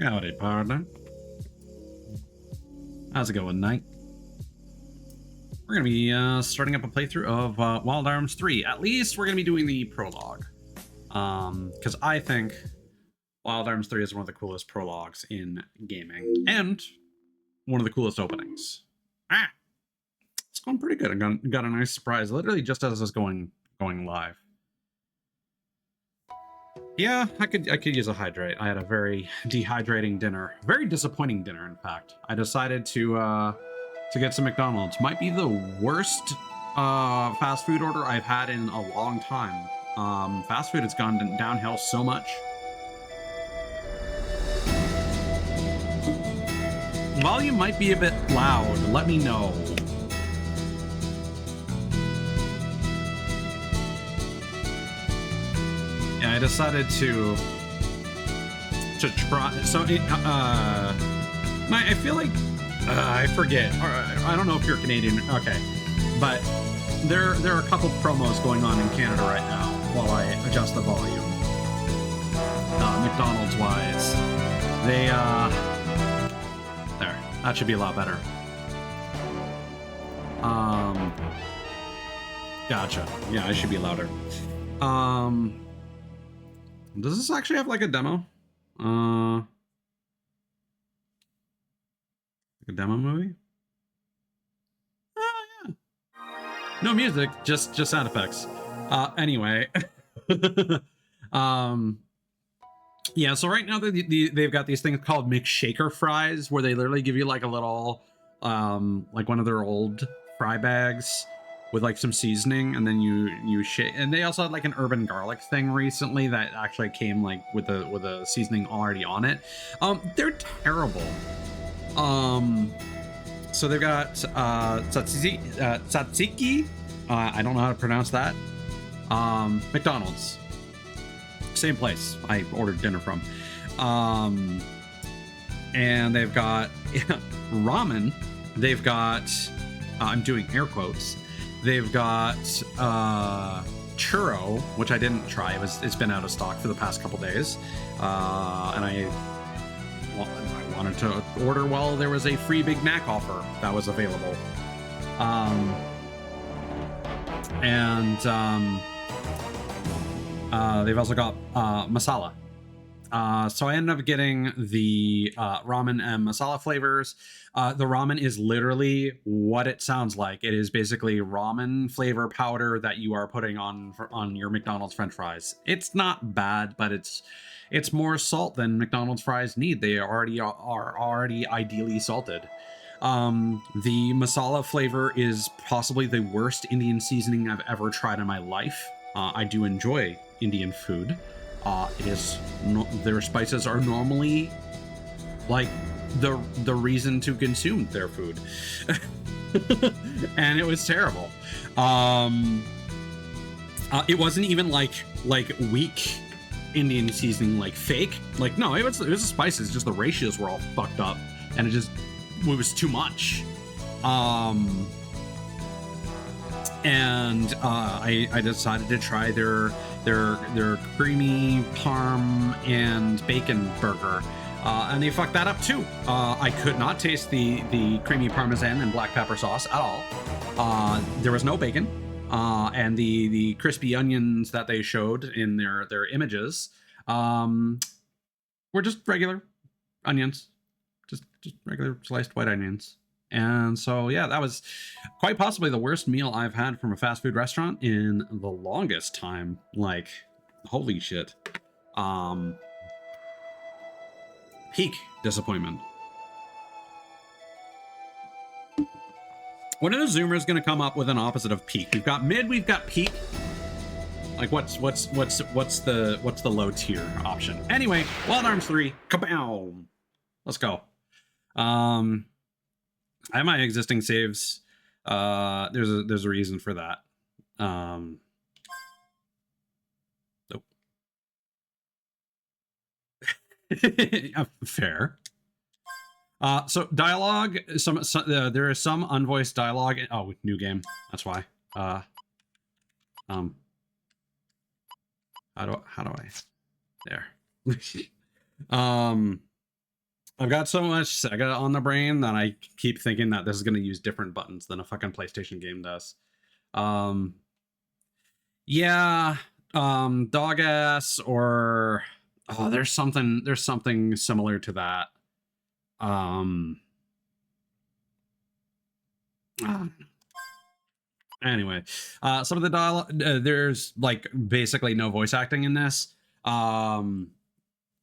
Howdy, partner. How's it going, Knight? We're going to be starting up a playthrough of Wild Arms 3. At least we're going to be doing the prologue. Because I think Wild Arms 3 is one of the coolest prologues in gaming. And one of the coolest openings. It's going pretty good. I got a nice surprise, literally just as it's going live. Yeah, I could use a hydrate. I had a very dehydrating dinner. Very disappointing dinner, in fact. I decided to get some McDonald's. Might be the worst fast food order I've had in a long time. Fast food has gone downhill so much. Volume might be a bit loud. Let me know. Yeah, I decided to try. So, I feel like I forget. I don't know if you're Canadian. Okay, but there are a couple promos going on in Canada right now while I adjust the volume. McDonald's wise, they there. That should be a lot better. Gotcha. Yeah, I should be louder. Does this actually have like a demo? Like a demo movie? Oh yeah. No music, just sound effects. Anyway. Yeah, so right now they've got these things called McShaker fries, where they literally give you like a little like one of their old fry bags with like some seasoning, and then you shake. And they also had like an urban garlic thing recently that actually came like with a seasoning already on it. They're terrible. So they've got tzatziki. I don't know how to pronounce that. McDonald's, same place I ordered dinner from. And they've got ramen. They've got I'm doing air quotes. They've got churro, which I didn't try. It's been out of stock for the past couple days, and I wanted to order while there was a free Big Mac offer that was available. They've also got masala. So I ended up getting the ramen and masala flavors. The ramen is literally what it sounds like. It is basically ramen flavor powder that you are putting on your McDonald's French fries. It's not bad, but it's more salt than McDonald's fries need. They are already ideally salted. The masala flavor is possibly the worst Indian seasoning I've ever tried in my life. I do enjoy Indian food. Their spices are normally like the reason to consume their food. And it was terrible. It wasn't even like weak Indian seasoning, like fake. Like, no, it was the spices, just the ratios were all fucked up, and it was too much. And I decided to try their creamy parm and bacon burger, and they fucked that up too. I could not taste the creamy parmesan and black pepper sauce at all. There was no bacon, and the crispy onions that they showed in their images were just regular onions, just regular sliced white onions. And so, yeah, that was quite possibly the worst meal I've had from a fast food restaurant in the longest time. Like, holy shit. Peak disappointment. When are the Zoomers going to come up with an opposite of peak? We've got mid, we've got peak. Like, what's the low tier option? Anyway, Wild Arms 3, kabow! Let's go. I have my existing saves. There's a reason for that. Nope. Fair. So dialogue. There is some unvoiced dialogue. Oh, new game. That's why. How do I? There. I've got so much Sega on the brain that I keep thinking that this is going to use different buttons than a fucking PlayStation game does. Yeah, dog ass or there's something similar to that. Anyway, some of the dialogue, there's like basically no voice acting in this,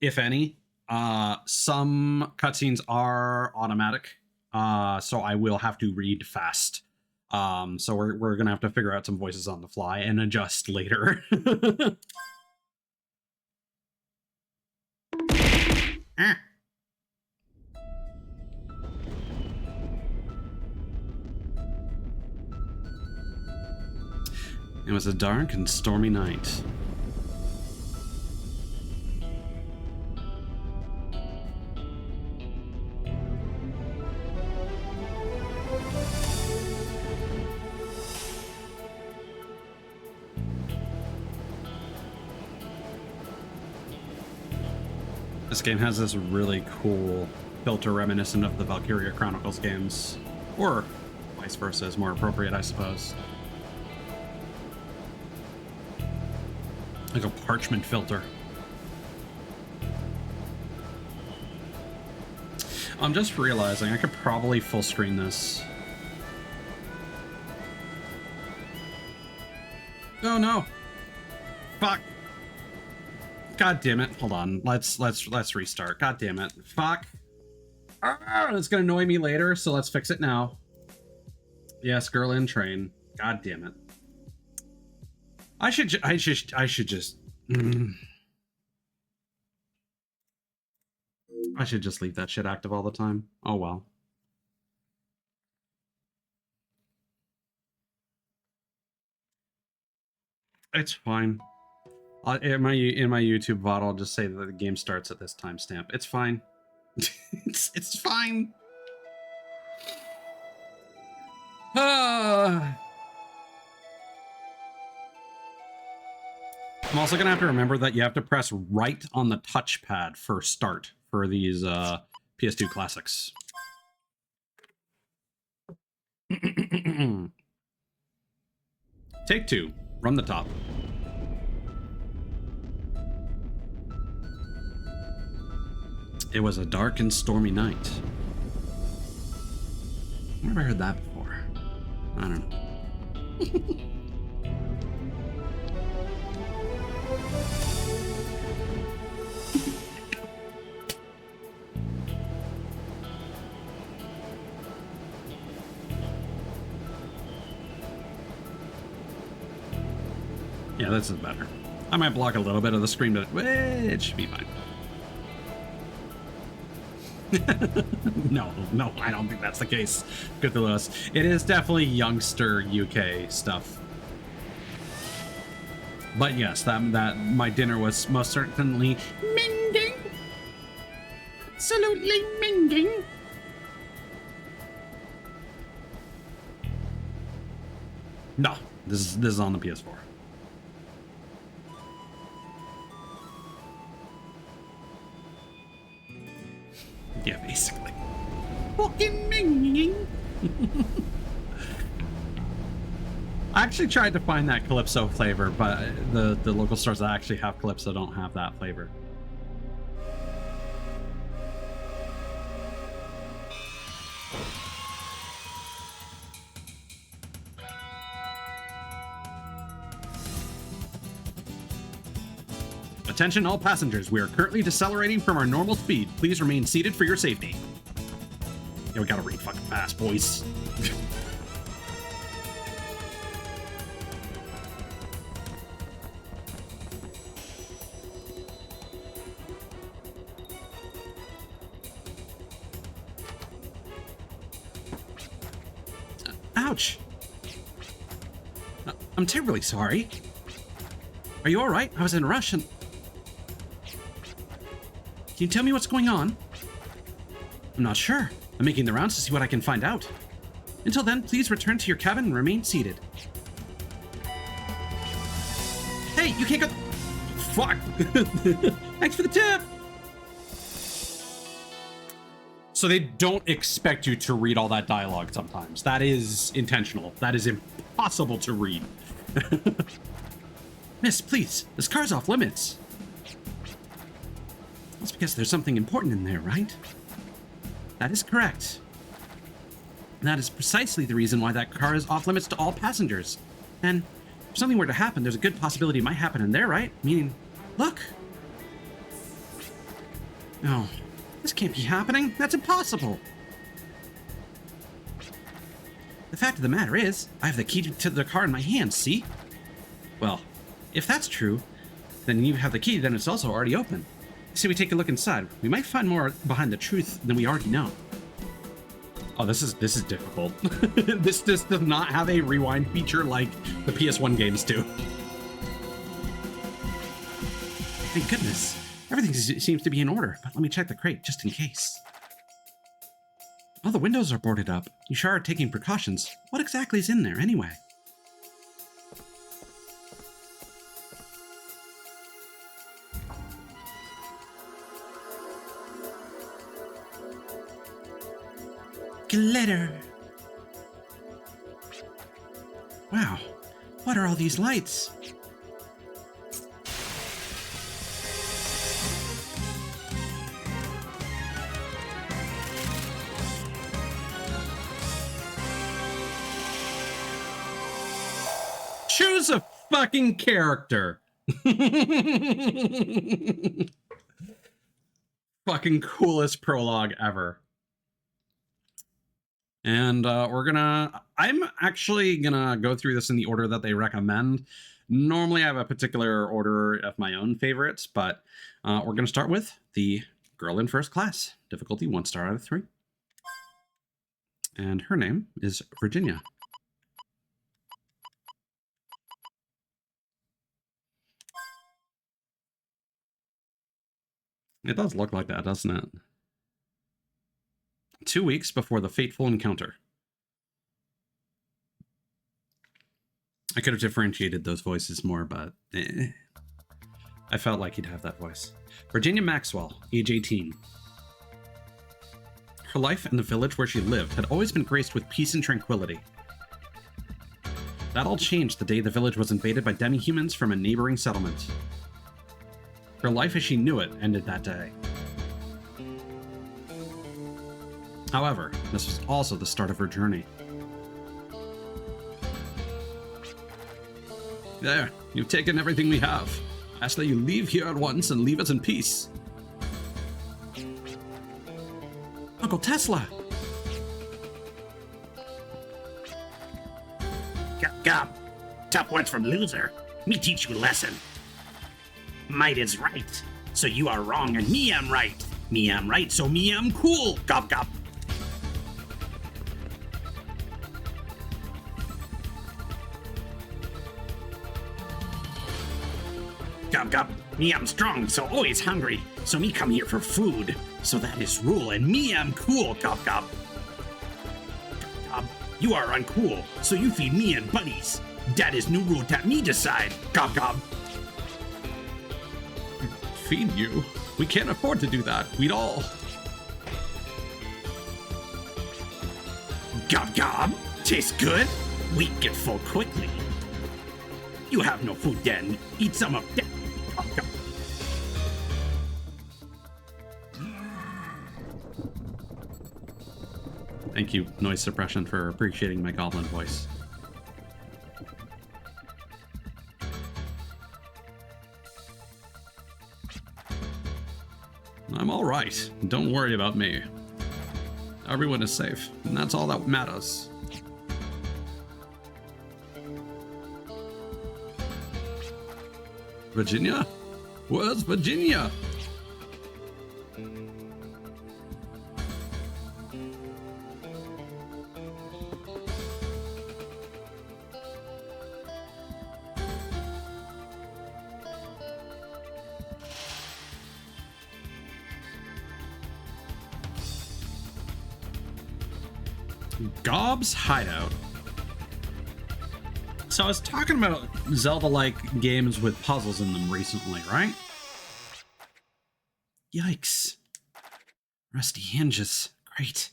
if any. Some cutscenes are automatic, so I will have to read fast. So we're gonna have to figure out some voices on the fly and adjust later. It was a dark and stormy night. This game has this really cool filter reminiscent of the Valkyria Chronicles games. Or vice versa is more appropriate, I suppose. Like a parchment filter. I'm just realizing I could probably full screen this. Oh no. Fuck. God damn it. Hold on. Let's restart. God damn it. Fuck. It's gonna annoy me later, so let's fix it now. Yes, girl in train. God damn it. I should just I should just leave that shit active all the time. Oh well. It's fine. In my YouTube VOD, I'll just say that the game starts at this timestamp. It's fine. it's fine. I'm also gonna have to remember that you have to press right on the touchpad for start for these PS2 classics. Take 2. Run the top. It was a dark and stormy night. Where have I heard that before? I don't know. Yeah, this is better. I might block a little bit of the screen, but it should be fine. No, I don't think that's the case. Good to us. It is definitely youngster UK stuff. But yes, that my dinner was most certainly minging. Absolutely minging. No, this is on the PS4. Yeah, basically. Fucking minging. I actually tried to find that Calypso flavor, but the local stores that actually have Calypso don't have that flavor. Attention all passengers, we are currently decelerating from our normal speed. Please remain seated for your safety. Yeah, we gotta read fucking fast, boys. Ouch. I'm terribly sorry. Are you alright? I was in a rush and... Can you tell me what's going on? I'm not sure. I'm making the rounds to see what I can find out. Until then, please return to your cabin and remain seated. Hey, you can't go... Fuck! Thanks for the tip! So they don't expect you to read all that dialogue sometimes. That is intentional. That is impossible to read. Miss, please, this car's off limits. It's because there's something important in there, right? That is correct. That is precisely the reason why that car is off limits to all passengers. And if something were to happen, there's a good possibility it might happen in there, right? Meaning, look. No, this can't be happening. That's impossible. The fact of the matter is, I have the key to the car in my hand, see? Well, if that's true, then you have the key, then it's also already open. See, we take a look inside. We might find more behind the truth than we already know. Oh, this is difficult. This does not have a rewind feature like the PS1 games do. Thank goodness. Everything seems to be in order, but let me check the crate just in case. All the windows are boarded up. You sure are taking precautions. What exactly is in there, anyway? Glitter. Wow, what are all these lights? Choose a fucking character. Fucking coolest prologue ever. And I'm actually gonna go through this in the order that they recommend. Normally I have a particular order of my own favorites, but we're gonna start with the girl in first class. Difficulty 1 star out of 3. And her name is Virginia. It does look like that, doesn't it? 2 weeks before the fateful encounter. I could have differentiated those voices more, but I felt like he'd have that voice. Virginia Maxwell, age 18. Her life and the village where she lived had always been graced with peace and tranquility. That all changed the day the village was invaded by demi-humans from a neighboring settlement. Her life as she knew it ended that day. However, this was also the start of her journey. There, you've taken everything we have. I ask that you leave here at once and leave us in peace. Uncle Tesla! Gop. Tough words from loser. Me teach you lesson. Might is right, so you are wrong, and me am right. Me am right, so me am cool. Gop gop. Gop gop. Me am strong, so always hungry. So me come here for food. So that is rule, and me am cool. Gop gop. Gop. You are uncool, so you feed me and buddies. That is new rule that me decide. Gop gop. Feed you? We can't afford to do that. We'd all. Gob gob. Tastes good? We get full quickly. You have no food then. Eat some of that. Gob gob. Thank you, noise suppression, for appreciating my goblin voice. I'm all right. Don't worry about me. Everyone is safe, and that's all that matters. Virginia? Where's Virginia? Gob's Hideout. So I was talking about Zelda-like games with puzzles in them recently, right? Yikes. Rusty hinges. Great.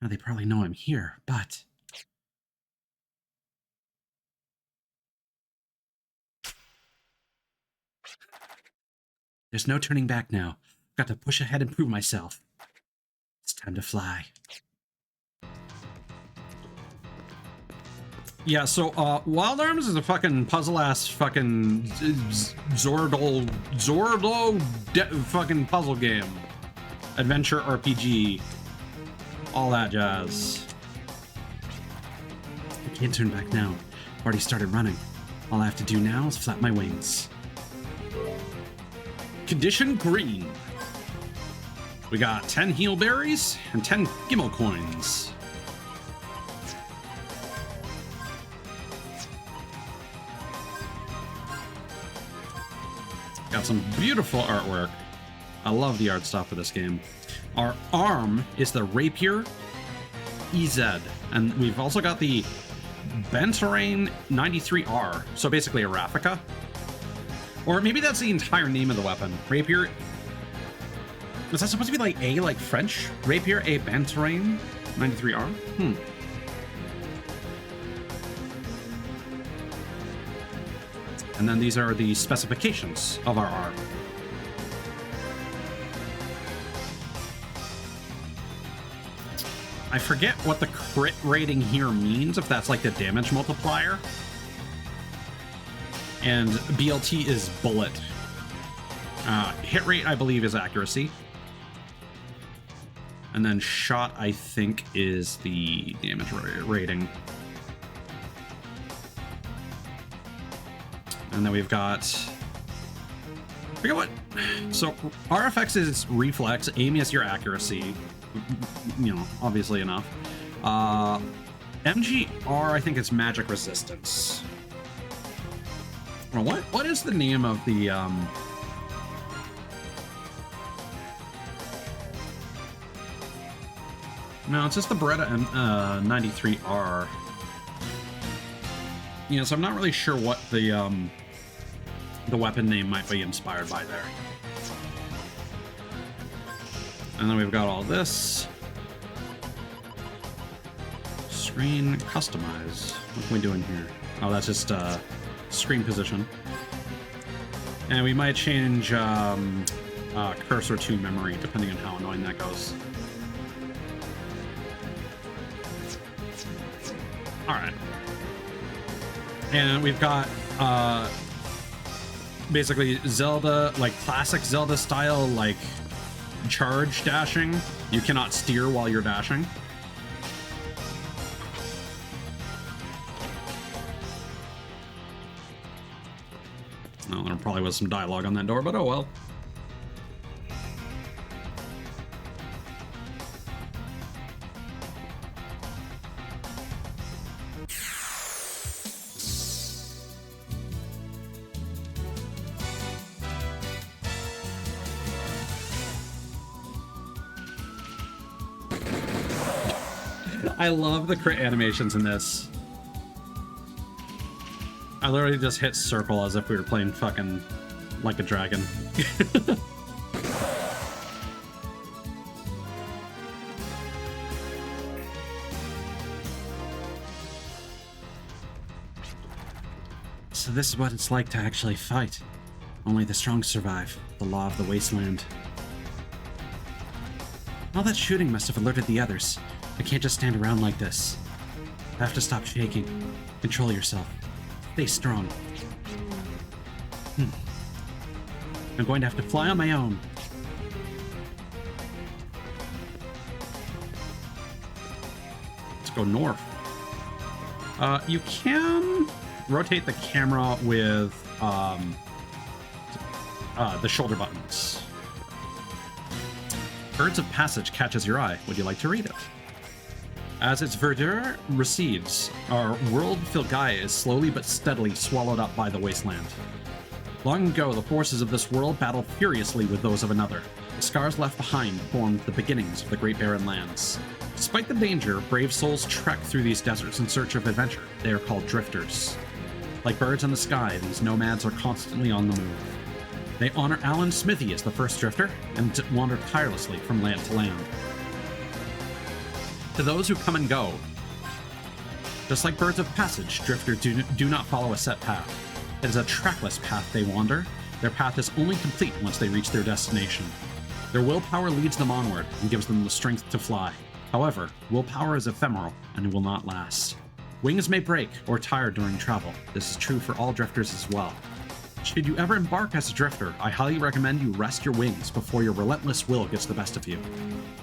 Now they probably know I'm here, but... There's no turning back now. I've got to push ahead and prove myself. It's time to fly. Yeah, so Wild Arms is a fucking puzzle-ass fucking Zordo fucking puzzle game. Adventure RPG. All that jazz. I can't turn back now. I've already started running. All I have to do now is flap my wings. Condition green. We got 10 heal berries and 10 Gimmel coins. Got some beautiful artwork. I love the art style for this game. Our arm is the Rapier EZ, and we've also got the Bentarain 93R, so basically a Raffica. Or maybe that's the entire name of the weapon. Rapier. Was that supposed to be like A, like French? Rapier A Bentarain 93R? And then these are the specifications of our arm. I forget what the crit rating here means, if that's like the damage multiplier. And BLT is bullet. Hit rate, I believe, is accuracy. And then shot, I think, is the damage rating. And then we've got... I forget what... So, RFX is reflex, aim is your accuracy. You know, obviously enough. MGR, I think, is magic resistance. Well, what is the name of the... No, it's just the Beretta 93R. Yeah, so I'm not really sure what the weapon name might be inspired by there. And then we've got all this. Screen customize. What are we doing here? Oh, that's just screen position. And we might change cursor to memory, depending on how annoying that goes. Alright. And we've got basically Zelda, like classic Zelda style, like charge dashing. You cannot steer while you're dashing. No, there probably was some dialogue on that door, but oh well. I love the crit animations in this. I literally just hit circle as if we were playing fucking like a dragon. So this is what it's like to actually fight. Only the strong survive. The law of the wasteland. All that shooting must have alerted the others. I can't just stand around like this. I have to stop shaking. Control yourself. Stay strong. I'm going to have to fly on my own. Let's go north. You can rotate the camera with the shoulder buttons. Birds of Passage catches your eye. Would you like to read it? As its verdure recedes, our world Filgaia is slowly but steadily swallowed up by the wasteland. Long ago, the forces of this world battled furiously with those of another. The scars left behind formed the beginnings of the Great Barren Lands. Despite the danger, brave souls trek through these deserts in search of adventure. They are called drifters. Like birds in the sky, these nomads are constantly on the move. They honor Alan Smithy as the first drifter and wander tirelessly from land to land. To those who come and go. Just like birds of passage, drifters do not follow a set path. It is a trackless path they wander. Their path is only complete once they reach their destination. Their willpower leads them onward and gives them the strength to fly. However, willpower is ephemeral and will not last. Wings may break or tire during travel. This is true for all drifters as well. Should you ever embark as a drifter, I highly recommend you rest your wings before your relentless will gets the best of you.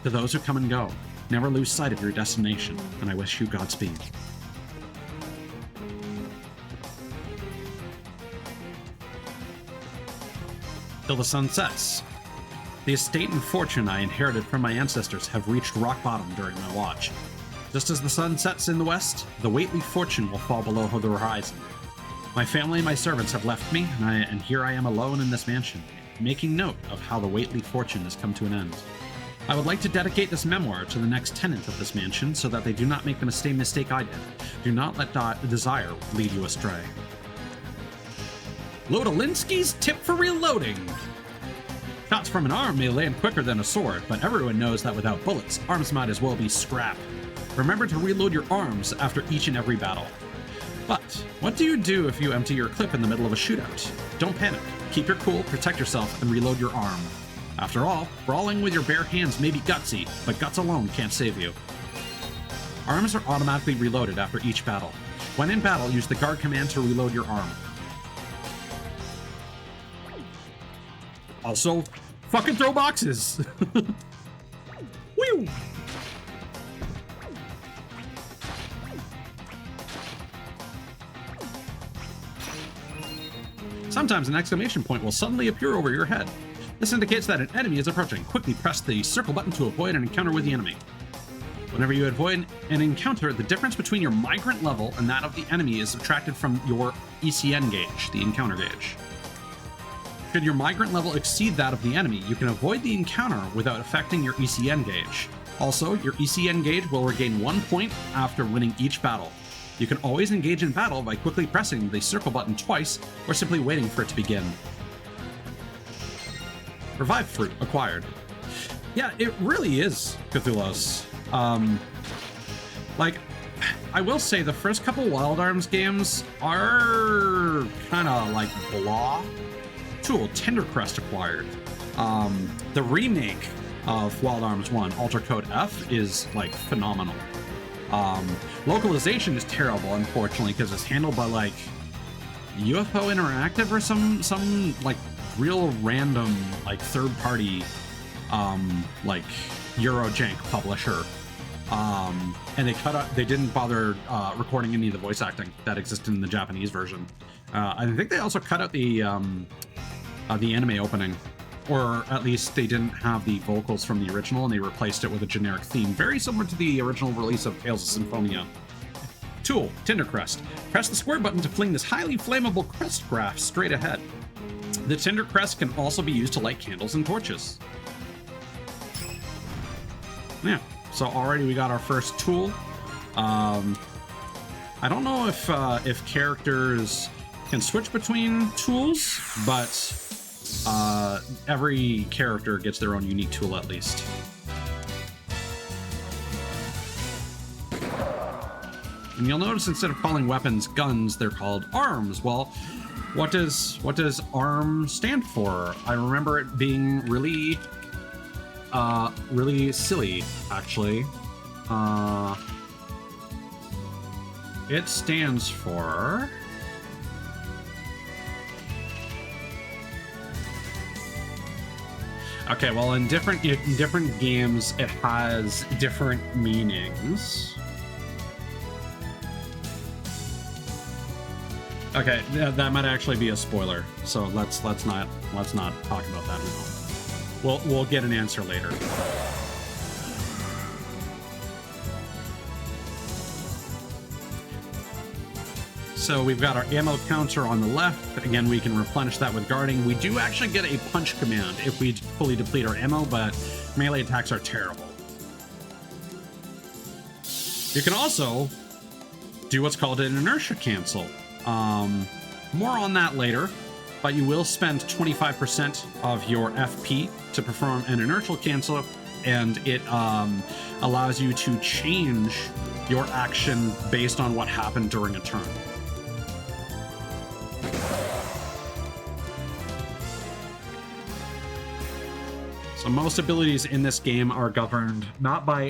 To those who come and go, never lose sight of your destination, and I wish you Godspeed. Till the sun sets. The estate and fortune I inherited from my ancestors have reached rock bottom during my watch. Just as the sun sets in the west, the Whately fortune will fall below the horizon. My family and my servants have left me, and here I am alone in this mansion, making note of how the Whately fortune has come to an end. I would like to dedicate this memoir to the next tenant of this mansion so that they do not make the same mistake I did. Do not let desire lead you astray. Lodolinsky's tip for reloading. Shots from an arm may land quicker than a sword, but everyone knows that without bullets, arms might as well be scrap. Remember to reload your arms after each and every battle. But what do you do if you empty your clip in the middle of a shootout? Don't panic. Keep your cool, protect yourself, and reload your arm. After all, brawling with your bare hands may be gutsy, but guts alone can't save you. Arms are automatically reloaded after each battle. When in battle, use the guard command to reload your arm. Also, fucking throw boxes! Whew! Sometimes an exclamation point will suddenly appear over your head. This indicates that an enemy is approaching. Quickly press the circle button to avoid an encounter with the enemy. Whenever you avoid an encounter, the difference between your migrant level and that of the enemy is subtracted from your ECN gauge, the encounter gauge. Should your migrant level exceed that of the enemy, you can avoid the encounter without affecting your ECN gauge. Also, your ECN gauge will regain 1 point after winning each battle. You can always engage in battle by quickly pressing the circle button twice or simply waiting for it to begin. Revive fruit acquired. Yeah, it really is Cthulhu's. Like, I will say the first couple Wild Arms games are kind of like blah. Tool, Tendercrest acquired. The remake of Wild Arms 1, Alter Code F, is like phenomenal. Localization is terrible, unfortunately, because it's handled by like UFO Interactive or some like real random like third party like Eurojank publisher. And they didn't bother recording any of the voice acting that existed in the Japanese version. I think they also cut out the anime opening, or at least they didn't have the vocals from the original and they replaced it with a generic theme, very similar to the original release of Tales of Symphonia. Tool, Tindercrest. Press the square button to fling this highly flammable crest graph straight ahead. The Tindercrest can also be used to light candles and torches. Yeah, so already we got our first tool. I don't know if characters can switch between tools, but every character gets their own unique tool at least. And you'll notice instead of calling weapons guns, they're called arms. Well, what does arm stand for? I remember it being really silly, actually. It stands for... Okay, well, in different games, it has different meanings. Okay, that might actually be a spoiler, so let's not talk about that now. We'll get an answer later. So we've got our ammo counter on the left. Again, we can replenish that with guarding. We do actually get a punch command if we fully deplete our ammo, but melee attacks are terrible. You can also do what's called an inertia cancel. More on that later, but you will spend 25% of your FP to perform an inertial cancel and it allows you to change your action based on what happened during a turn. So most abilities in this game are governed not by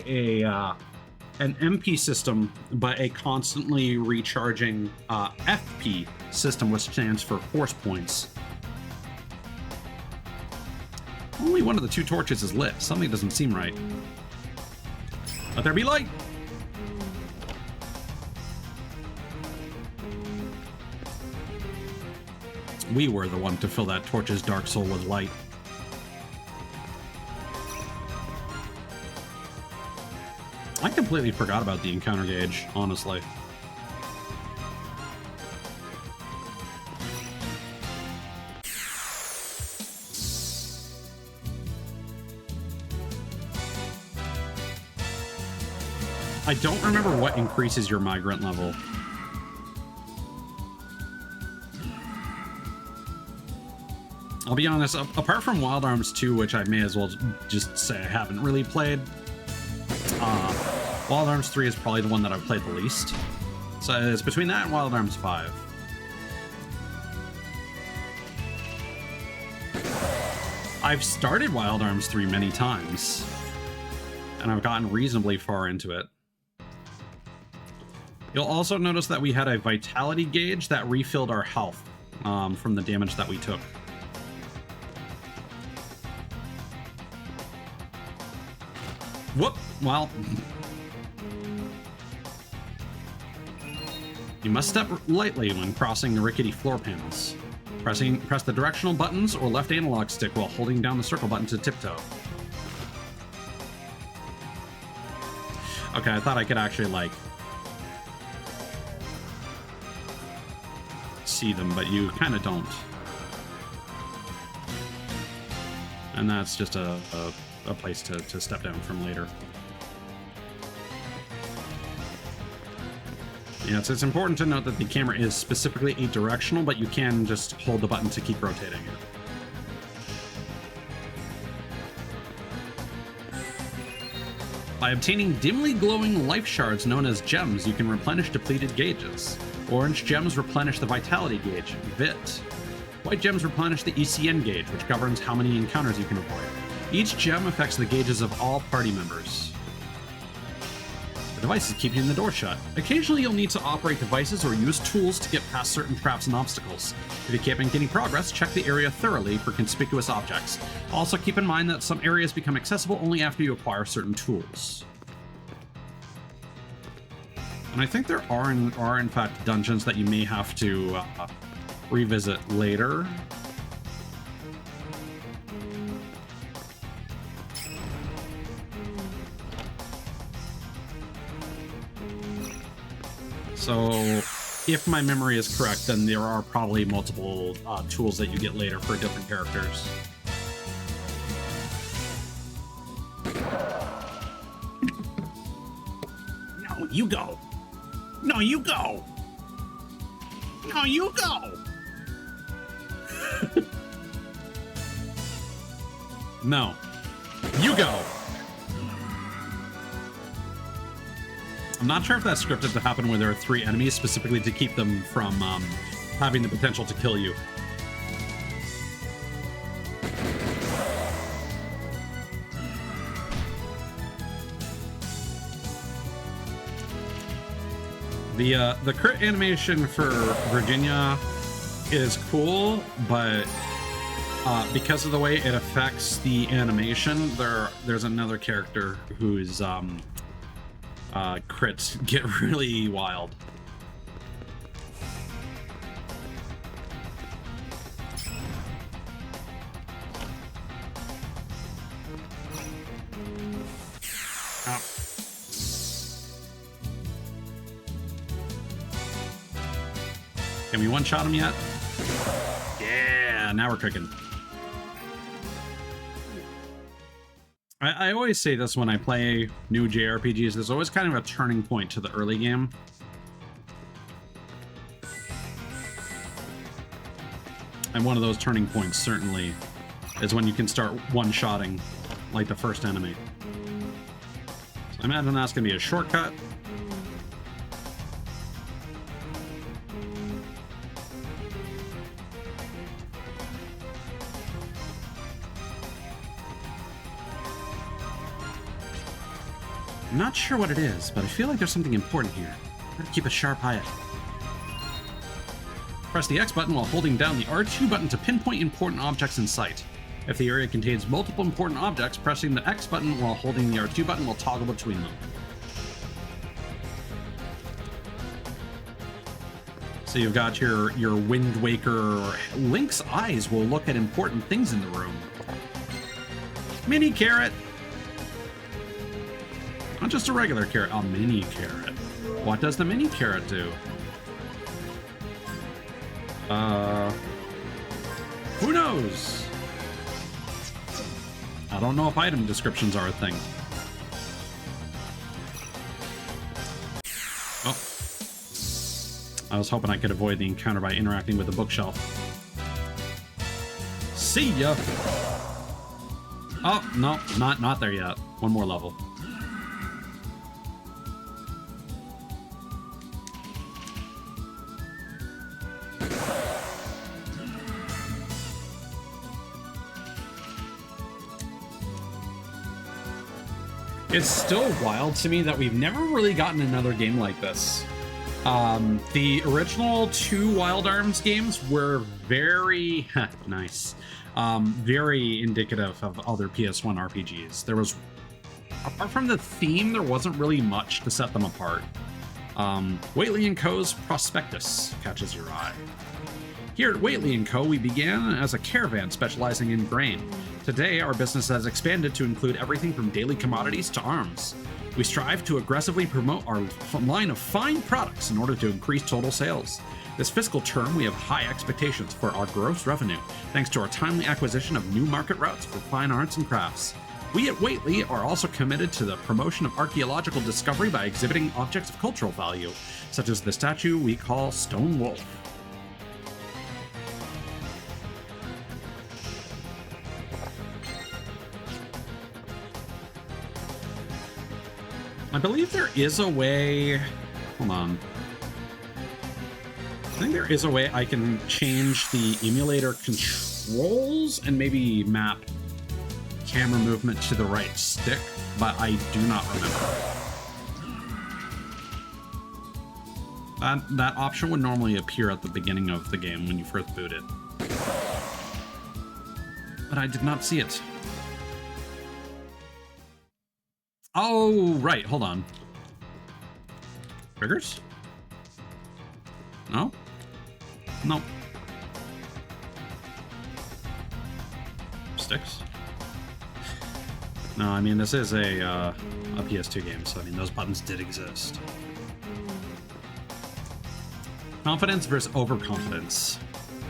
an MP system, but a constantly recharging FP system, which stands for force points. Only one of the two torches is lit. Something doesn't seem right. Let there be light! We were the one to fill that torch's dark soul with light. I completely forgot about the encounter gauge, honestly. I don't remember what increases your migrant level. I'll be honest, apart from Wild Arms 2, which I may as well just say I haven't really played, Wild Arms 3 is probably the one that I've played the least. So it's between that and Wild Arms 5. I've started Wild Arms 3 many times, and I've gotten reasonably far into it. You'll also notice that we had a vitality gauge that refilled our health from the damage that we took. Whoop! Well, you must step lightly when crossing the rickety floor panels. Press the directional buttons or left analog stick while holding down the circle button to tiptoe. Okay, I thought I could actually, like, see them, but you kind of don't. And that's just a place to step down from later. Yeah, it's important to note that the camera is specifically directional, but you can just hold the button to keep rotating it. By obtaining dimly glowing life shards known as gems, you can replenish depleted gauges. Orange gems replenish the vitality gauge, VIT. White gems replenish the ECN gauge, which governs how many encounters you can avoid. Each gem affects the gauges of all party members. The devices keep you in the door shut. Occasionally you'll need to operate devices or use tools to get past certain traps and obstacles. If you can't make any progress, check the area thoroughly for conspicuous objects. Also keep in mind that some areas become accessible only after you acquire certain tools. And I think there are in fact dungeons that you may have to revisit later. So, if my memory is correct, then there are probably multiple tools that you get later for different characters. No, you go. No, you go. No, you go. No. You go. I'm not sure if that's scripted to happen where there are 3 enemies specifically to keep them from having the potential to kill you. The crit animation for Virginia is cool, but because of the way it affects the animation, there's another character whose crits get really wild. Oh. Can we one-shot him yet? Yeah, now we're cooking. I always say this when I play new JRPGs, there's always kind of a turning point to the early game. And one of those turning points certainly is when you can start one-shotting like the first enemy. imagine that's gonna be a shortcut. I'm not sure what it is, but I feel like there's something important here. Gotta keep a sharp eye out. Press the X button while holding down the R2 button to pinpoint important objects in sight. If the area contains multiple important objects, pressing the X button while holding the R2 button will toggle between them. So you've got your Wind Waker. Link's eyes will look at important things in the room. Mini carrot. Not just a regular carrot, a mini carrot. What does the mini carrot do? Who knows? I don't know if item descriptions are a thing. Oh. I was hoping I could avoid the encounter by interacting with the bookshelf. See ya! Oh, no, not there yet. One more level. It's still wild to me that we've never really gotten another game like this. The original 2 Wild Arms games were very nice, very indicative of other PS1 RPGs. There was, apart from the theme, there wasn't really much to set them apart. Whately & Co.'s Prospectus catches your eye. Here at Whately & Co., we began as a caravan specializing in grain. Today, our business has expanded to include everything from daily commodities to arms. We strive to aggressively promote our line of fine products in order to increase total sales. This fiscal term, we have high expectations for our gross revenue, thanks to our timely acquisition of new market routes for fine arts and crafts. We at Whately are also committed to the promotion of archaeological discovery by exhibiting objects of cultural value, such as the statue we call Stone Wolf. I believe there is a way... Hold on. I think there is a way I can change the emulator controls and maybe map camera movement to the right stick, but I do not remember. That option would normally appear at the beginning of the game when you first boot it. But I did not see it. Oh, right. Hold on. Triggers? No? Nope. Sticks? No, I mean, this is a PS2 game, so I mean, those buttons did exist. Confidence versus overconfidence.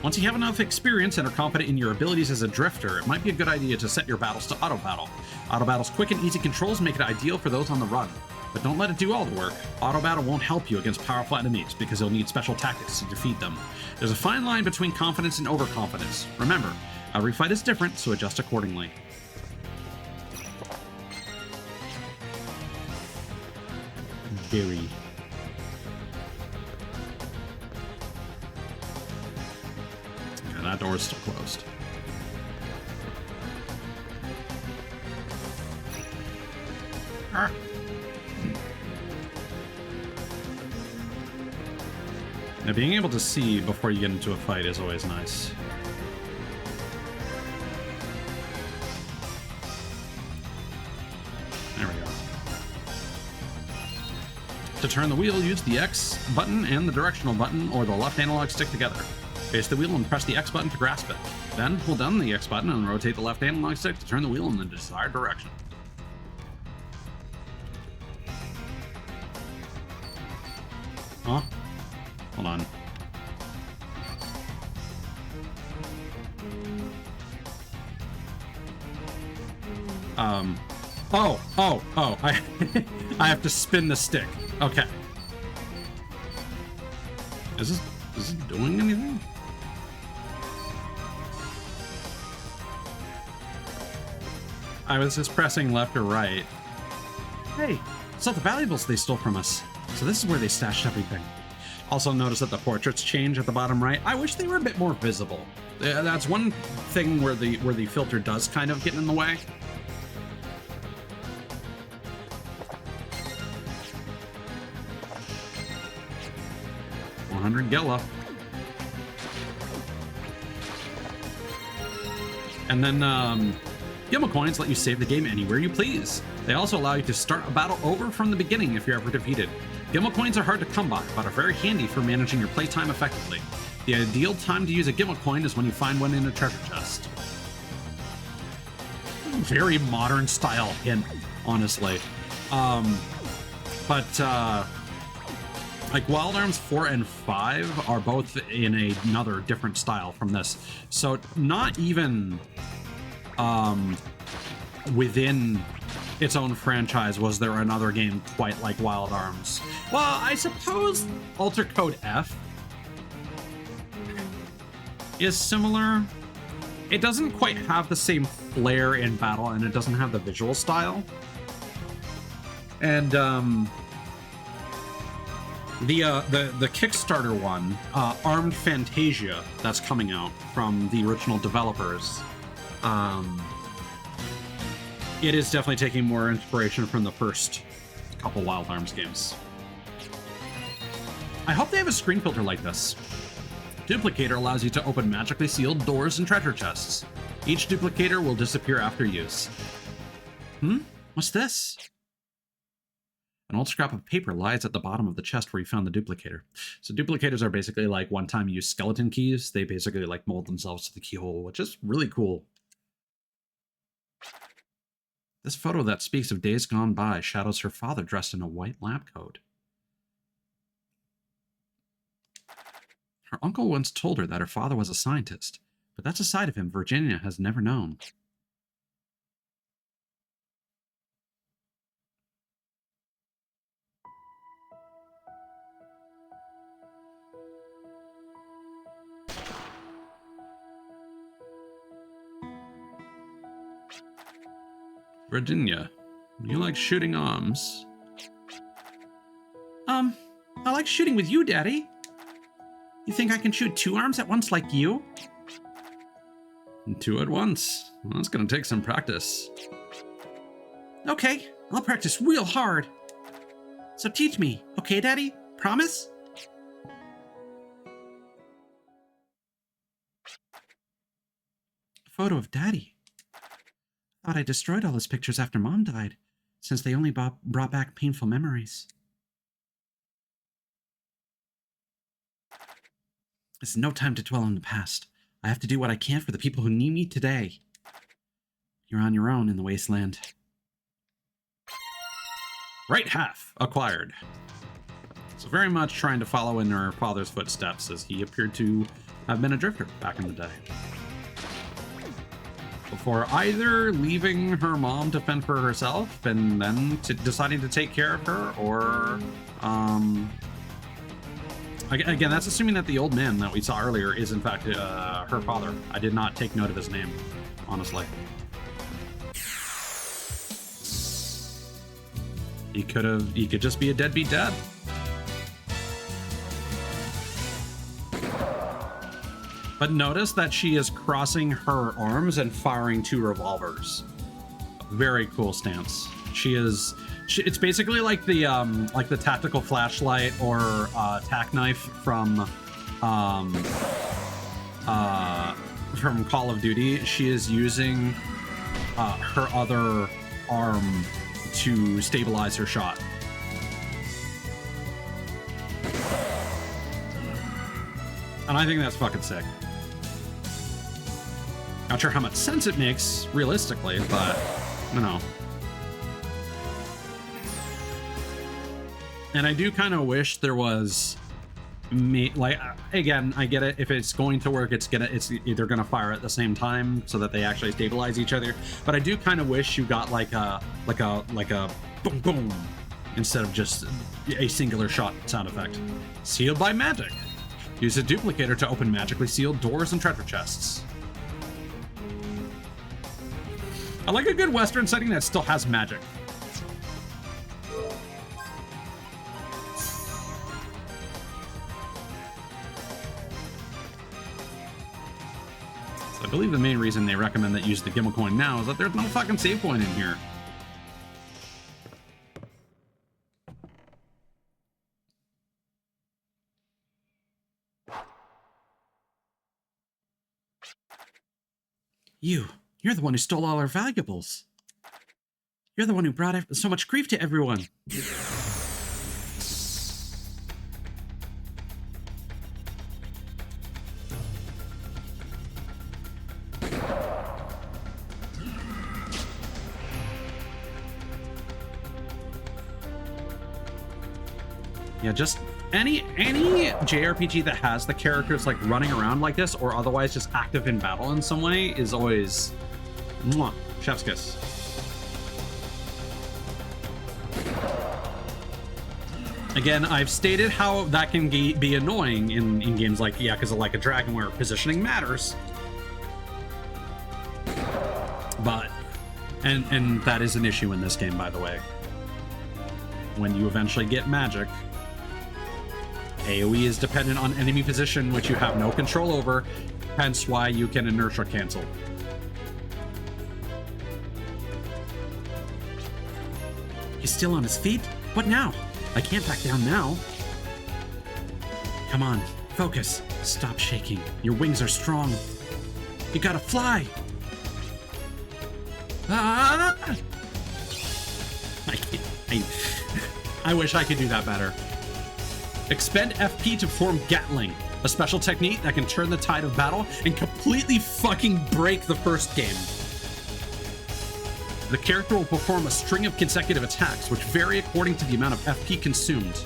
Once you have enough experience and are confident in your abilities as a drifter, it might be a good idea to set your battles to auto battle. Auto battle's quick and easy controls make it ideal for those on the run. But don't let it do all the work. Auto battle won't help you against powerful enemies because you'll need special tactics to defeat them. There's a fine line between confidence and overconfidence. Remember, every fight is different, so adjust accordingly. Very. Okay, that door is still closed. Ah. Now, being able to see before you get into a fight is always nice. There we go. To turn the wheel, use the X button and the directional button or the left analog stick together. Face the wheel and press the X button to grasp it. Then hold down the X button and rotate the left analog stick to turn the wheel in the desired direction. Huh? Hold on. Oh, I have to spin the stick. Okay. Is this doing anything? I was just pressing left or right. Hey, So the valuables they stole from us. So this is where they stashed everything. Also notice that the portraits change at the bottom right. I wish they were a bit more visible. That's one thing where the filter does kind of get in the way. $100 Gilla. And then Gimel coins let you save the game anywhere you please. They also allow you to start a battle over from the beginning if you're ever defeated. Gimel coins are hard to come by, but are very handy for managing your playtime effectively. The ideal time to use a Gimel coin is when you find one in a treasure chest. Very modern style hint, honestly. Like Wild Arms 4 and 5 are both in another different style from this. So not even within its own franchise was there another game quite like Wild Arms. Well, I suppose Alter Code F is similar. It doesn't quite have the same flair in battle, and it doesn't have the visual style. And the Kickstarter one, Armed Fantasia, that's coming out from the original developers. It is definitely taking more inspiration from the first couple Wild Arms games. I hope they have a screen filter like this. Duplicator allows you to open magically sealed doors and treasure chests. Each duplicator will disappear after use. What's this? An old scrap of paper lies at the bottom of the chest where you found the duplicator. So duplicators are basically like one-time use skeleton keys. They basically like mold themselves to the keyhole, which is really cool. This photo that speaks of days gone by shadows her father dressed in a white lab coat. Her uncle once told her that her father was a scientist, but that's a side of him Virginia has never known. Virginia, you like shooting arms? I like shooting with you, Daddy. You think I can shoot 2 arms at once like you? 2 at once? Well, that's gonna take some practice. Okay, I'll practice real hard. So teach me, okay, Daddy? Promise? A photo of Daddy. Thought I destroyed all his pictures after Mom died, since they only brought back painful memories. This is no time to dwell on the past. I have to do what I can for the people who need me today. You're on your own in the wasteland. Right half acquired. So very much trying to follow in her father's footsteps, as he appeared to have been a drifter back in the day. Before either leaving her mom to fend for herself and then deciding to take care of her, or again, that's assuming that the old man that we saw earlier is in fact her father. I did not take note of his name, honestly. He could just be a deadbeat dad. But notice that she is crossing her arms and firing 2 revolvers. Very cool stance. It's basically like the tactical flashlight or tack knife from Call of Duty. She is using her other arm to stabilize her shot. And I think that's fucking sick. Not sure how much sense it makes realistically, but you know. And I do kind of wish there was like, again, I get it. If it's going to work, it's either gonna fire at the same time so that they actually stabilize each other. But I do kind of wish you got like a boom boom instead of just a singular shot sound effect. Sealed by magic. Use a duplicator to open magically sealed doors and treasure chests. I like a good Western setting that still has magic. So I believe the main reason they recommend that you use the Gimmel coin now is that there's no fucking save point in here. You're the one who stole all our valuables. You're the one who brought so much grief to everyone. Yeah, just any JRPG that has the characters like running around like this or otherwise just active in battle in some way is always mwah, chef's kiss. Again, I've stated how that can be annoying in games like Yakuza Like a Dragon where positioning matters. But and that is an issue in this game, by the way. When you eventually get magic, AoE is dependent on enemy position, which you have no control over, hence why you can inertia cancel. He's still on his feet? What now? I can't back down now. Come on, focus. Stop shaking. Your wings are strong. You gotta fly. Ah! I wish I could do that better. Expend FP to form Gatling, a special technique that can turn the tide of battle and completely fucking break the first game. The character will perform a string of consecutive attacks, which vary according to the amount of FP consumed.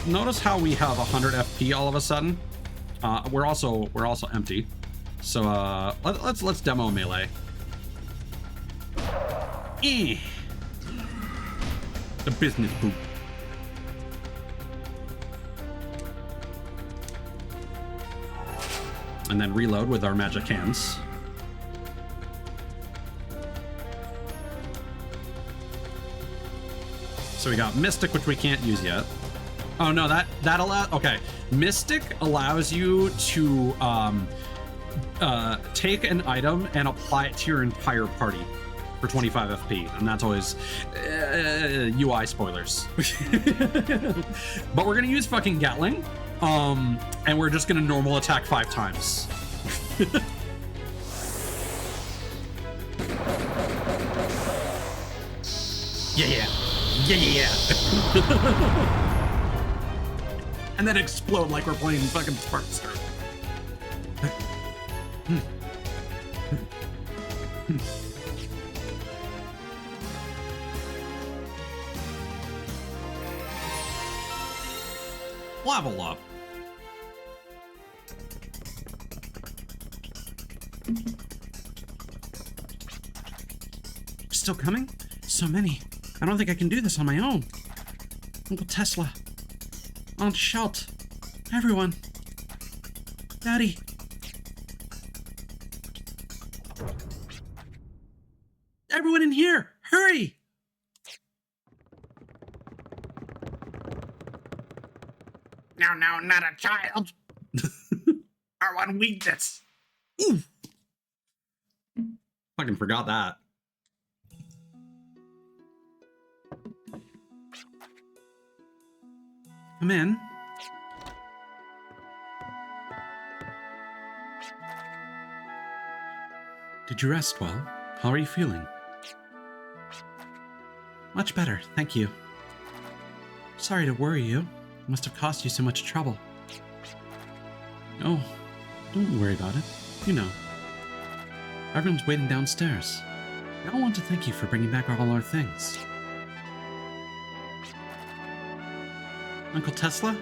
Notice how we have 100 FP all of a sudden. We're also empty. So let's demo melee. The business boot. And then reload with our magic hands. So we got Mystic, which we can't use yet. Oh no, that allows. Okay, Mystic allows you to take an item and apply it to your entire party for 25 FP, and that's always UI spoilers. But we're gonna use fucking Gatling, and we're just gonna normal attack 5 times. Yeah. And then explode like we're playing fucking Sparkster. Level up. Still coming? So many. I don't think I can do this on my own. Uncle Tesla. Aunt Schalt. Everyone. Daddy. Everyone in here! Hurry! No, not a child. Our one weakness. Ooh. Fucking forgot that. Come in. Did you rest well? How are you feeling? Much better, thank you. Sorry to worry you. It must have cost you so much trouble. Oh, don't worry about it. You know. Everyone's waiting downstairs. I all want to thank you for bringing back all our things. Uncle Tesla?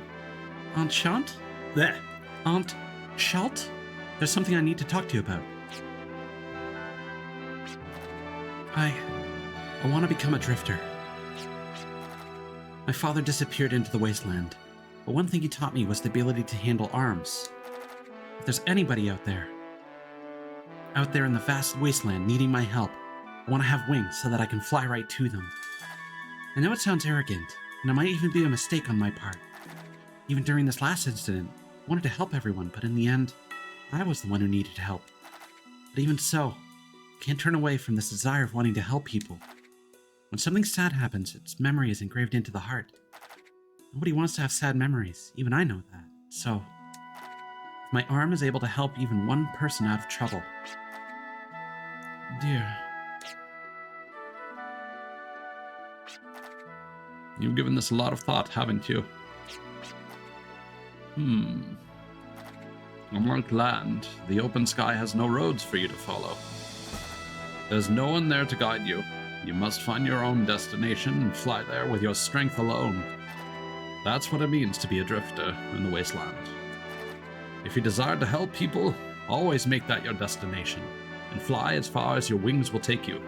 Aunt Shant? Blech. Aunt Schalt? There's something I need to talk to you about. I want to become a drifter. My father disappeared into the wasteland, but one thing he taught me was the ability to handle arms. If there's anybody out there in the vast wasteland needing my help, I want to have wings so that I can fly right to them. I know it sounds arrogant, and it might even be a mistake on my part. Even during this last incident, wanted to help everyone, but in the end, I was the one who needed help. But even so, I can't turn away from this desire of wanting to help people. When something sad happens, its memory is engraved into the heart. Nobody wants to have sad memories, even I know that. So, if my arm is able to help even one person out of trouble. Dear. You've given this a lot of thought, haven't you? Unlike land, the open sky has no roads for you to follow. There's no one there to guide you. You must find your own destination and fly there with your strength alone. That's what it means to be a drifter in the wasteland. If you desire to help people, always make that your destination, and fly as far as your wings will take you.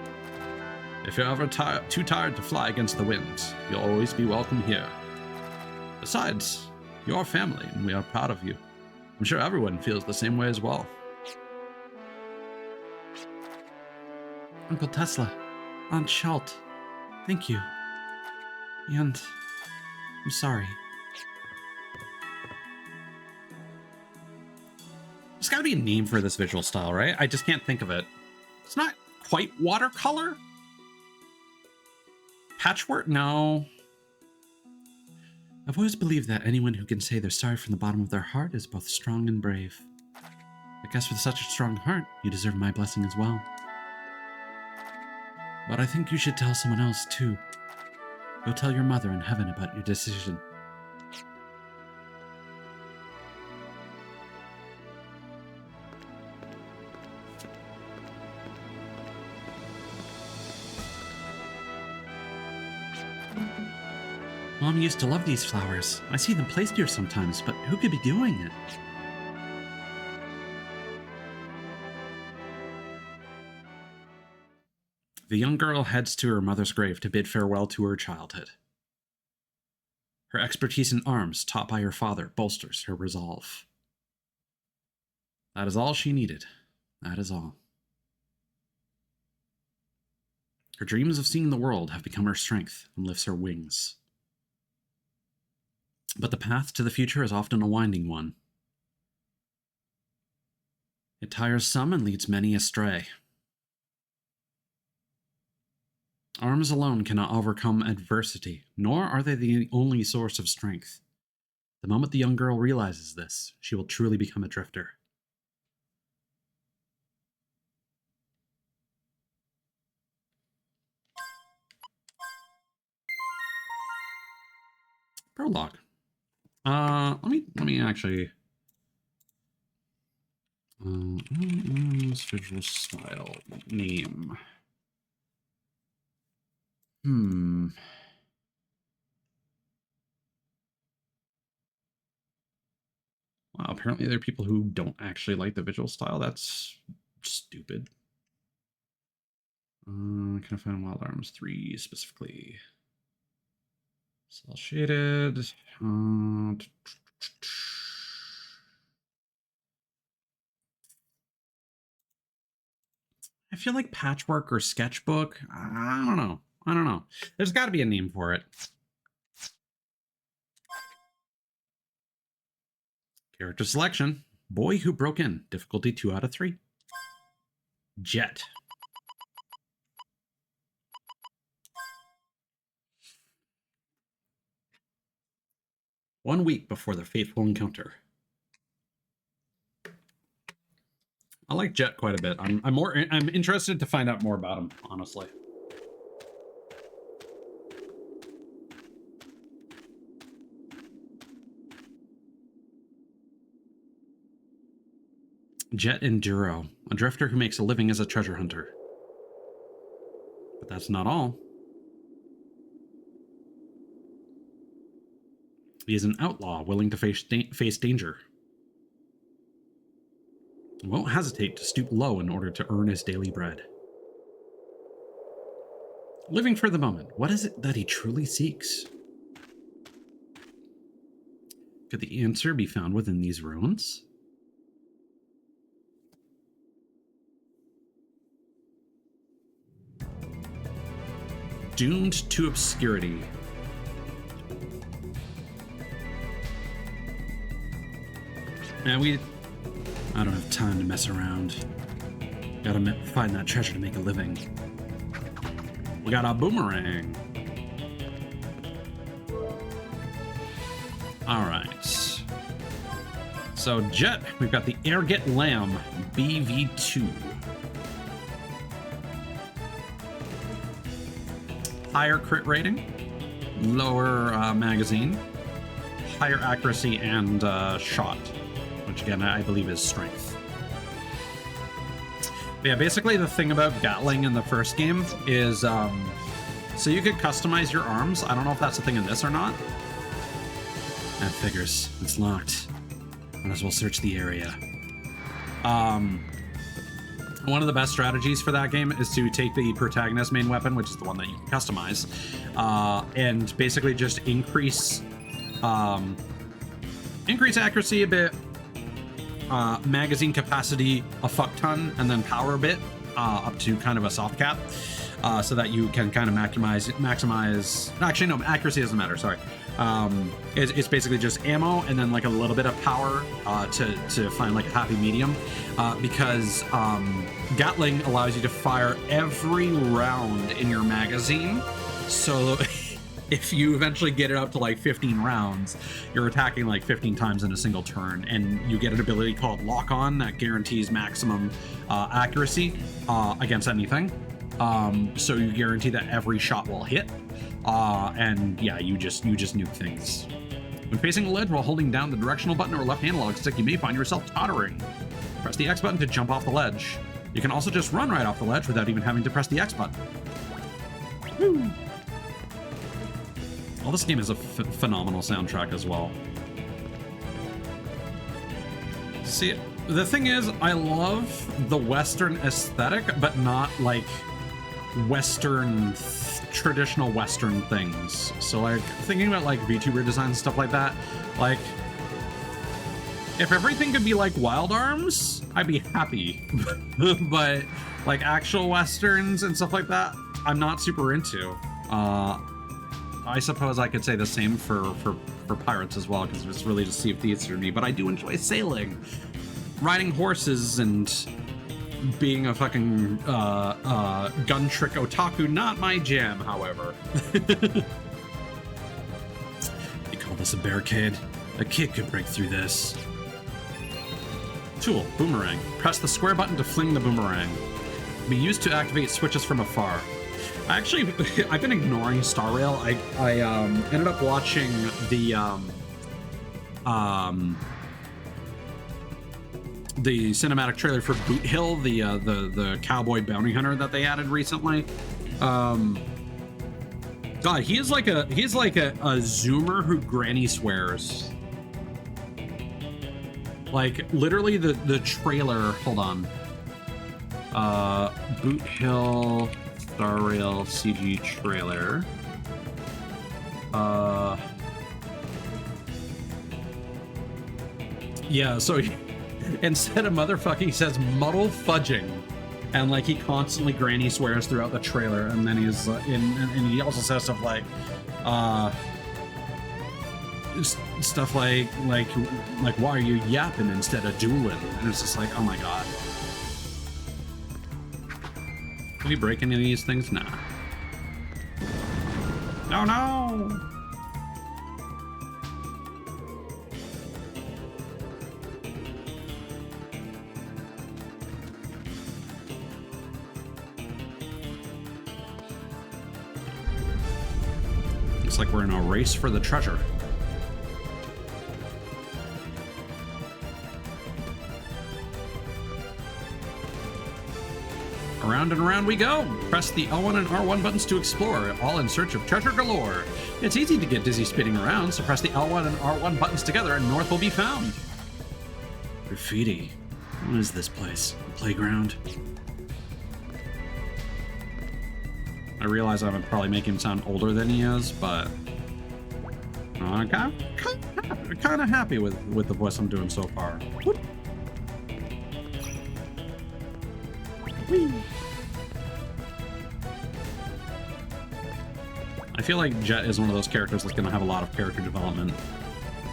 If you're ever too tired to fly against the winds, you'll always be welcome here. Besides, you're our family, and we are proud of you. I'm sure everyone feels the same way as well. Uncle Tesla, Aunt Schalt, thank you. And I'm sorry. There's gotta be a name for this visual style, right? I just can't think of it. It's not quite watercolor? Patchwork? No. I've always believed that anyone who can say they're sorry from the bottom of their heart is both strong and brave. I guess with such a strong heart, you deserve my blessing as well. But I think you should tell someone else, too. Go tell your mother in heaven about your decision. Mom used to love these flowers. I see them placed here sometimes, but who could be doing it? The young girl heads to her mother's grave to bid farewell to her childhood. Her expertise in arms, taught by her father, bolsters her resolve. That is all she needed. That is all. Her dreams of seeing the world have become her strength and lifts her wings. But the path to the future is often a winding one. It tires some and leads many astray. Arms alone cannot overcome adversity, nor are they the only source of strength. The moment the young girl realizes this, she will truly become a drifter. Prologue. Let me actually visual style name. Wow, apparently there are people who don't actually like the visual style. That's stupid. Can I find Wild Arms 3 specifically? Cell shaded. I feel like patchwork or sketchbook. I don't know. There's got to be a name for it. Character selection. Boy Who Broke In. Difficulty 2 out of 3. Jet. One week before the fateful encounter. I like Jet quite a bit. I'm interested to find out more about him, honestly. Jet Enduro, a drifter who makes a living as a treasure hunter. But that's not all. He is an outlaw willing to face danger. He won't hesitate to stoop low in order to earn his daily bread. Living for the moment, what is it that he truly seeks? Could the answer be found within these ruins? Doomed to obscurity. And I don't have time to mess around. Gotta find that treasure to make a living. We got a boomerang. All right. So Jet, we've got the Airget Lamb BV2. Higher crit rating, lower magazine, higher accuracy and shot, which again I believe is strength. But yeah, basically the thing about Gatling in the first game is so you could customize your arms. I don't know if that's a thing in this or not. That figures. It's locked. Might as well search the area. One of the best strategies for that game is to take the protagonist main weapon, which is the one that you can customize, and basically just increase accuracy a bit, magazine capacity a fuck ton, and then power a bit up to kind of a soft cap, so that you can kind of maximize. Actually, no, accuracy doesn't matter. Sorry. It's basically just ammo and then like a little bit of power to find like a happy medium, because Gatling allows you to fire every round in your magazine. So if you eventually get it up to like 15 rounds, you're attacking like 15 times in a single turn, and you get an ability called Lock On that guarantees maximum accuracy against anything. So you guarantee that every shot will hit. And yeah, you just nuke things. When facing a ledge while holding down the directional button or left analog stick, you may find yourself tottering. Press the X button to jump off the ledge. You can also just run right off the ledge without even having to press the X button. Woo. Well, this game has a phenomenal soundtrack as well. See, the thing is, I love the Western aesthetic, but not like traditional Western things. So like thinking about like VTuber design and stuff like that, like if everything could be like Wild Arms, I'd be happy. But like actual Westerns and stuff like that, I'm not super into. I suppose I could say the same for pirates as well, because it's really just Sea of Thieves for me. But I do enjoy sailing, riding horses, and being a fucking gun trick otaku. Not my jam, however. You call this a barricade? A kid could break through this. Tool, boomerang. Press the square button to fling the boomerang. Be used to activate switches from afar. Actually, I've been ignoring Star Rail. I ended up watching the cinematic trailer for Boot Hill, the cowboy bounty hunter that they added recently. God, he's like a zoomer who granny swears. Like literally the trailer. Hold on. Boot Hill Star Rail CG trailer. Yeah, so instead of motherfucking, he says muddle fudging, and like he constantly granny swears throughout the trailer, and then he's and he also says stuff like stuff like why are you yapping instead of dueling? And it's just like, oh my god. Can we break any of these things? Nah. No, no. Looks like we're in a race for the treasure. Around and around we go. Press the L1 and R1 buttons to explore, all in search of treasure galore. It's easy to get dizzy spinning around, so press the L1 and R1 buttons together and north will be found. Graffiti. What is this place? A playground? I realize I'm probably making him sound older than he is, but I'm kind of happy with the voice I'm doing so far. Whoop. Whee. I feel like Jet is one of those characters that's going to have a lot of character development.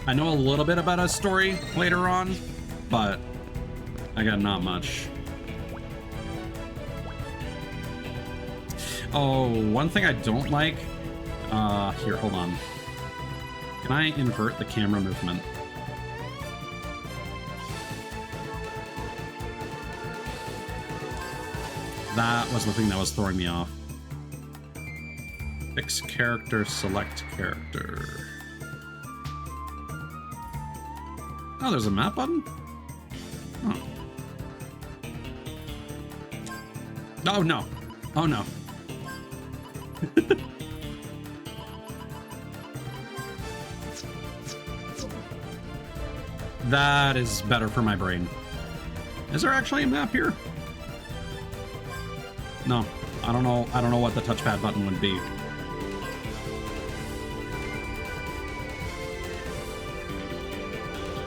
I know a little bit about his story later on, but I got not much. Oh, one thing I don't like. Here, hold on. Can I invert the camera movement? That was the thing that was throwing me off. Fix character, select character. Oh, there's a map button? Oh. Oh no. Oh no. That is better for my brain. Is there actually a map here? No, I don't know. I don't know what the touchpad button would be.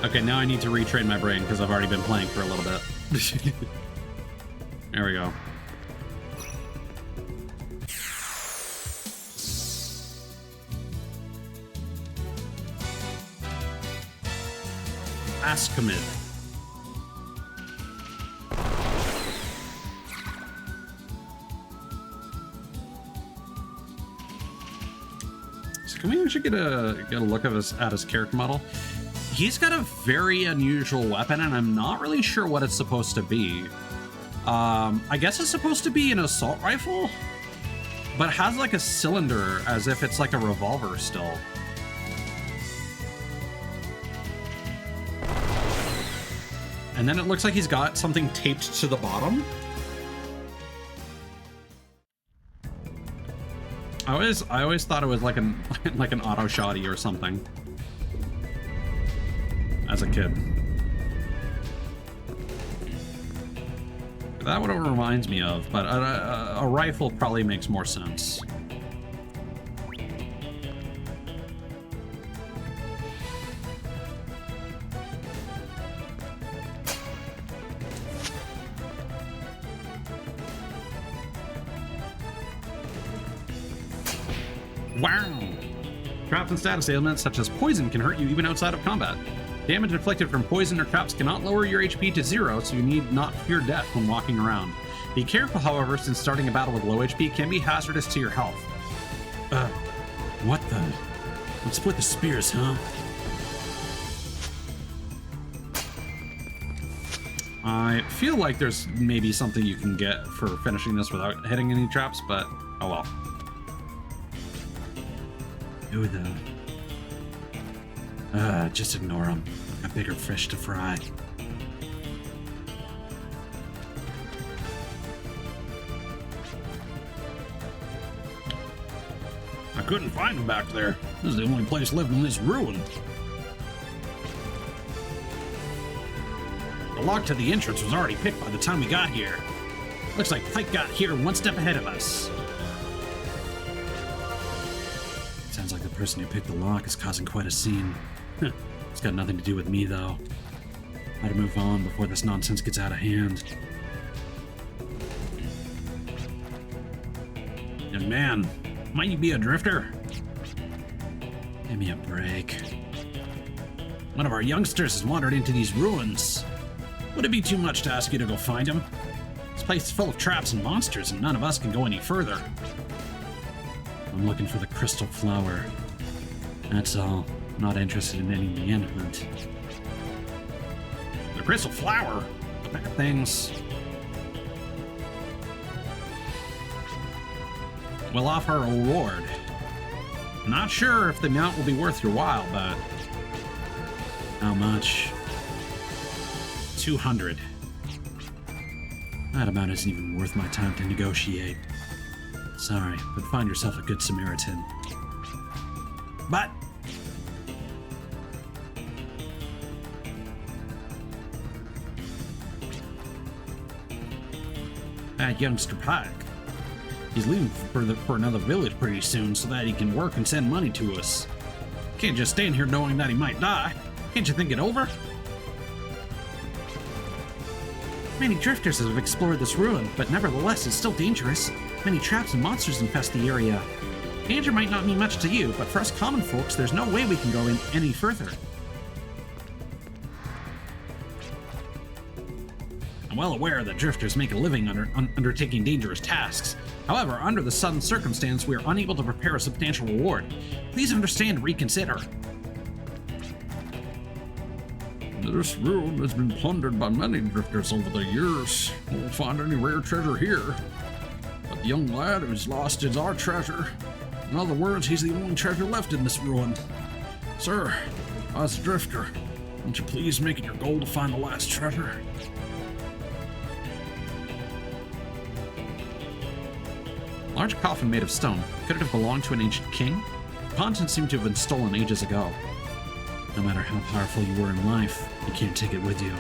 Okay, now I need to retrain my brain because I've already been playing for a little bit. There we go. Ask commit. So can we actually get a look at his character model? He's got a very unusual weapon, and I'm not really sure what it's supposed to be. I guess it's supposed to be an assault rifle, but it has like a cylinder as if it's like a revolver still. And then it looks like he's got something taped to the bottom. I always thought it was like an auto shotty or something as a kid. That what it reminds me of, but a rifle probably makes more sense. Wow! Traps and status ailments such as poison can hurt you even outside of combat. Damage inflicted from poison or traps cannot lower your HP to 0, so you need not fear death when walking around. Be careful, however, since starting a battle with low HP can be hazardous to your health. What the? Let's split the spears, huh? I feel like there's maybe something you can get for finishing this without hitting any traps, but oh well. Who the? Just ignore them. Got bigger fish to fry. I couldn't find him back there. This is the only place left in this ruin. The lock to the entrance was already picked by the time we got here. Looks like Pike got here one step ahead of us. Sounds like the person who picked the lock is causing quite a scene. It's got nothing to do with me, though. Gotta move on before this nonsense gets out of hand. Young man, might you be a drifter? Give me a break. One of our youngsters has wandered into these ruins. Would it be too much to ask you to go find him? This place is full of traps and monsters, and none of us can go any further. I'm looking for the crystal flower. That's all. Not interested in any manhunt. The crystal flower? The bad things. We'll offer a reward. Not sure if the amount will be worth your while, but... How much? 200. That amount isn't even worth my time to negotiate. Sorry, but find yourself a good Samaritan. But... that youngster Pike. He's leaving for another village pretty soon so that he can work and send money to us. Can't just stand here knowing that he might die. Can't you think it over? Many drifters have explored this ruin, but nevertheless it's still dangerous. Many traps and monsters infest the area. Danger might not mean much to you, but for us common folks, there's no way we can go in any further. I'm well aware that drifters make a living undertaking dangerous tasks. However, under the sudden circumstance, we are unable to prepare a substantial reward. Please understand and reconsider. This ruin has been plundered by many drifters over the years. We won't find any rare treasure here. But the young lad who's lost is our treasure. In other words, he's the only treasure left in this ruin. Sir, as a drifter, won't you please make it your goal to find the last treasure? Large coffin made of stone. Could it have belonged to an ancient king? The contents seem to have been stolen ages ago. No matter how powerful you were in life, you can't take it with you.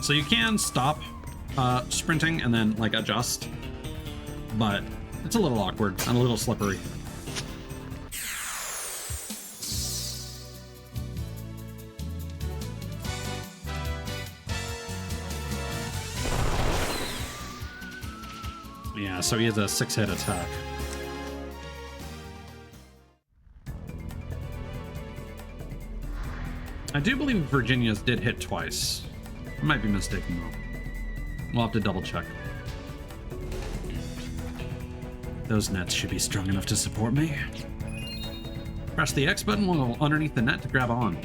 So you can stop sprinting and then like adjust, but it's a little awkward and a little slippery. Yeah, so he has a 6-hit attack. I do believe Virginia's did hit twice. I might be mistaken though. We'll have to double check. Those nets should be strong enough to support me. Press the X button while underneath the net to grab on.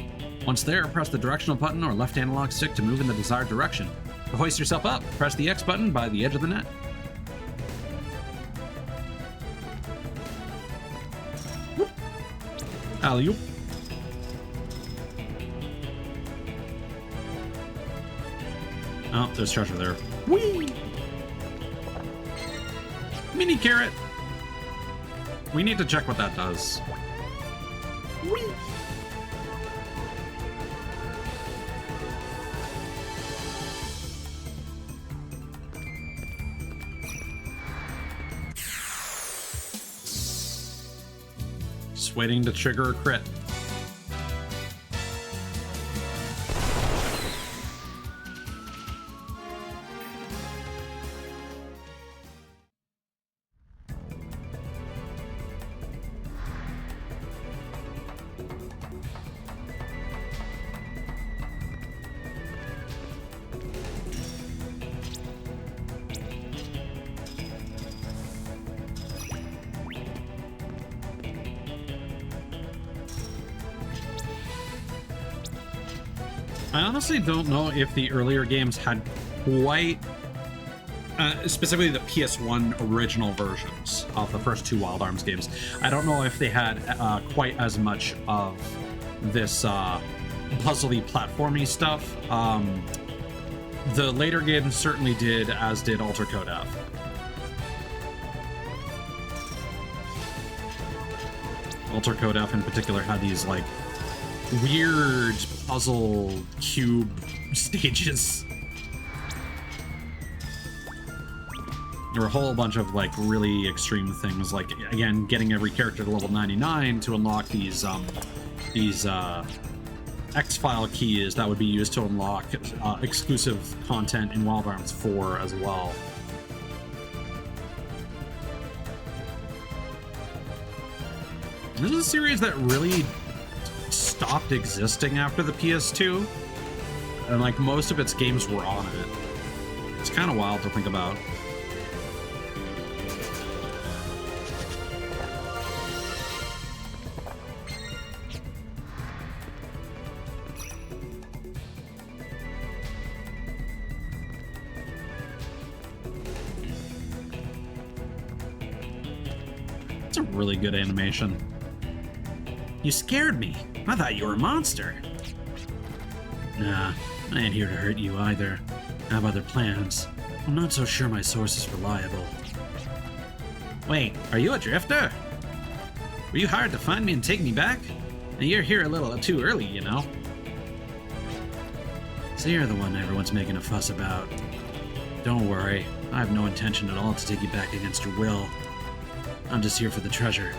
Once there, press the directional button or left analog stick to move in the desired direction. To hoist yourself up, press the X button by the edge of the net. Alley-oop. Oh, there's treasure there. Whee! Mini carrot! We need to check what that does. Whee! Just waiting to trigger a crit. I honestly don't know if the earlier games had quite, specifically the PS1 original versions of the first two Wild Arms games. I don't know if they had quite as much of this puzzly platformy stuff. The later games certainly did, as did Alter Code F. Alter Code F in particular had these like weird puzzle cube stages. There were a whole bunch of like really extreme things, like again getting every character to level 99 to unlock these X-File keys that would be used to unlock exclusive content in Wild Arms 4 as well. This is a series that really stopped existing after the PS2, and like most of its games were on it. It's kind of wild to think about. It's a really good animation. You scared me. I thought you were a monster. Nah, I ain't here to hurt you either. I have other plans. I'm not so sure my source is reliable. Wait, are you a drifter? Were you hired to find me and take me back? Now you're here a little too early, you know. So you're the one everyone's making a fuss about. Don't worry, I have no intention at all to take you back against your will. I'm just here for the treasure.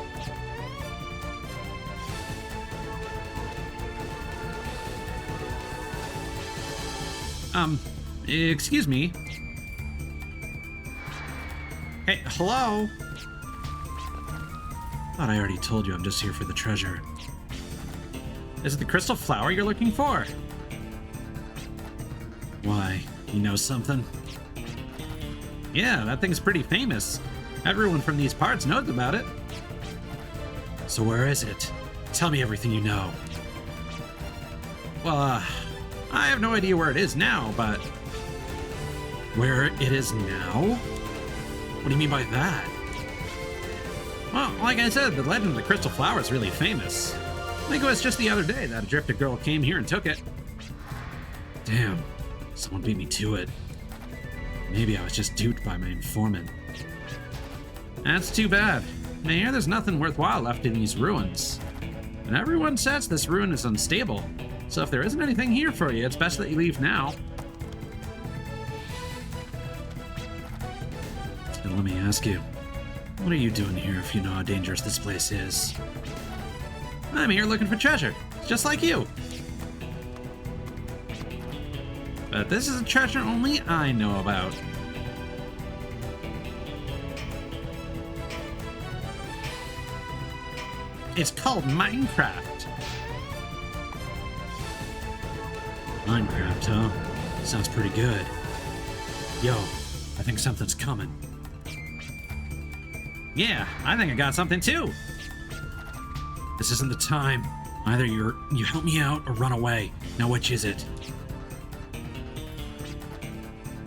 Excuse me. Hey, hello? Thought I already told you I'm just here for the treasure. Is it the crystal flower you're looking for? Why? You know something? Yeah, that thing's pretty famous. Everyone from these parts knows about it. So where is it? Tell me everything you know. Well, I have no idea where it is now, but... Where it is now? What do you mean by that? Well, like I said, the legend of the crystal flower is really famous. I think it was just the other day that a drifted girl came here and took it. Damn, someone beat me to it. Maybe I was just duped by my informant. That's too bad. I hear there's nothing worthwhile left in these ruins. And everyone says this ruin is unstable. So if there isn't anything here for you, it's best that you leave now. And let me ask you, what are you doing here if you know how dangerous this place is? I'm here looking for treasure, just like you. But this is a treasure only I know about. It's called Minecraft. Minecraft, huh? Sounds pretty good. Yo, I think something's coming. Yeah, I think I got something too. This isn't the time. Either you help me out or run away. Now which is it?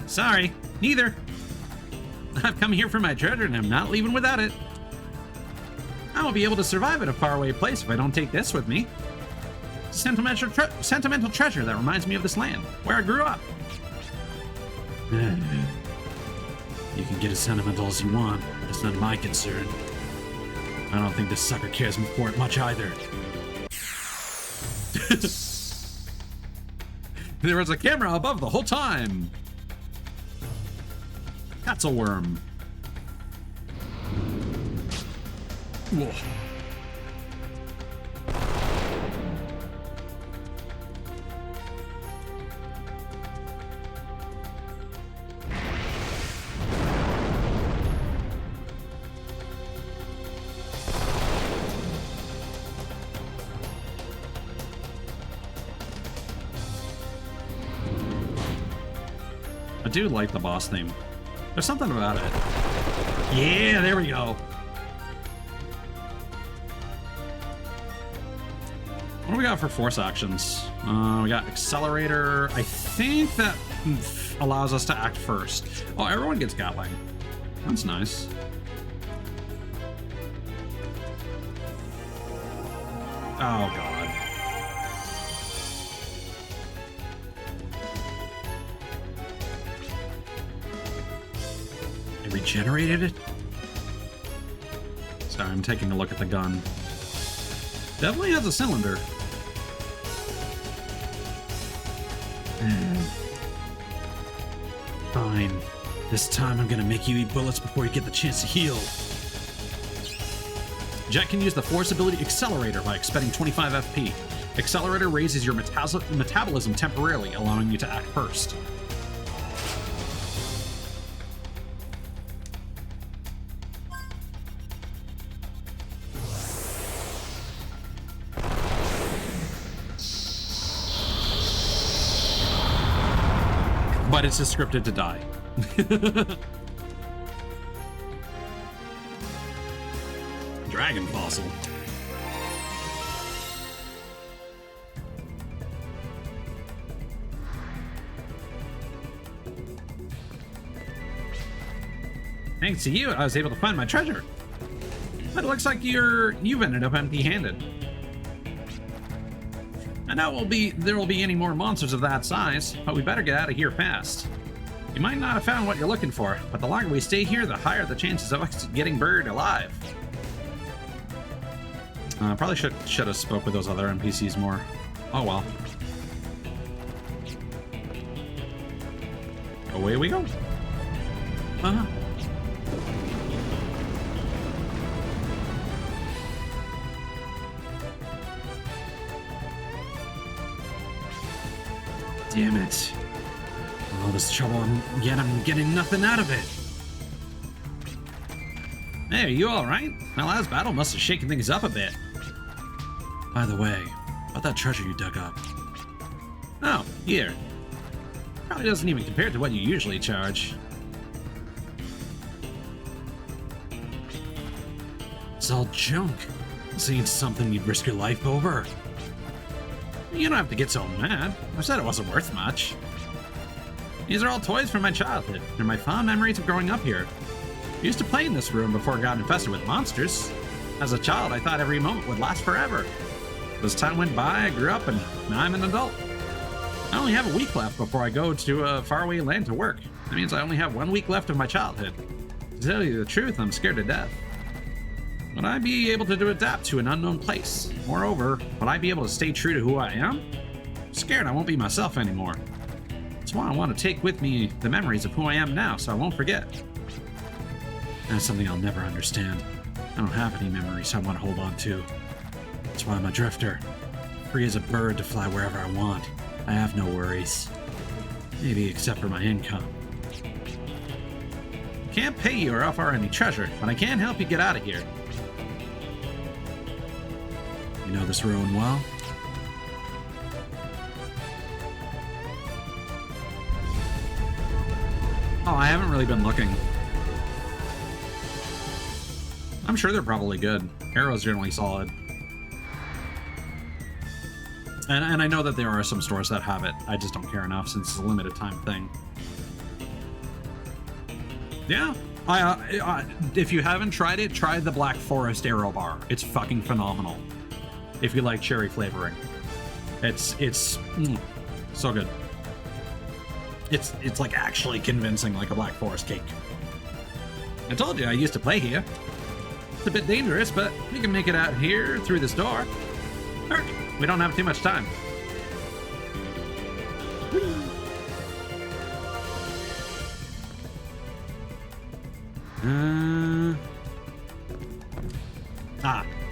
Sorry, neither. I've come here for my treasure and I'm not leaving without it. I won't be able to survive at a faraway place if I don't take this with me. It's a sentimental treasure that reminds me of this land, where I grew up. You can get as sentimental as you want, but it's none of my concern. I don't think this sucker cares for it much either. There was a camera above the whole time. That's a worm. Whoa. I do like the boss theme. There's something about it. Yeah, there we go. What do we got for force actions? We got accelerator. I think that allows us to act first. Oh, everyone gets Gatling. That's nice. Oh, God. Regenerated it? Sorry, I'm taking a look at the gun. Definitely has a cylinder. Fine. This time I'm gonna make you eat bullets before you get the chance to heal. Jet can use the force ability Accelerator by expending 25 FP. Accelerator raises your metabolism temporarily, allowing you to act first. But it's just scripted to die. Dragon fossil. Thanks to you, I was able to find my treasure. But it looks like you've ended up empty-handed. I know there will be any more monsters of that size, but we better get out of here fast. You might not have found what you're looking for, but the longer we stay here, the higher the chances of us getting buried alive. Probably should have spoke with those other NPCs more. Oh well. Away we go. Uh-huh. Damn it. All this trouble, and yet I'm getting nothing out of it. Hey, are you alright? My last battle must have shaken things up a bit. By the way, about that treasure you dug up. Oh, here. Probably doesn't even compare to what you usually charge. It's all junk. This ain't something you'd risk your life over. You don't have to get so mad. I said it wasn't worth much. These are all toys from my childhood. They're my fond memories of growing up here. I used to play in this room before it got infested with monsters. As a child, I thought every moment would last forever. As time went by, I grew up and now I'm an adult. I only have a week left before I go to a faraway land to work. That means I only have 1 week left of my childhood. To tell you the truth, I'm scared to death. Would I be able to adapt to an unknown place? Moreover, would I be able to stay true to who I am? I'm scared I won't be myself anymore. That's why I want to take with me the memories of who I am now so I won't forget. That's something I'll never understand. I don't have any memories I want to hold on to. That's why I'm a drifter. Free as a bird to fly wherever I want. I have no worries. Maybe except for my income. I can't pay you or offer any treasure, but I can help you get out of here. You know this ruin well? Oh, I haven't really been looking. I'm sure they're probably good. Arrow's generally solid. And I know that there are some stores that have it. I just don't care enough since it's a limited time thing. Yeah. If you haven't tried it, try the Black Forest Arrow Bar. It's fucking phenomenal. If you like cherry flavoring. It's so good. It's like actually convincing, like a Black Forest cake. I told you I used to play here. It's a bit dangerous, but we can make it out here through this door. Hurry, we don't have too much time.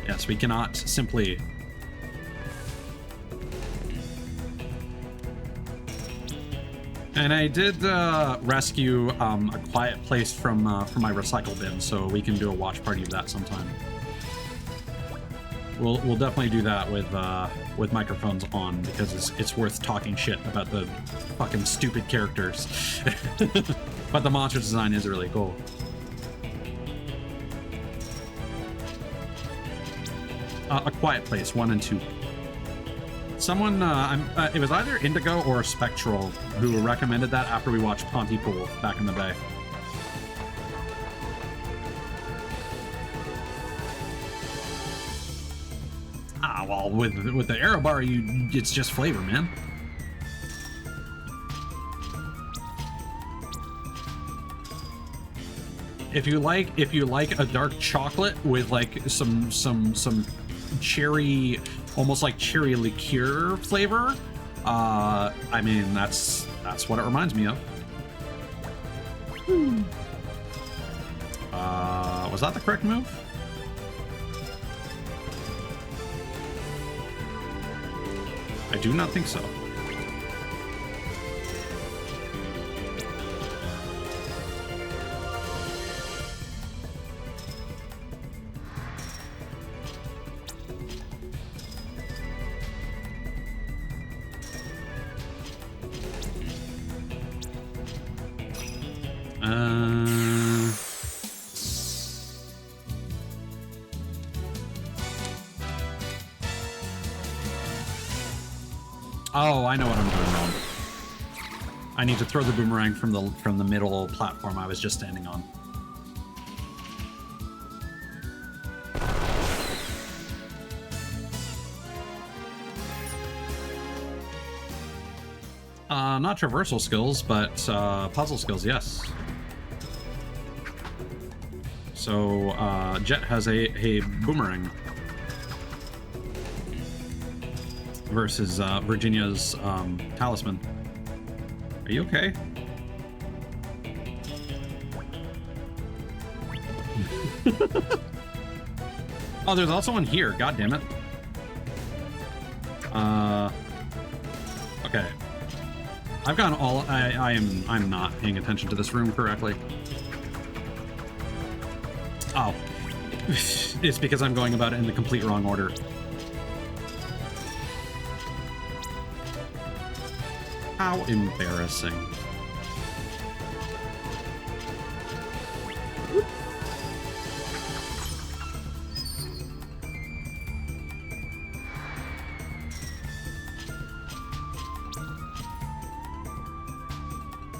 Yes, we cannot simply... And I did rescue a quiet place from my recycle bin, so we can do a watch party of that sometime. We'll definitely do that with microphones on because it's worth talking shit about the fucking stupid characters. But the monster design is really cool. A Quiet Place 1 and 2. Someone, it was either Indigo or Spectral who recommended that after we watched Pontypool back in the day. Ah, well, with the Arrow Bar, it's just flavor, man. If you like a dark chocolate with like some cherry, almost like cherry liqueur flavor, I mean that's what it reminds me of. Was that the correct move? I do not think so. Oh, I know what I'm doing wrong. I need to throw the boomerang from the middle platform I was just standing on. Not traversal skills, but puzzle skills, yes. So Jet has a boomerang versus Virginia's talisman. Are you okay? Oh, there's also one here. God damn it. Okay. I've gotten all. I'm not paying attention to this room correctly. Oh. It's because I'm going about it in the complete wrong order. How embarrassing.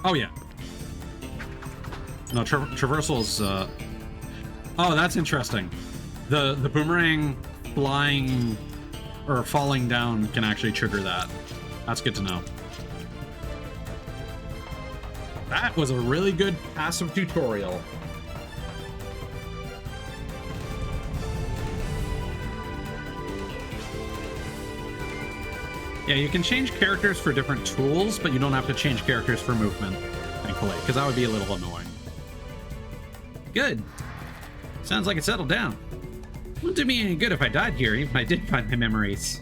Oh, yeah. No, traversals, Oh, that's interesting. The boomerang flying or falling down can actually trigger that. That's good to know. That was a really good passive tutorial. Yeah, you can change characters for different tools, but you don't have to change characters for movement, thankfully, because that would be a little annoying. Good. Sounds like it settled down. Wouldn't do me any good if I died here, even if I did find my memories.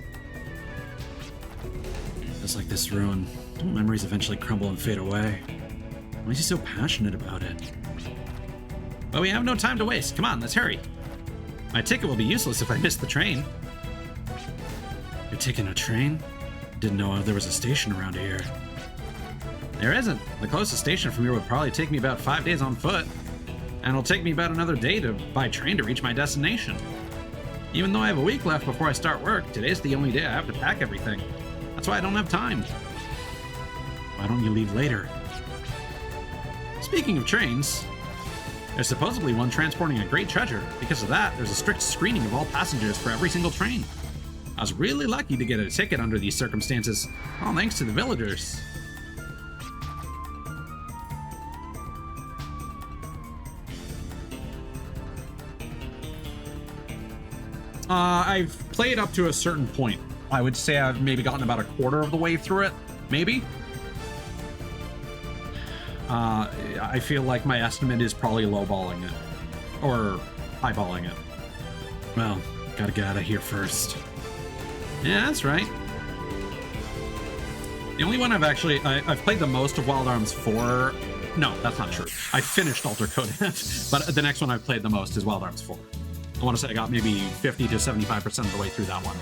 Just like this ruin, don't memories eventually crumble and fade away? Why is he so passionate about it? But we have no time to waste. Come on, let's hurry. My ticket will be useless if I miss the train. You're taking a train? Didn't know there was a station around here. There isn't. The closest station from here would probably take me about 5 days on foot. And it'll take me about another day by train to reach my destination. Even though I have a week left before I start work, today's the only day I have to pack everything. That's why I don't have time. Why don't you leave later? Speaking of trains, there's supposedly one transporting a great treasure. Because of that, there's a strict screening of all passengers for every single train. I was really lucky to get a ticket under these circumstances, all thanks to the villagers. I've played up to a certain point. I would say I've maybe gotten about a quarter of the way through it, maybe. I feel like my estimate is probably lowballing it, or highballing it. Well, gotta get out of here first. Yeah, that's right. The only one I've played the most of Wild Arms 4. No, that's not true. I finished Alter Code, but the next one I've played the most is Wild Arms 4. I want to say I got maybe 50 to 75% of the way through that one.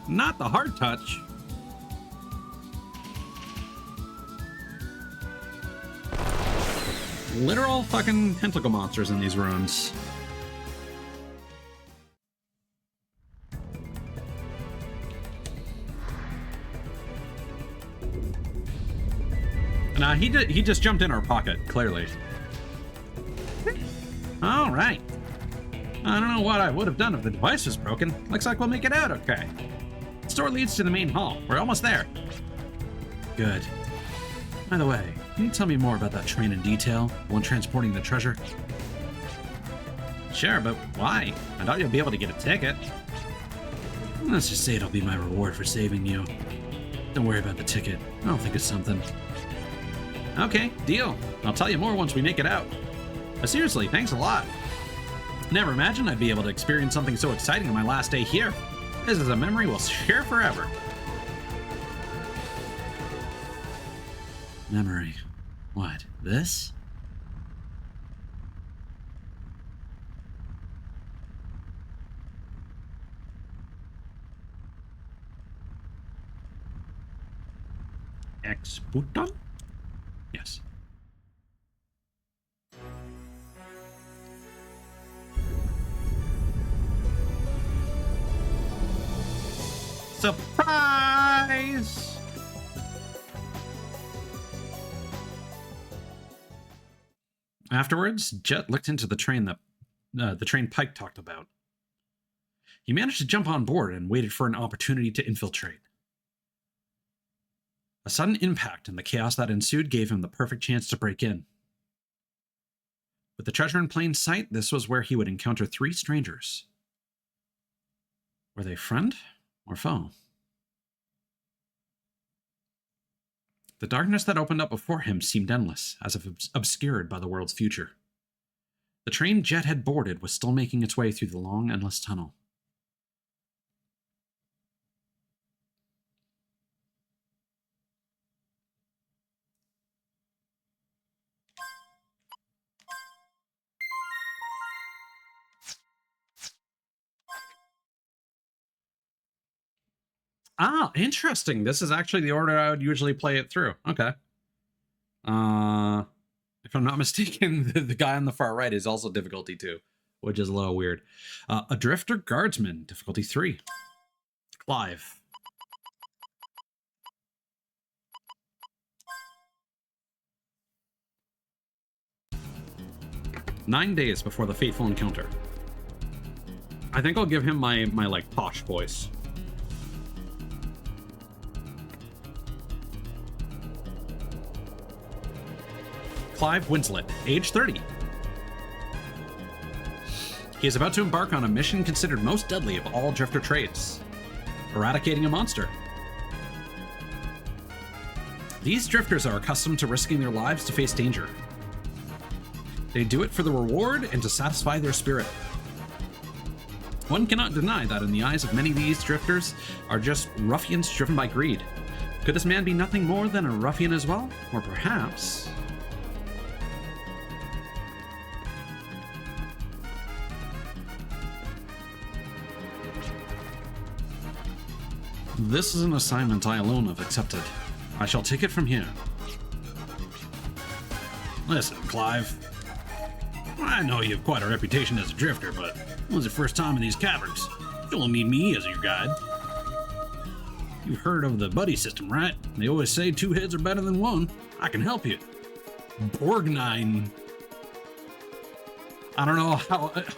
Not the hard touch. Literal fucking tentacle monsters in these ruins. Nah, he just jumped in our pocket, clearly. All right. I don't know what I would have done if the device was broken. Looks like we'll make it out okay. The store leads to the main hall. We're almost there. Good. By the way, can you tell me more about that train in detail? The one transporting the treasure? Sure, but why? I thought you'd be able to get a ticket. Let's just say it'll be my reward for saving you. Don't worry about the ticket. I'll think of something. Okay, deal. I'll tell you more once we make it out. But seriously, thanks a lot. Never imagined I'd be able to experience something so exciting on my last day here. This is a memory we'll share forever. Memory. What, this? X button? Yes. Surprise! Afterwards, Jet looked into the train that the train Pike talked about. He managed to jump on board and waited for an opportunity to infiltrate. A sudden impact and the chaos that ensued gave him the perfect chance to break in. With the treasure in plain sight, this was where he would encounter 3 strangers. Were they friend or foe? The darkness that opened up before him seemed endless, as if obscured by the world's future. The train Jet had boarded was still making its way through the long, endless tunnel. Ah, interesting. This is actually the order I would usually play it through. Okay. If I'm not mistaken, the guy on the far right is also difficulty 2, which is a little weird. A Drifter Guardsman, difficulty 3. Clive. "9 days before the fateful encounter." I think I'll give him my like posh voice. Clive Winslet, age 30. He is about to embark on a mission considered most deadly of all drifter trades: eradicating a monster. These drifters are accustomed to risking their lives to face danger. They do it for the reward and to satisfy their spirit. One cannot deny that in the eyes of many, these drifters are just ruffians driven by greed. Could this man be nothing more than a ruffian as well? Or perhaps... This is an assignment I alone have accepted. I shall take it from here. Listen, Clive. I know you have quite a reputation as a drifter, but it was your first time in these caverns. You'll need me as your guide. You've heard of the buddy system, right? They always say 2 heads are better than 1. I can help you. Borgnine. I don't know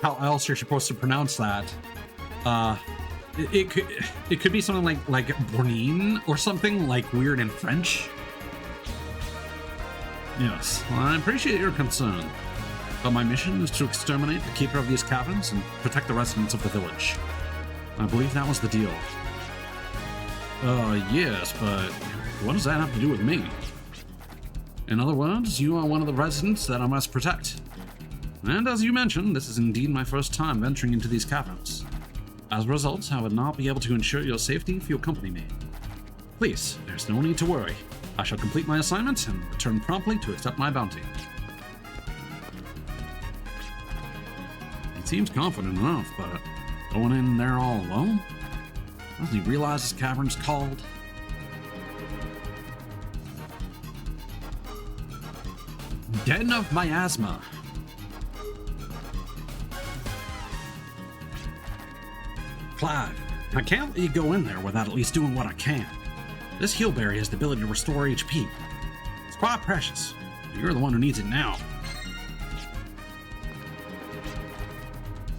how else you're supposed to pronounce that. It could be something like Borgnine or something like weird in French. Yes, well, I appreciate your concern, but my mission is to exterminate the keeper of these caverns and protect the residents of the village. I believe that was the deal. Yes, but what does that have to do with me? In other words, you are one of the residents that I must protect. And as you mentioned, this is indeed my first time venturing into these caverns. As a result, I would not be able to ensure your safety if you accompany me. Please, there's no need to worry. I shall complete my assignment and return promptly to accept my bounty. He seems confident enough, but going in there all alone? Doesn't he realize this cavern's called? Den of Miasma. Clive, I can't let you go in there without at least doing what I can. This healberry has the ability to restore HP. It's quite precious. You're the one who needs it now.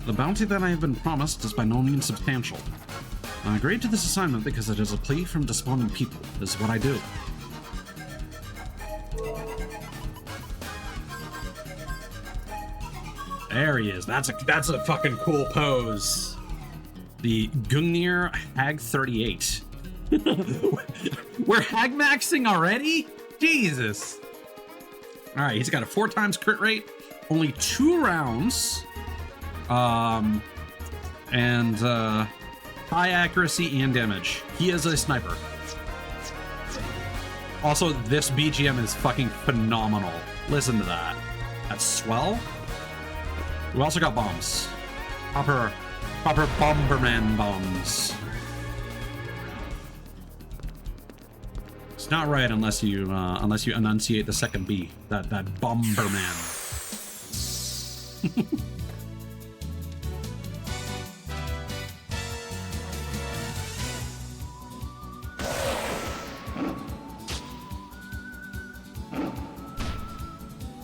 The bounty that I have been promised is by no means substantial. I agreed to this assignment because it is a plea from despondent people. This is what I do. There he is. That's a fucking cool pose. The Gungnir Hag 38. We're hag maxing already? Jesus. All right, he's got a 4 times crit rate, only 2 rounds, and high accuracy and damage. He is a sniper. Also, this BGM is fucking phenomenal. Listen to that. That's swell. We also got bombs. Proper Bomberman bombs. It's not right unless you enunciate the second B. That Bomberman.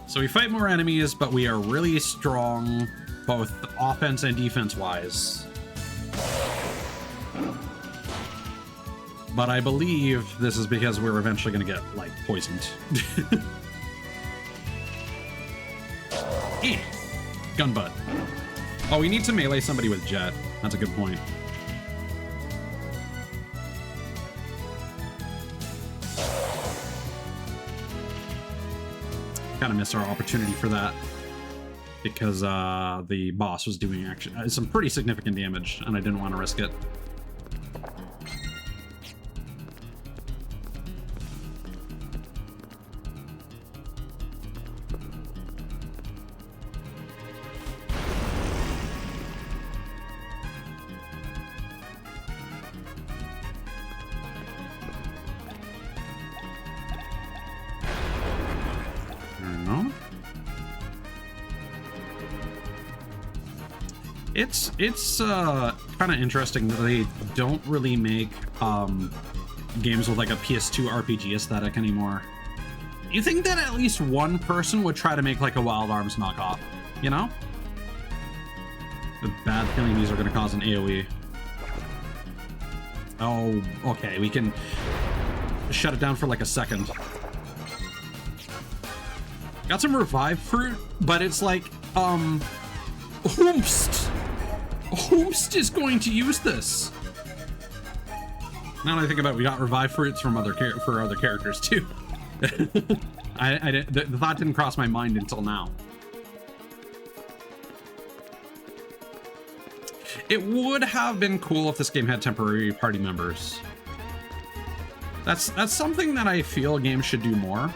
So we fight more enemies, but we are really strong, both offense and defense-wise. But I believe this is because we're eventually going to get, like, poisoned. Gunbutt. Oh, we need to melee somebody with jet. That's a good point. Kind of missed our opportunity for that because the boss was doing actually some pretty significant damage and I didn't want to risk it. It's kind of interesting that they don't really make games with like a PS2 RPG aesthetic anymore. You think that at least one person would try to make like a Wild Arms knockoff, you know? The bad feeling these are going to cause an AoE. Oh, okay, we can shut it down for like a second. Got some revive fruit, but it's like, Whomst is going to use this. Now that I think about it, we got revive fruits from other characters too. The thought didn't cross my mind until now. It would have been cool if this game had temporary party members. That's something that I feel games should do more.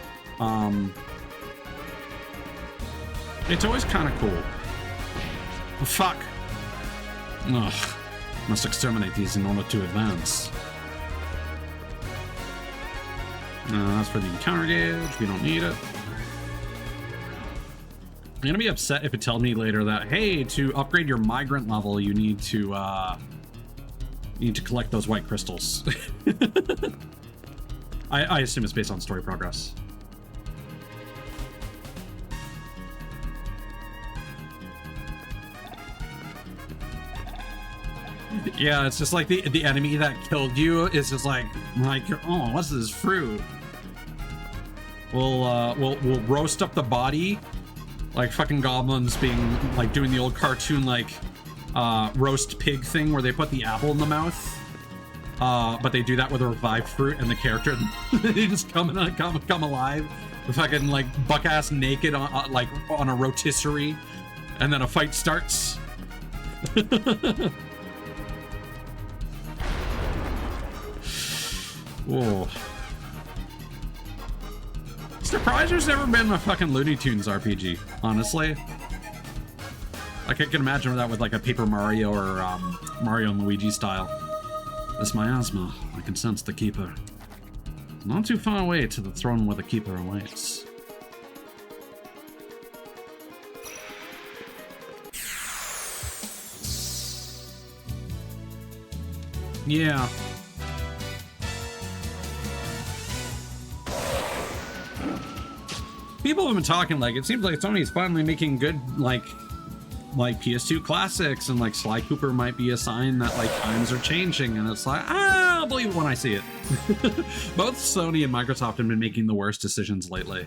It's always kind of cool. Oh, fuck. Ugh. Must exterminate these in order to advance. That's for the encounter gauge. We don't need it. I'm gonna be upset if it tells me later that, hey, to upgrade your migrant level, you need to collect those white crystals. I assume it's based on story progress. Yeah, it's just like the enemy that killed you is just like, oh, what's this fruit? We'll roast up the body, like fucking goblins being like doing the old cartoon like roast pig thing where they put the apple in the mouth, but they do that with a revived fruit and the character they just come alive, fucking like buck ass naked on like on a rotisserie, and then a fight starts. Whoa. Surprised there's never been a fucking Looney Tunes RPG, honestly. Like, I can imagine that with like a Paper Mario or Mario and Luigi style. This miasma, I can sense the Keeper. Not too far away to the throne where the Keeper awaits. Yeah. People have been talking, like, it seems like Sony's finally making good, like PS2 classics, and like Sly Cooper might be a sign that like times are changing, and it's like, I'll believe it when I see it. Both Sony and Microsoft have been making the worst decisions lately.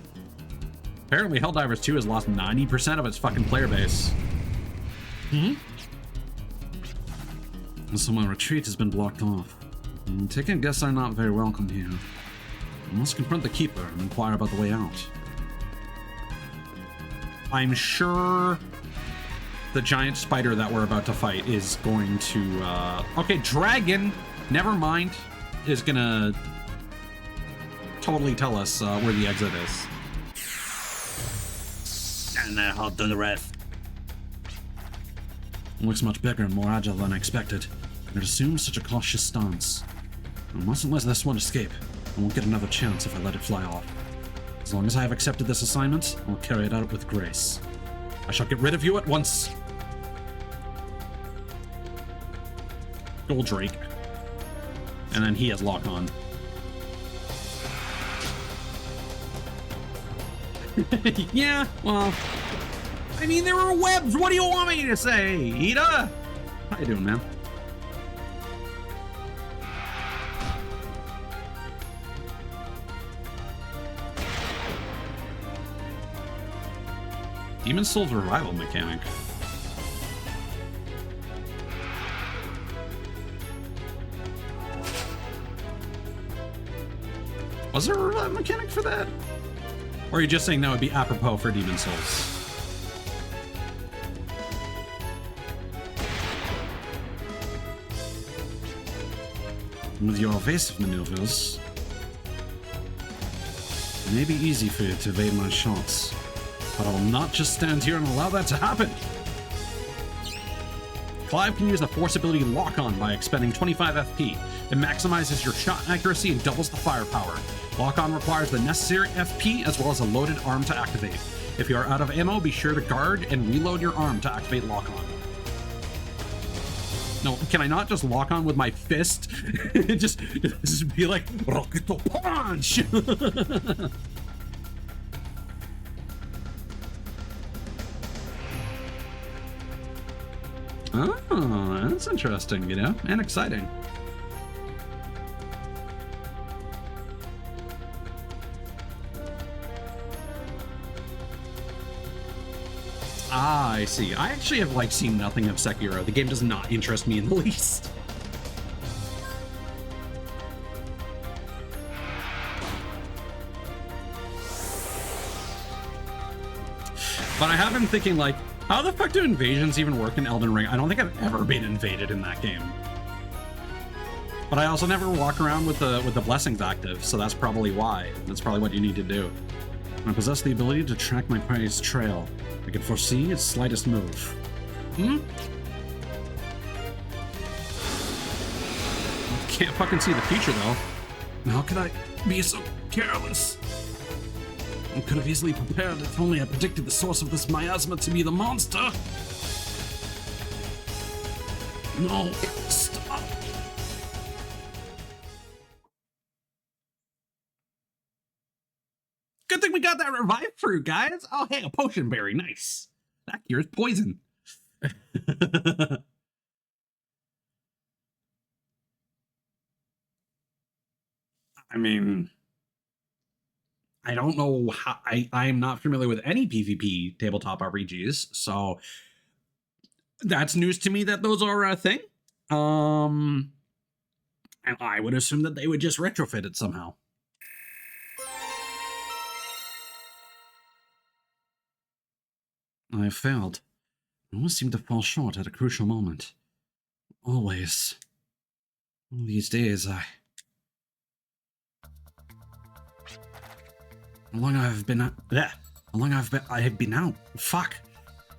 Apparently Helldivers 2 has lost 90% of its fucking player base. So my retreat has been blocked off. Taking a guess I'm not very welcome here. I must confront the Keeper and inquire about the way out. I'm sure the giant spider that we're about to fight is going to, okay, dragon, never mind, is gonna totally tell us where the exit is. And I'll do the rest. Looks much bigger and more agile than I expected. It assumes such a cautious stance. I mustn't let this one escape. I won't get another chance if I let it fly off. As long as I have accepted this assignment, I'll carry it out with grace. I shall get rid of you at once. Goldrake. And then he has lock on. Yeah, well, I mean, there were webs. What do you want me to say, Ida? How you doing, man? Demon Soul's revival mechanic. Was there a revival mechanic for that? Or are you just saying that would be apropos for Demon Souls? With your evasive maneuvers, it may be easy for you to evade my shots. But I will not just stand here and allow that to happen. Clive can use the Force ability Lock On by expending 25 FP. It maximizes your shot accuracy and doubles the firepower. Lock On requires the necessary FP as well as a loaded arm to activate. If you are out of ammo, be sure to guard and reload your arm to activate Lock On. No, can I not just lock on with my fist? just be like, rocket punch! Oh, that's interesting, you know, and exciting. Ah, I see. I actually have like seen nothing of Sekiro. The game does not interest me in the least. But I have been thinking like, how the fuck do invasions even work in Elden Ring? I don't think I've ever been invaded in that game. But I also never walk around with the blessings active, so that's probably why. That's probably what you need to do. I possess the ability to track my prey's trail. I can foresee its slightest move. Hmm? Can't fucking see the future though. How could I be so careless? I could have easily prepared if only I predicted the source of this miasma to be the monster. No, stop. Good thing we got that revive fruit, guys. Oh, hey, a potion berry. Nice. That cures poison. I mean, I don't know how, I'm not familiar with any PvP tabletop RPGs, so that's news to me that those are a thing. And I would assume that they would just retrofit it somehow. I have failed. I always seem to fall short at a crucial moment. Always. All these days, How long I've been out? Yeah. How long I have been out? Fuck.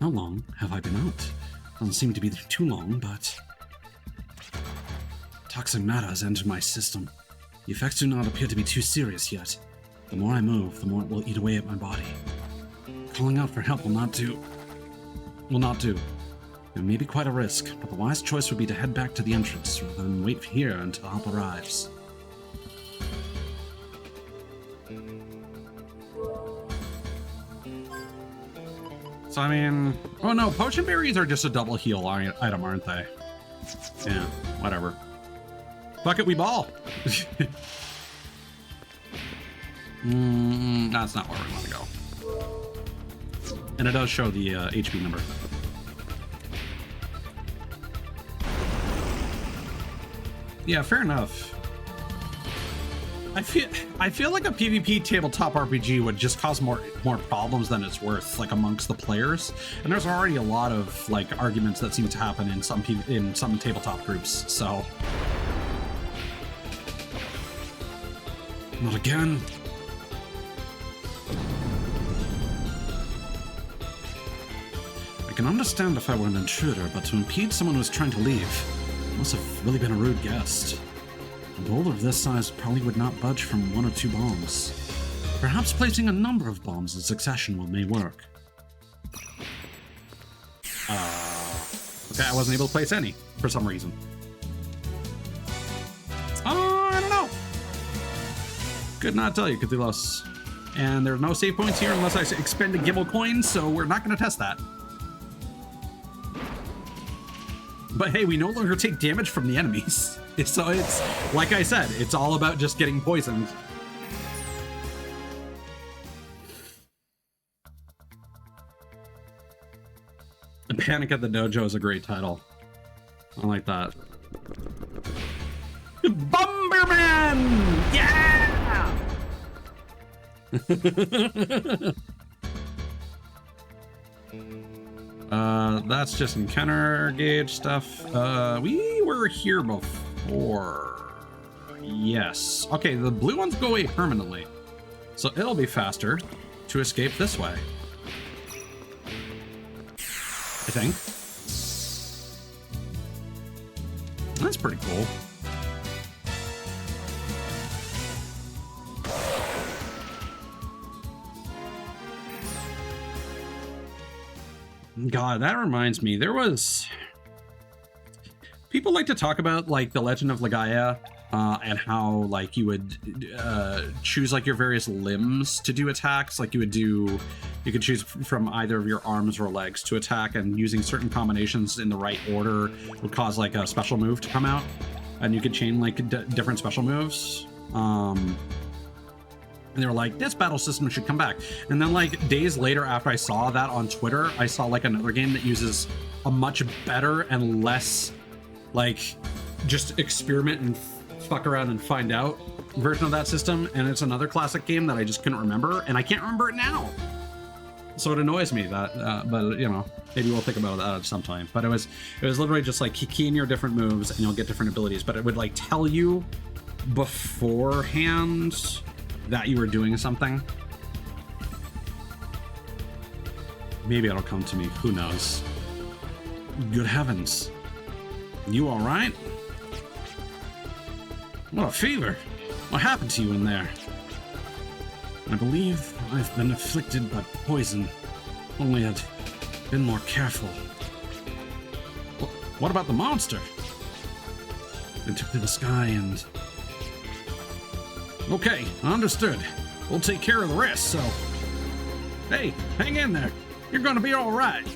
How long have I been out? Doesn't seem to be too long, but toxic matter has entered my system. The effects do not appear to be too serious yet. The more I move, the more it will eat away at my body. Calling out for help will not do. It may be quite a risk, but the wise choice would be to head back to the entrance rather than wait here until help arrives. So, I mean... Oh no, potion berries are just a double heal item, aren't they? Yeah, whatever. Fuck it, we ball! That's not where we want to go. And it does show the HP number. Yeah, fair enough. I feel like a PvP tabletop RPG would just cause more problems than it's worth, like amongst the players. And there's already a lot of like arguments that seem to happen in some tabletop groups. So, not again. I can understand if I were an intruder, but to impede someone who's trying to leave must have really been a rude guest. A boulder of this size probably would not budge from 1 or 2 bombs. Perhaps placing a number of bombs in succession may work. Okay, I wasn't able to place any for some reason. I don't know. Could not tell you, Cthulhu's. And there's no save points here unless I expend a Gibble coin, so we're not going to test that. But hey, we no longer take damage from the enemies. So it's, like I said, it's all about just getting poisoned. Panic at the Dojo is a great title. I like that. Bomberman! Yeah! That's just encounter gauge stuff. We were here before. Yes. Okay, the blue ones go away permanently. So it'll be faster to escape this way. I think. That's pretty cool. God, that reminds me, there was people like to talk about like the Legend of Legaia and how like you would choose like your various limbs to do attacks. Like you could choose from either of your arms or legs to attack, and using certain combinations in the right order would cause like a special move to come out, and you could chain like different special moves. And they were like, this battle system should come back. And then like days later after I saw that on Twitter, I saw like another game that uses a much better and less like just experiment and fuck around and find out version of that system. And it's another classic game that I just couldn't remember, and I can't remember it now. So it annoys me that, but you know, maybe we'll think about that sometime. But it was literally just like key in your different moves and you'll get different abilities, but it would like tell you beforehand that you were doing something. Maybe it'll come to me, who knows. Good heavens. You all right? What a fever. What happened to you in there? I believe I've been afflicted by poison. Only I'd been more careful. What about the monster? It took to the sky and... Okay, understood. We'll take care of the rest, so... Hey, hang in there. You're gonna be all right.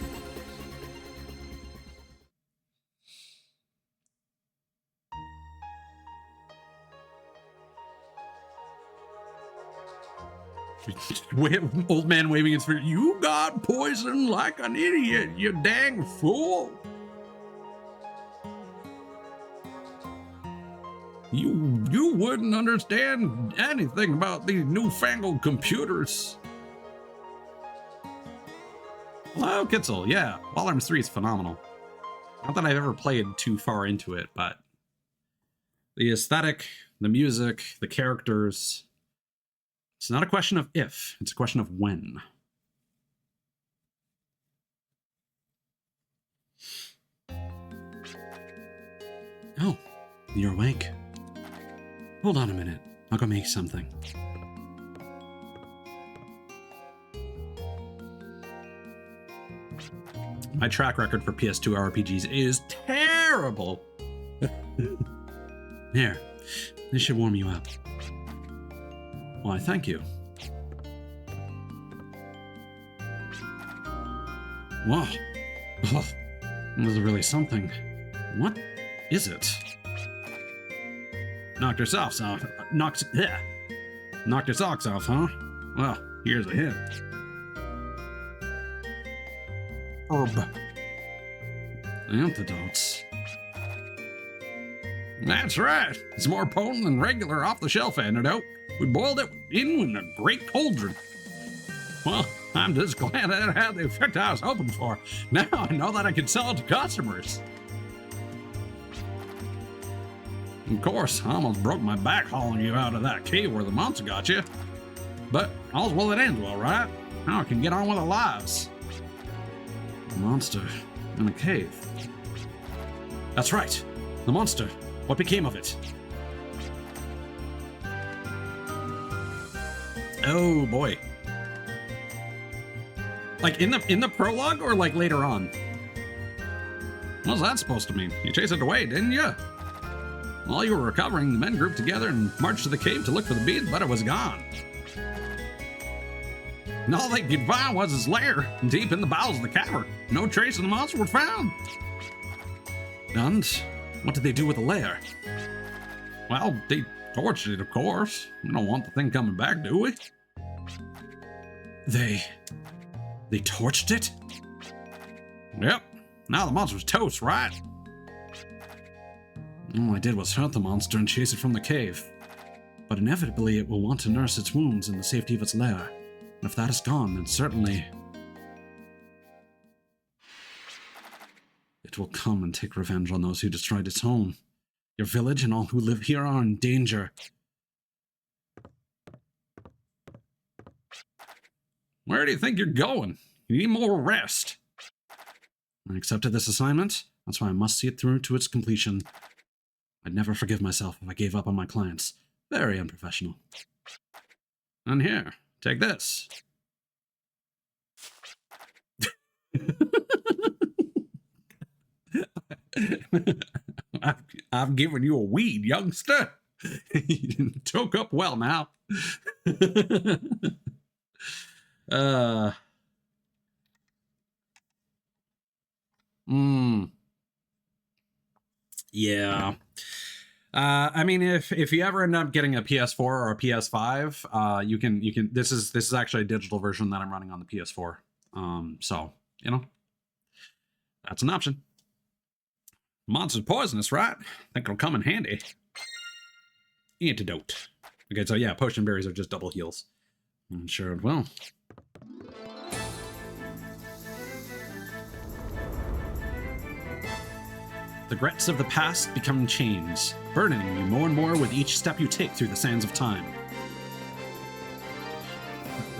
Old man waving his finger. You got poison like an idiot, you dang fool. You wouldn't understand anything about these newfangled computers. Hello, Kitzel. Yeah, Wild Arms 3 is phenomenal. Not that I've ever played too far into it, but the aesthetic, the music, the characters... It's not a question of if, it's a question of when. Oh, you're awake. Hold on a minute. I'll go make something. My track record for PS2 RPGs is terrible. Here, this should warm you up. Why, thank you. Whoa. Oh, this is really something. What is it? Knocked her socks off. Knocked her socks off, huh? Well, here's a hint. Herb. Antidotes. That's right. It's more potent than regular off-the-shelf antidote. We boiled it in a great cauldron. Well, I'm just glad that it had the effect I was hoping for. Now I know that I can sell it to customers. Of course, I almost broke my back hauling you out of that cave where the monster got you. But all's well that ends well, right? Now I can get on with our lives. The monster in the cave. That's right. The monster. What became of it? Oh boy. Like in the prologue or like later on? What's that supposed to mean? You chased it away, didn't you? While you were recovering, the men grouped together and marched to the cave to look for the beast, but it was gone. And all they could find was his lair, deep in the bowels of the cavern. No trace of the monster were found. And what did they do with the lair? Well, they torched it, of course. We don't want the thing coming back, do we? They torched it? Yep. Now the monster's toast, right? All I did was hurt the monster and chase it from the cave. But inevitably it will want to nurse its wounds in the safety of its lair. And if that is gone, then certainly... it will come and take revenge on those who destroyed its home. Your village and all who live here are in danger. Where do you think you're going? You need more rest. I accepted this assignment. That's why I must see it through to its completion. I'd never forgive myself if I gave up on my clients. Very unprofessional. And here, take this. I've given you a weed, youngster. You took up well now. uh. Yeah. I mean, if you ever end up getting a PS4 or a PS5, you can. This is actually a digital version that I'm running on the PS4. So you know, that's an option. Monster's poisonous, right? Think it'll come in handy. Antidote. Okay, so yeah, potion berries are just double heals. I'm sure it will. The regrets of the past become chains, burdening you more and more with each step you take through the sands of time.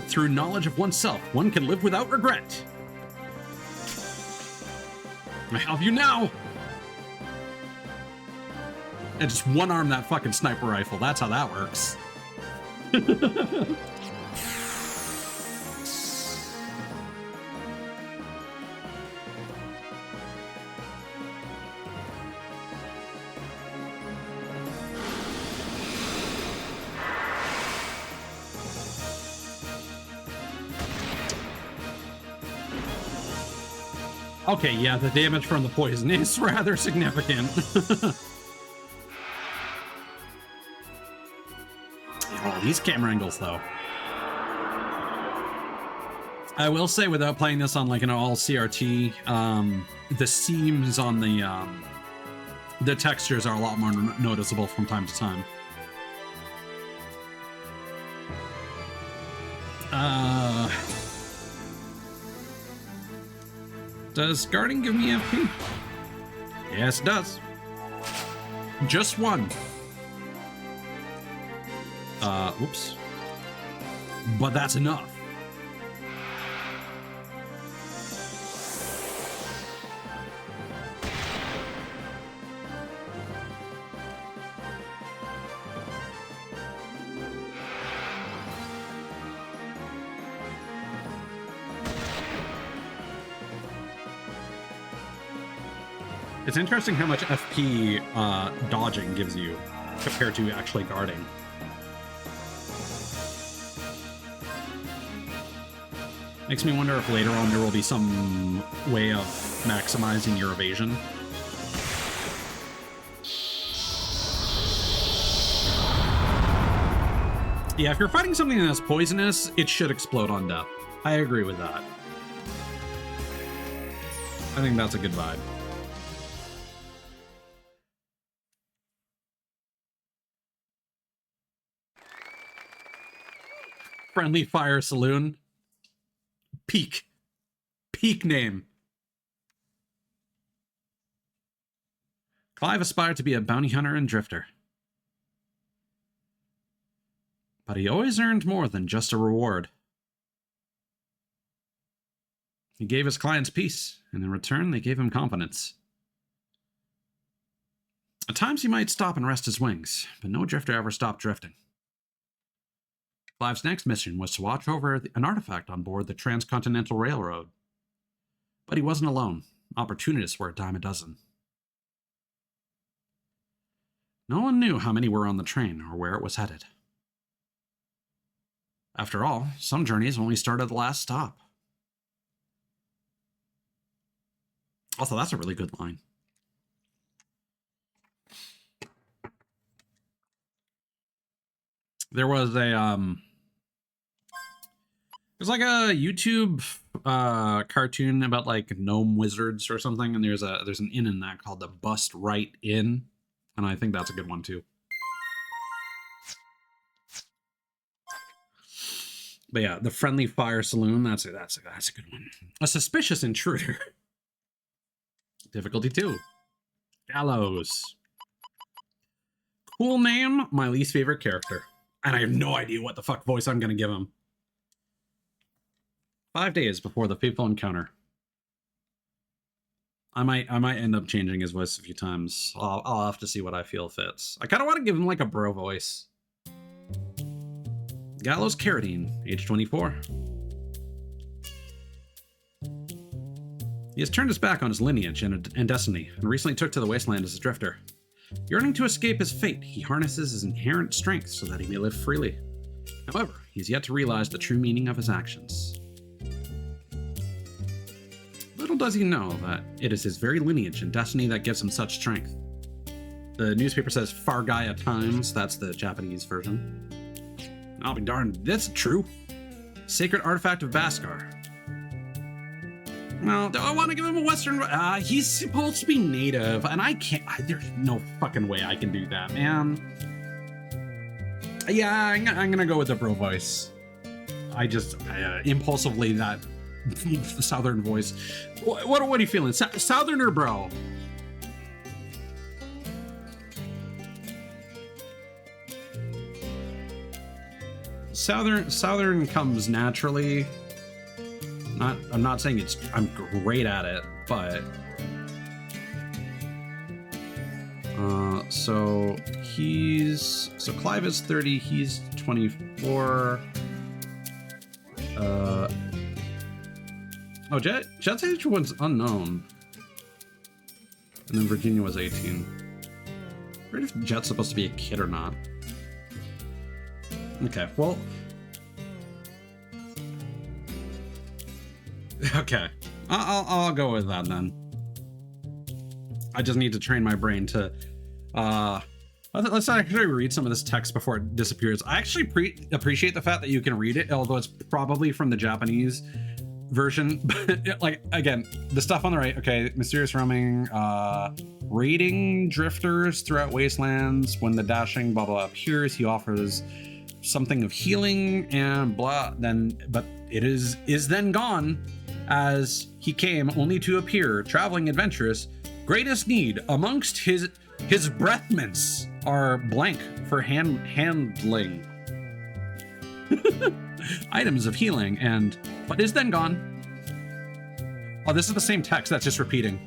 Through knowledge of oneself, one can live without regret. I have you now! And just one arm that fucking sniper rifle. That's how that works. Okay, yeah, the damage from the poison is rather significant. Oh, these camera angles, though. I will say, without playing this on like an all CRT, the seams on the textures are a lot more noticeable from time to time. Does guarding give me FP? Yes, it does. Just one. Whoops. But that's enough. It's interesting how much FP dodging gives you compared to actually guarding. Makes me wonder if later on there will be some way of maximizing your evasion. Yeah, if you're fighting something that's poisonous, it should explode on death. I agree with that. I think that's a good vibe. Friendly Fire Saloon. Peak name. Clive aspired to be a bounty hunter and drifter. But he always earned more than just a reward. He gave his clients peace, and in return they gave him confidence. At times he might stop and rest his wings, but no drifter ever stopped drifting. Clive's next mission was to watch over an artifact on board the Transcontinental Railroad. But he wasn't alone. Opportunists were a dime a dozen. No one knew how many were on the train or where it was headed. After all, some journeys only start at the last stop. Also, that's a really good line. There was a there's like a YouTube cartoon about like gnome wizards or something, and there's an inn in that called the Bust Right Inn, and I think that's a good one too. But yeah, the Friendly Fire Saloon, that's a good one. A Suspicious Intruder. Difficulty 2. Gallows. Cool name, my least favorite character. And I have no idea what the fuck voice I'm gonna give him. 5 days before the fateful encounter. I might end up changing his voice a few times. I'll have to see what I feel fits. I kind of want to give him like a bro voice. Gallows Carradine, age 24. He has turned his back on his lineage and destiny, and recently took to the wasteland as a drifter. Yearning to escape his fate, he harnesses his inherent strength so that he may live freely. However, he's yet to realize the true meaning of his actions. Little does he know that it is his very lineage and destiny that gives him such strength. The newspaper says Fargaya Times, that's the Japanese version. I'll be darned, that's true. Sacred artifact of Baskar. Well, do I want to give him a Western? He's supposed to be native, and I can't. There's no fucking way I can do that, man. Yeah, I'm gonna go with the bro voice. I just impulsively that southern voice. What are you feeling? Southern or bro? Southern comes naturally. I'm not saying I'm great at it, but so Clive is 30, he's 24. Jet's age was unknown, and then Virginia was 18. I wonder if Jet's supposed to be a kid or not. Okay, well. Okay, I'll go with that then. I just need to train my brain to. Let's actually read some of this text before it disappears. I actually appreciate the fact that you can read it, although it's probably from the Japanese version. But like again, the stuff on the right. Okay, mysterious roaming, raiding drifters throughout wastelands. When the dashing blah blah appears, he offers something of healing and blah. But it is then gone. As he came only to appear, traveling adventurous, greatest need amongst his breathments are blank for handling items of healing but is then gone. Oh, this is the same text that's just repeating.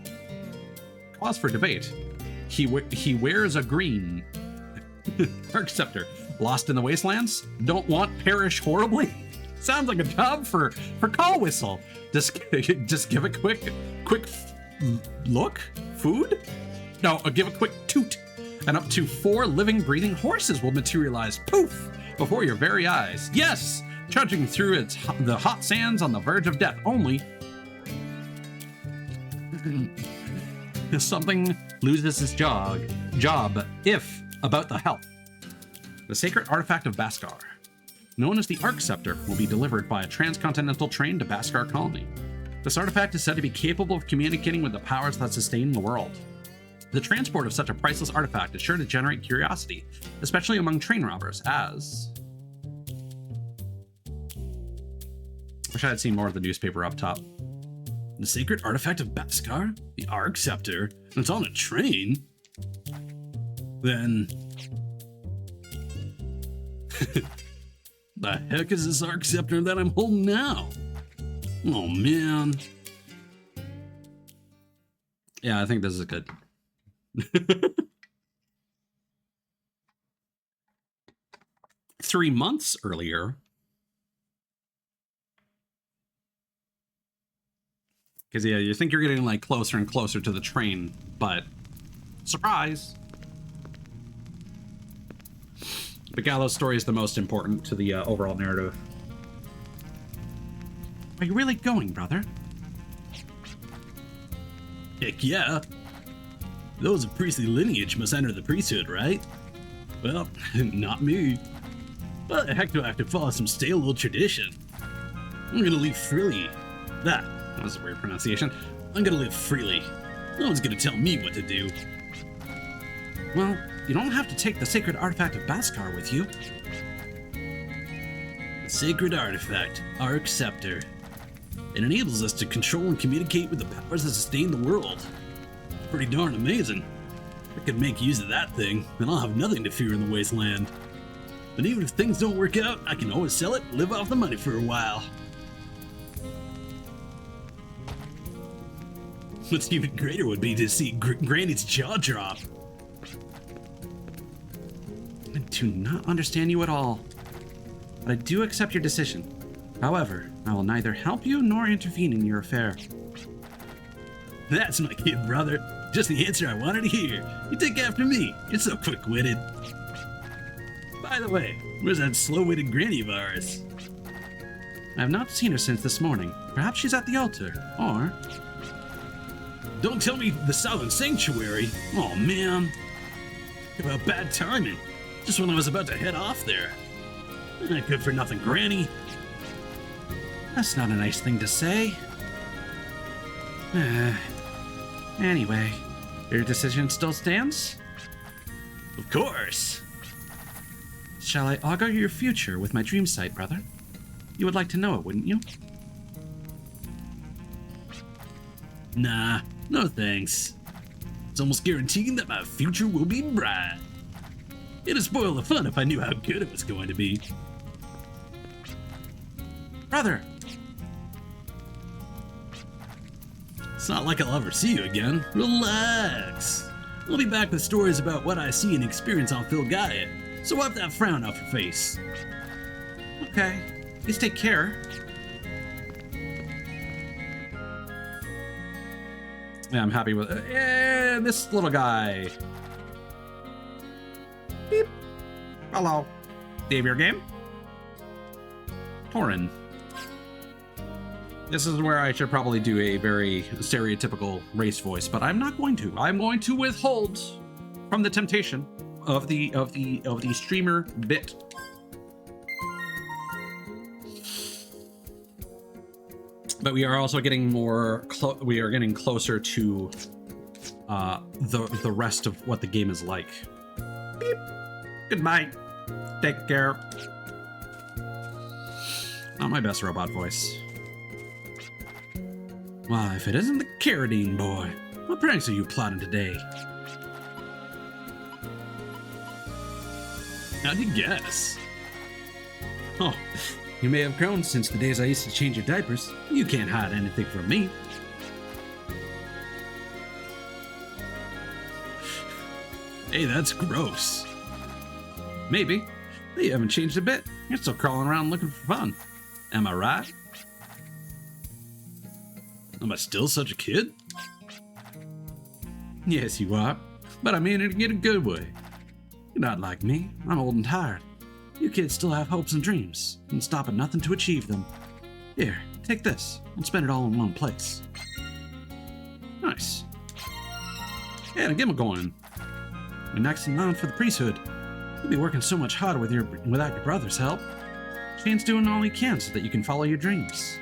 Cause for debate. He wears a green Arc Scepter. Lost in the wastelands? Don't want perish horribly? Sounds like a job for Call Whistle. Just give a quick look. Food? No, give a quick toot. And up to 4 living, breathing horses will materialize, poof, before your very eyes. Yes, trudging through the hot sands on the verge of death. Only something loses its job if about the health. The sacred artifact of Baskar, known as the Arc Scepter, will be delivered by a transcontinental train to Baskar Colony. This artifact is said to be capable of communicating with the powers that sustain the world. The transport of such a priceless artifact is sure to generate curiosity, especially among train robbers, as... Wish I had seen more of the newspaper up top. The sacred artifact of Baskar? The Arc Scepter? And it's on a train? Then... The heck is this Arc Scepter that I'm holding now? Oh, man. Yeah, I think this is good. 3 months earlier. Because, yeah, you think you're getting, like, closer and closer to the train, but... Surprise! But Gallo's story is the most important to the overall narrative. Are you really going, brother? Heck yeah. Those of priestly lineage must enter the priesthood, right? Well, not me. What the heck do I have to follow some stale old tradition? I'm gonna live freely. That was a weird pronunciation. I'm gonna live freely. No one's gonna tell me what to do. Well, you don't have to take the sacred artifact of Baskar with you. The sacred artifact, Arc Scepter. It enables us to control and communicate with the powers that sustain the world. Pretty darn amazing. If I could make use of that thing, then I'll have nothing to fear in the wasteland. But even if things don't work out, I can always sell it and live off the money for a while. What's even greater would be to see Granny's jaw drop. I do not understand you at all, but I do accept your decision. However, I will neither help you nor intervene in your affair. That's my kid, brother. just the answer I wanted to hear. You take after me. You're so quick-witted. By the way, where's that slow-witted granny of ours? I have not seen her since this morning. Perhaps she's at the altar, or... Don't tell me the Southern Sanctuary. Oh, man. Talk about bad timing. Just when I was about to head off there. Not good for nothing, Granny. That's not a nice thing to say. Anyway, your decision still stands? Of course. Shall I augur your future with my dream sight, brother? You would like to know it, wouldn't you? Nah, no thanks. It's almost guaranteed that my future will be bright. It'd spoil the fun if I knew how good it was going to be. Brother! It's not like I'll ever see you again. Relax. I'll be back with stories about what I see and experience on Phil Gaia, so wipe that frown off your face. Okay, please take care. Yeah, I'm happy with it. And this little guy. Beep. Hello. Save your game? Torin. This is where I should probably do a very stereotypical race voice, but I'm not going to. I'm going to withhold from the temptation of the streamer bit. But we are also getting we are getting closer to the rest of what the game is like. Beep. Goodbye. Take care. Not my best robot voice. Why, if it isn't the Carradine boy, what pranks are you plotting today? How'd you guess? Oh, you may have grown since the days I used to change your diapers. You can't hide anything from me. Hey, that's gross. Maybe. But you haven't changed a bit. You're still crawling around looking for fun. Am I right? Am I still such a kid? Yes, you are. But I mean it in a good way. You're not like me. I'm old and tired. You kids still have hopes and dreams, and stop at nothing to achieve them. Here, take this, and spend it all in one place. Nice. Yeah, get him going. You're next in line for the priesthood. You'll be working so much harder without your brother's help. Shane's doing all he can so that you can follow your dreams.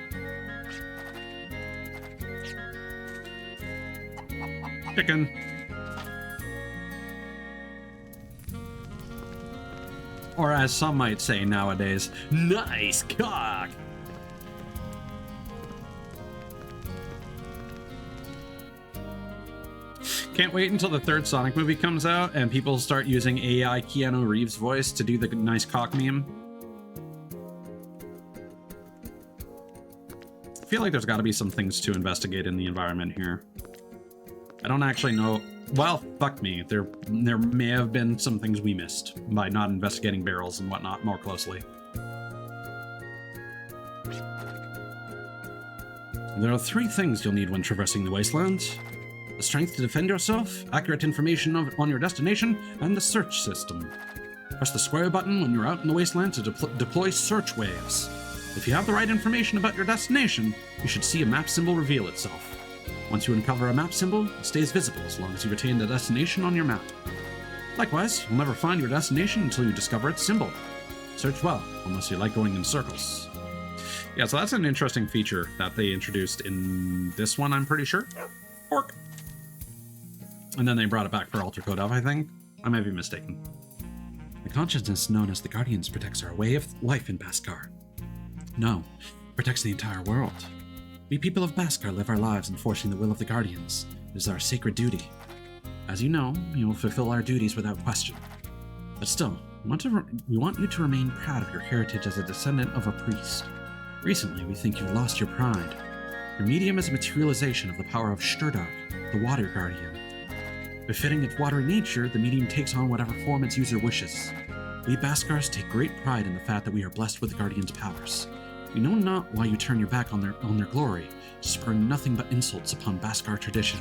Chicken. Or as some might say nowadays, Nice cock. can't wait until the third Sonic movie comes out and people start using AI Keanu Reeves' voice to do the nice cock meme. I feel like there's got to be some things to investigate in the environment here. I don't actually know. Well, fuck me. There may have been some things we missed by not investigating barrels and whatnot more closely. There are 3 things you'll need when traversing the wastelands: the strength to defend yourself, accurate information on your destination, and the search system. Press the square button when you're out in the wasteland to deploy search waves. If you have the right information about your destination, you should see a map symbol reveal itself. Once you uncover a map symbol, it stays visible as long as you retain the destination on your map. Likewise, you'll never find your destination until you discover its symbol. Search well, unless you like going in circles. Yeah, so that's an interesting feature that they introduced in this one, I'm pretty sure. Pork. And then they brought it back for Alter Code Up, I think. I may be mistaken. The consciousness known as the Guardians protects our way of life in Bhaskar. No, it protects the entire world. We people of Bhaskar live our lives enforcing the will of the Guardians. It is our sacred duty. As you know, you will fulfill our duties without question. But still, we want you to remain proud of your heritage as a descendant of a priest. Recently, we think you've lost your pride. Your medium is a materialization of the power of Shturdark, the Water Guardian. Befitting its watery nature, the medium takes on whatever form its user wishes. We Bhaskars take great pride in the fact that we are blessed with the Guardian's powers. We know not why you turn your back on their glory, spurring nothing but insults upon Bhaskar tradition.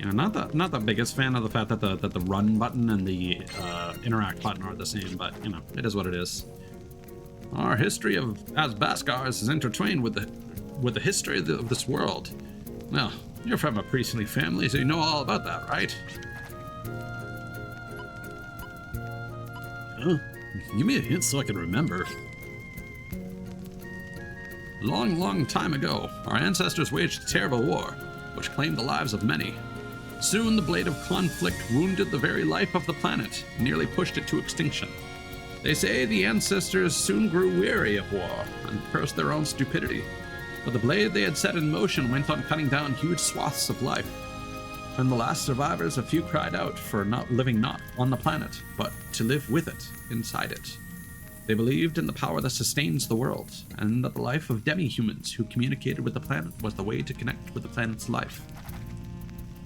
You know, not the biggest fan of the fact that the run button and the interact button are the same, but you know, it is what it is. Our history of as Baskars is intertwined with the history of this world. Well, you're from a priestly family, so you know all about that, right? Huh? Give me a hint so I can remember. A long, long time ago, our ancestors waged a terrible war, which claimed the lives of many. Soon the blade of conflict wounded the very life of the planet, and nearly pushed it to extinction. They say the ancestors soon grew weary of war and cursed their own stupidity, but the blade they had set in motion went on cutting down huge swaths of life. When the last survivors, a few cried out for not living not on the planet, but to live with it, inside it. They believed in the power that sustains the world, and that the life of demi-humans who communicated with the planet was the way to connect with the planet's life.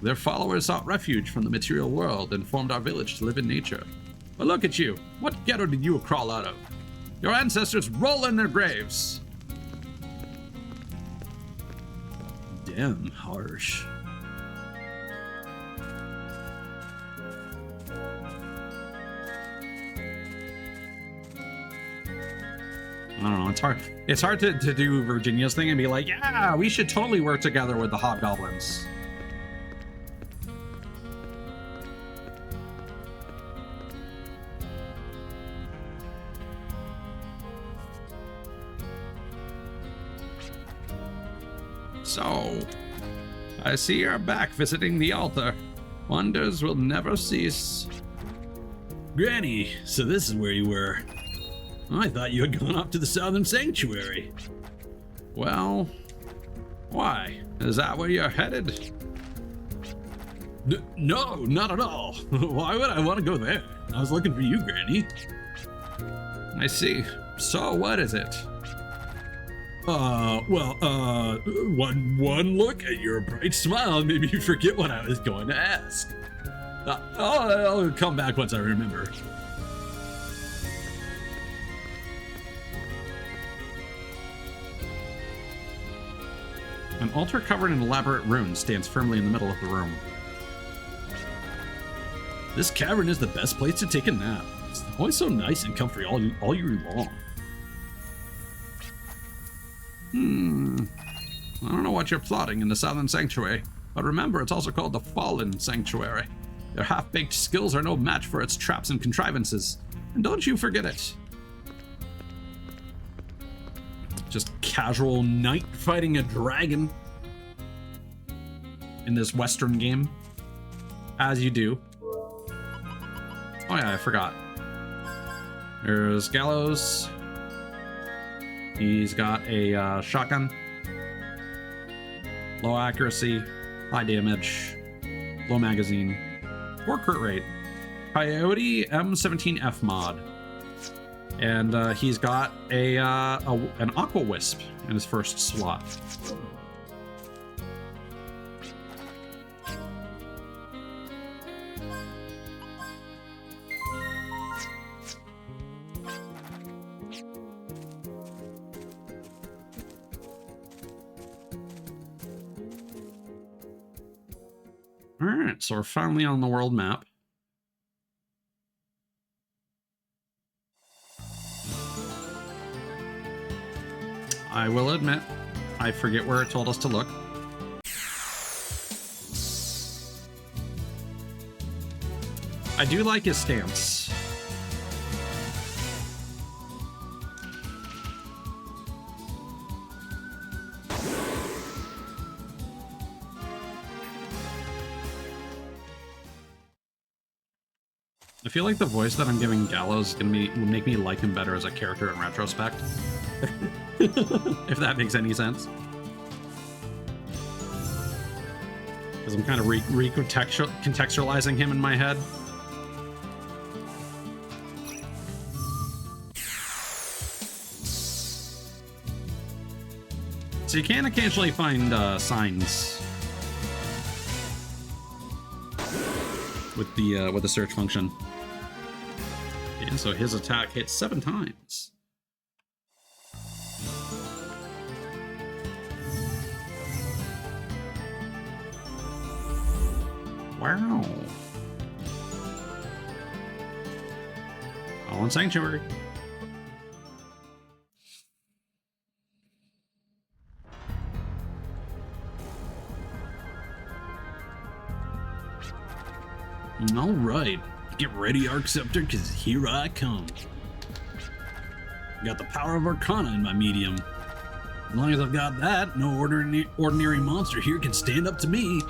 Their followers sought refuge from the material world and formed our village to live in nature. But look at you! What ghetto did you crawl out of? Your ancestors roll in their graves! Damn harsh. I don't know, it's hard. It's hard to do Virginia's thing and be like, yeah, we should totally work together with the hobgoblins. So, I see you're back visiting the altar. Wonders will never cease. Granny, so this is where you were. I thought you had gone off to the Southern Sanctuary. Well, why? Is that where you're headed? No, not at all. Why would I want to go there? I was looking for you, Granny. I see. So what is it? One look at your bright smile made me forget what I was going to ask. I'll come back once I remember. An altar covered in elaborate runes stands firmly in the middle of the room. This cavern is the best place to take a nap. It's always so nice and comfy all year long. I don't know what you're plotting in the Southern Sanctuary, but remember it's also called the Fallen Sanctuary. Their half-baked skills are no match for its traps and contrivances, and don't you forget it. Just casual knight fighting a dragon in this Western game, as you do. Oh yeah, I forgot. There's Gallows. He's got a shotgun. Low accuracy, high damage, low magazine, 4 crit rate. Coyote M17F mod. And he's got an Aqua Wisp in his first slot. Alright, so we're finally on the world map. I will admit, I forget where it told us to look. I do like his stance. I feel like the voice that I'm giving Gallows is will make me like him better as a character in retrospect. If that makes any sense. Because I'm kind of recontextualizing him in my head. So you can occasionally find signs with the search function. And so his attack hits 7 times. Wow. All in Sanctuary. All right, get ready, Arcceptor, because here I come. Got the power of Arcana in my medium. As long as I've got that, no ordinary monster here can stand up to me.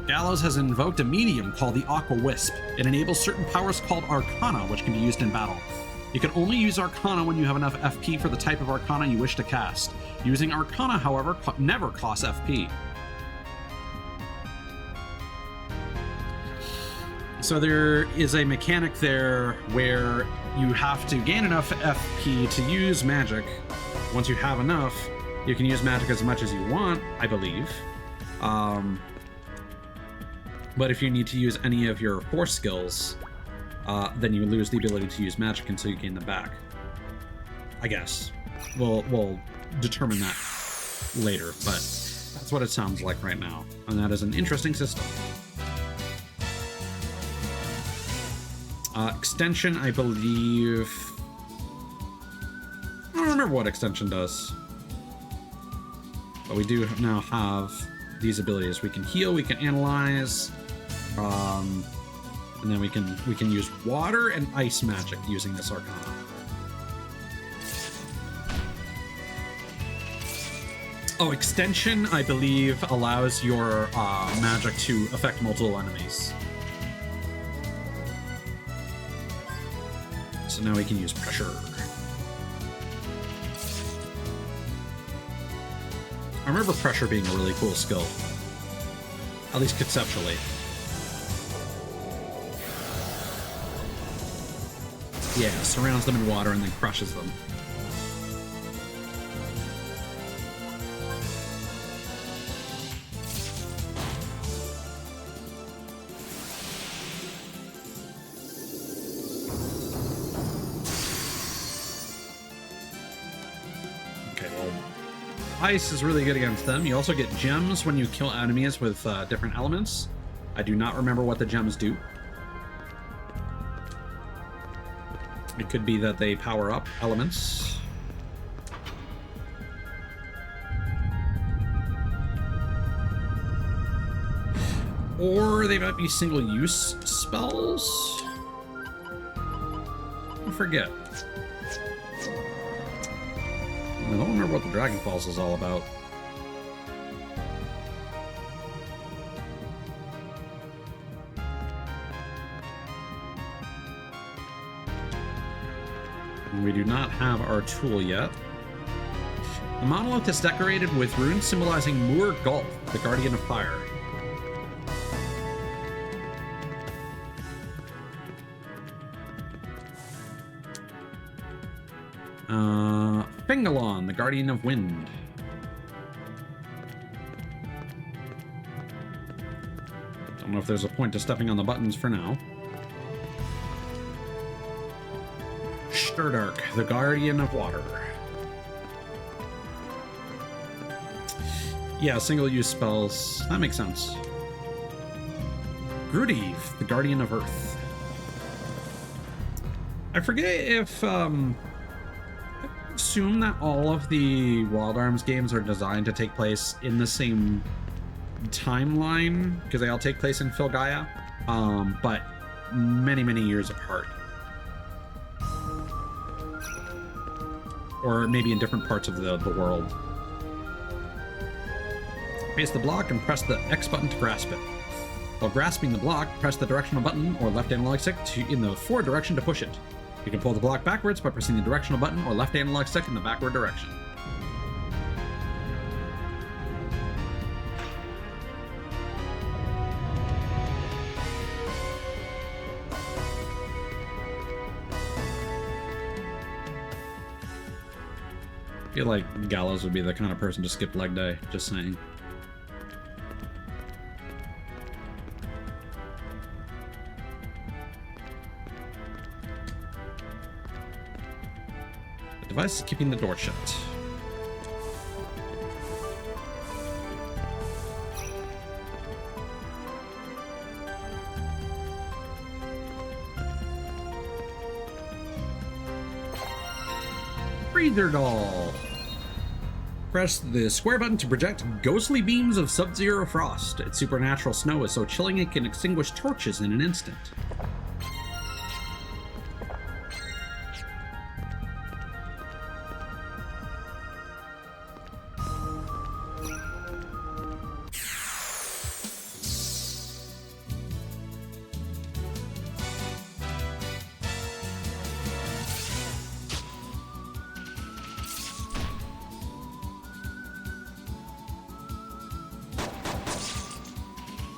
Gallows has invoked a medium called the Aqua Wisp. It enables certain powers called Arcana, which can be used in battle. You can only use Arcana when you have enough FP for the type of Arcana you wish to cast. Using Arcana, however, never costs FP. So there is a mechanic there where you have to gain enough FP to use magic. Once you have enough, you can use magic as much as you want, I believe. But if you need to use any of your force skills, then you lose the ability to use magic until you gain them back. I guess. We'll determine that later, but that's what it sounds like right now. And that is an interesting system. Extension, I believe... I don't remember what extension does. But we do now have these abilities. We can heal, we can analyze, and then we can use water and ice magic using this Arcana. Oh, extension, I believe, allows your magic to affect multiple enemies. So now we can use pressure. I remember pressure being a really cool skill. At least conceptually. Yeah, surrounds them in water and then crushes them. Ice is really good against them. You also get gems when you kill enemies with different elements. I do not remember what the gems do. It could be that they power up elements. Or they might be single-use spells? I forget. I don't remember what the Dragon Falls is all about. We do not have our tool yet. The monolith is decorated with runes symbolizing Moor Gulf, the Guardian of Fire. Fingalon, the Guardian of Wind. Don't know if there's a point to stepping on the buttons for now. Sturdark, the Guardian of Water. Yeah, single-use spells. That makes sense. Grudiv, the Guardian of Earth. I forget if, assume that all of the Wild Arms games are designed to take place in the same timeline, because they all take place in Filgaia, but many years apart. Or maybe in different parts of the world. Face the block and press the X button to grasp it. While grasping the block, press the directional button or left analog stick in the forward direction to push it. You can pull the block backwards by pressing the directional button or left analog stick in the backward direction. I feel like Gallows would be the kind of person to skip leg day, just saying. The device is keeping the door shut. Breather Doll. Press the square button to project ghostly beams of sub-zero frost. Its supernatural snow is so chilling it can extinguish torches in an instant.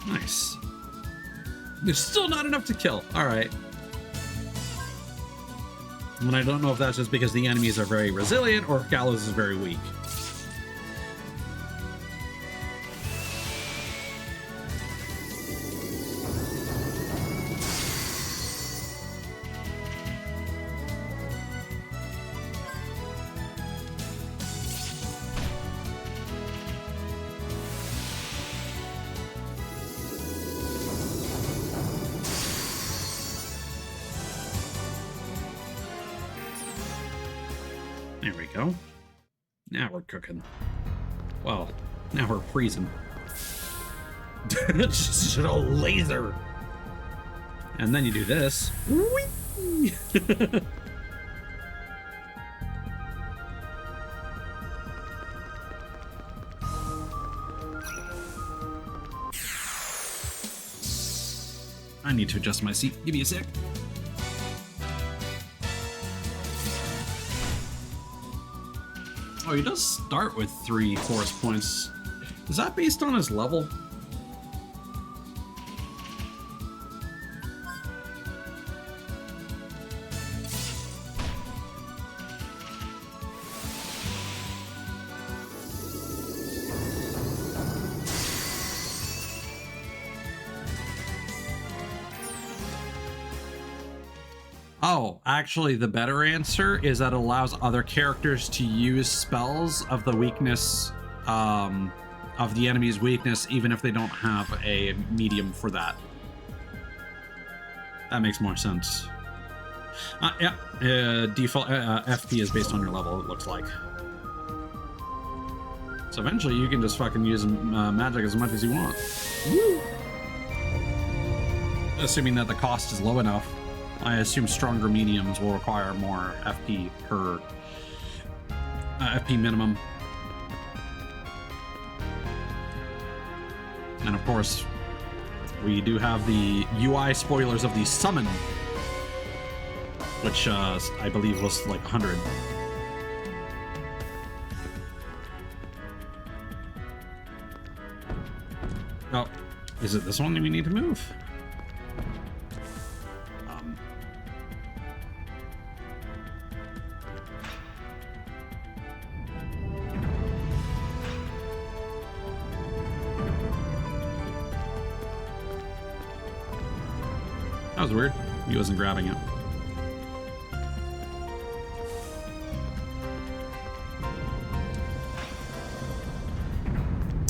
Nice. There's still not enough to kill. Alright. And I don't know if that's just because the enemies are very resilient or if Gallows is very weak. There we go. Now we're cooking. Well, now we're freezing. Just a laser. And then you do this. Whee! I need to adjust my seat. Give me a sec. Oh, he does start with 3 force points. Is that based on his level? Oh, actually, the better answer is that it allows other characters to use spells of the weakness, of the enemy's weakness, even if they don't have a medium for that. That makes more sense. Yeah, default FP is based on your level, it looks like. So eventually you can just fucking use magic as much as you want. Woo! Assuming that the cost is low enough. I assume stronger mediums will require more FP per FP minimum. And of course, we do have the UI spoilers of the summon, which I believe was like 100. Oh, is it this one that we need to move? That was weird. He wasn't grabbing it.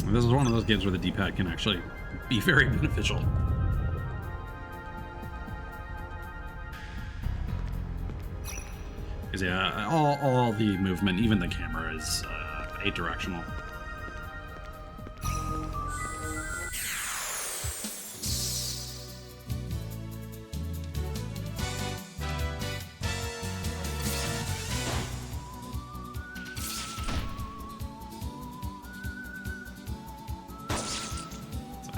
This is one of those games where the D-pad can actually be very beneficial. Because yeah, all the movement, even the camera, is 8-directional.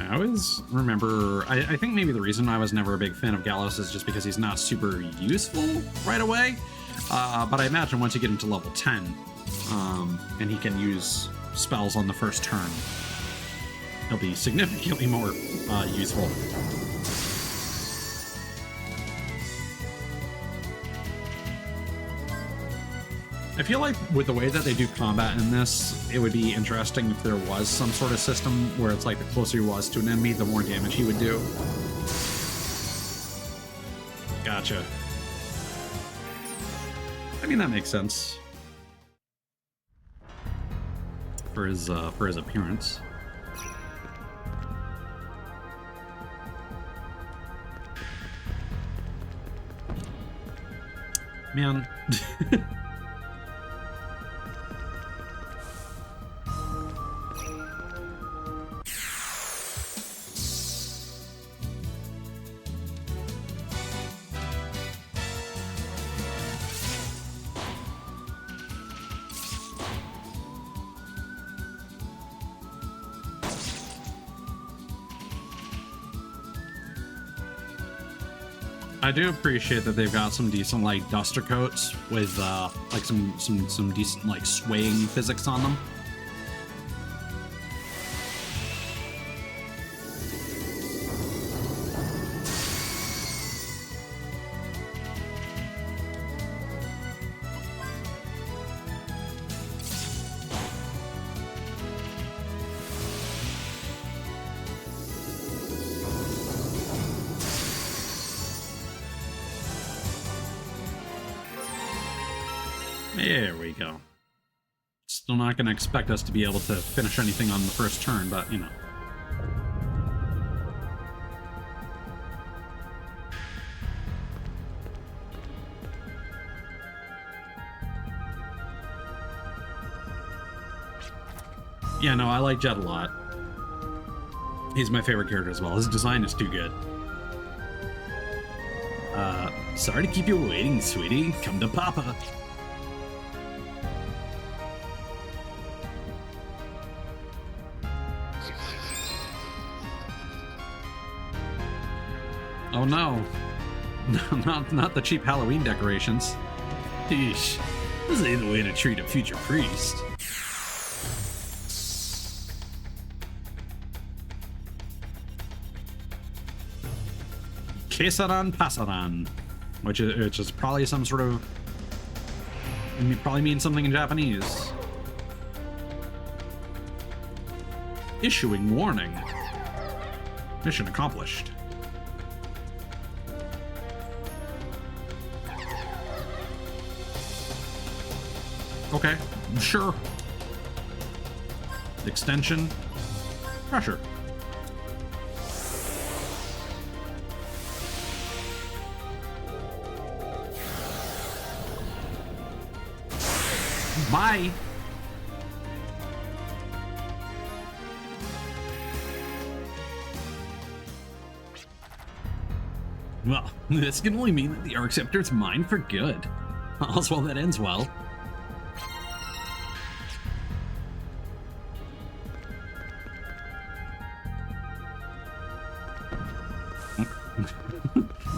I always remember, I think maybe the reason I was never a big fan of Gallows is just because he's not super useful right away. But I imagine once you get into level 10, and he can use spells on the first turn, he'll be significantly more useful. I feel like with the way that they do combat in this, it would be interesting if there was some sort of system where it's like the closer he was to an enemy, the more damage he would do. Gotcha. I mean, that makes sense. For his appearance. Man. I do appreciate that they've got some decent like duster coats with like some decent like swaying physics on them. There we go. Still not going to expect us to be able to finish anything on the first turn, but, you know. Yeah, no, I like Jet a lot. He's my favorite character as well. His design is too good. Sorry to keep you waiting, sweetie. Come to Papa. Oh no. Not the cheap Halloween decorations. Eesh. This ain't the way to treat a future priest. Quesaran Pasaran. Which is probably some sort of... It probably means something in Japanese. Issuing warning. Mission accomplished. Okay, sure. Extension. Pressure. Bye. Well, this can only mean that the Arc Scepter's mine for good. All's well that ends well.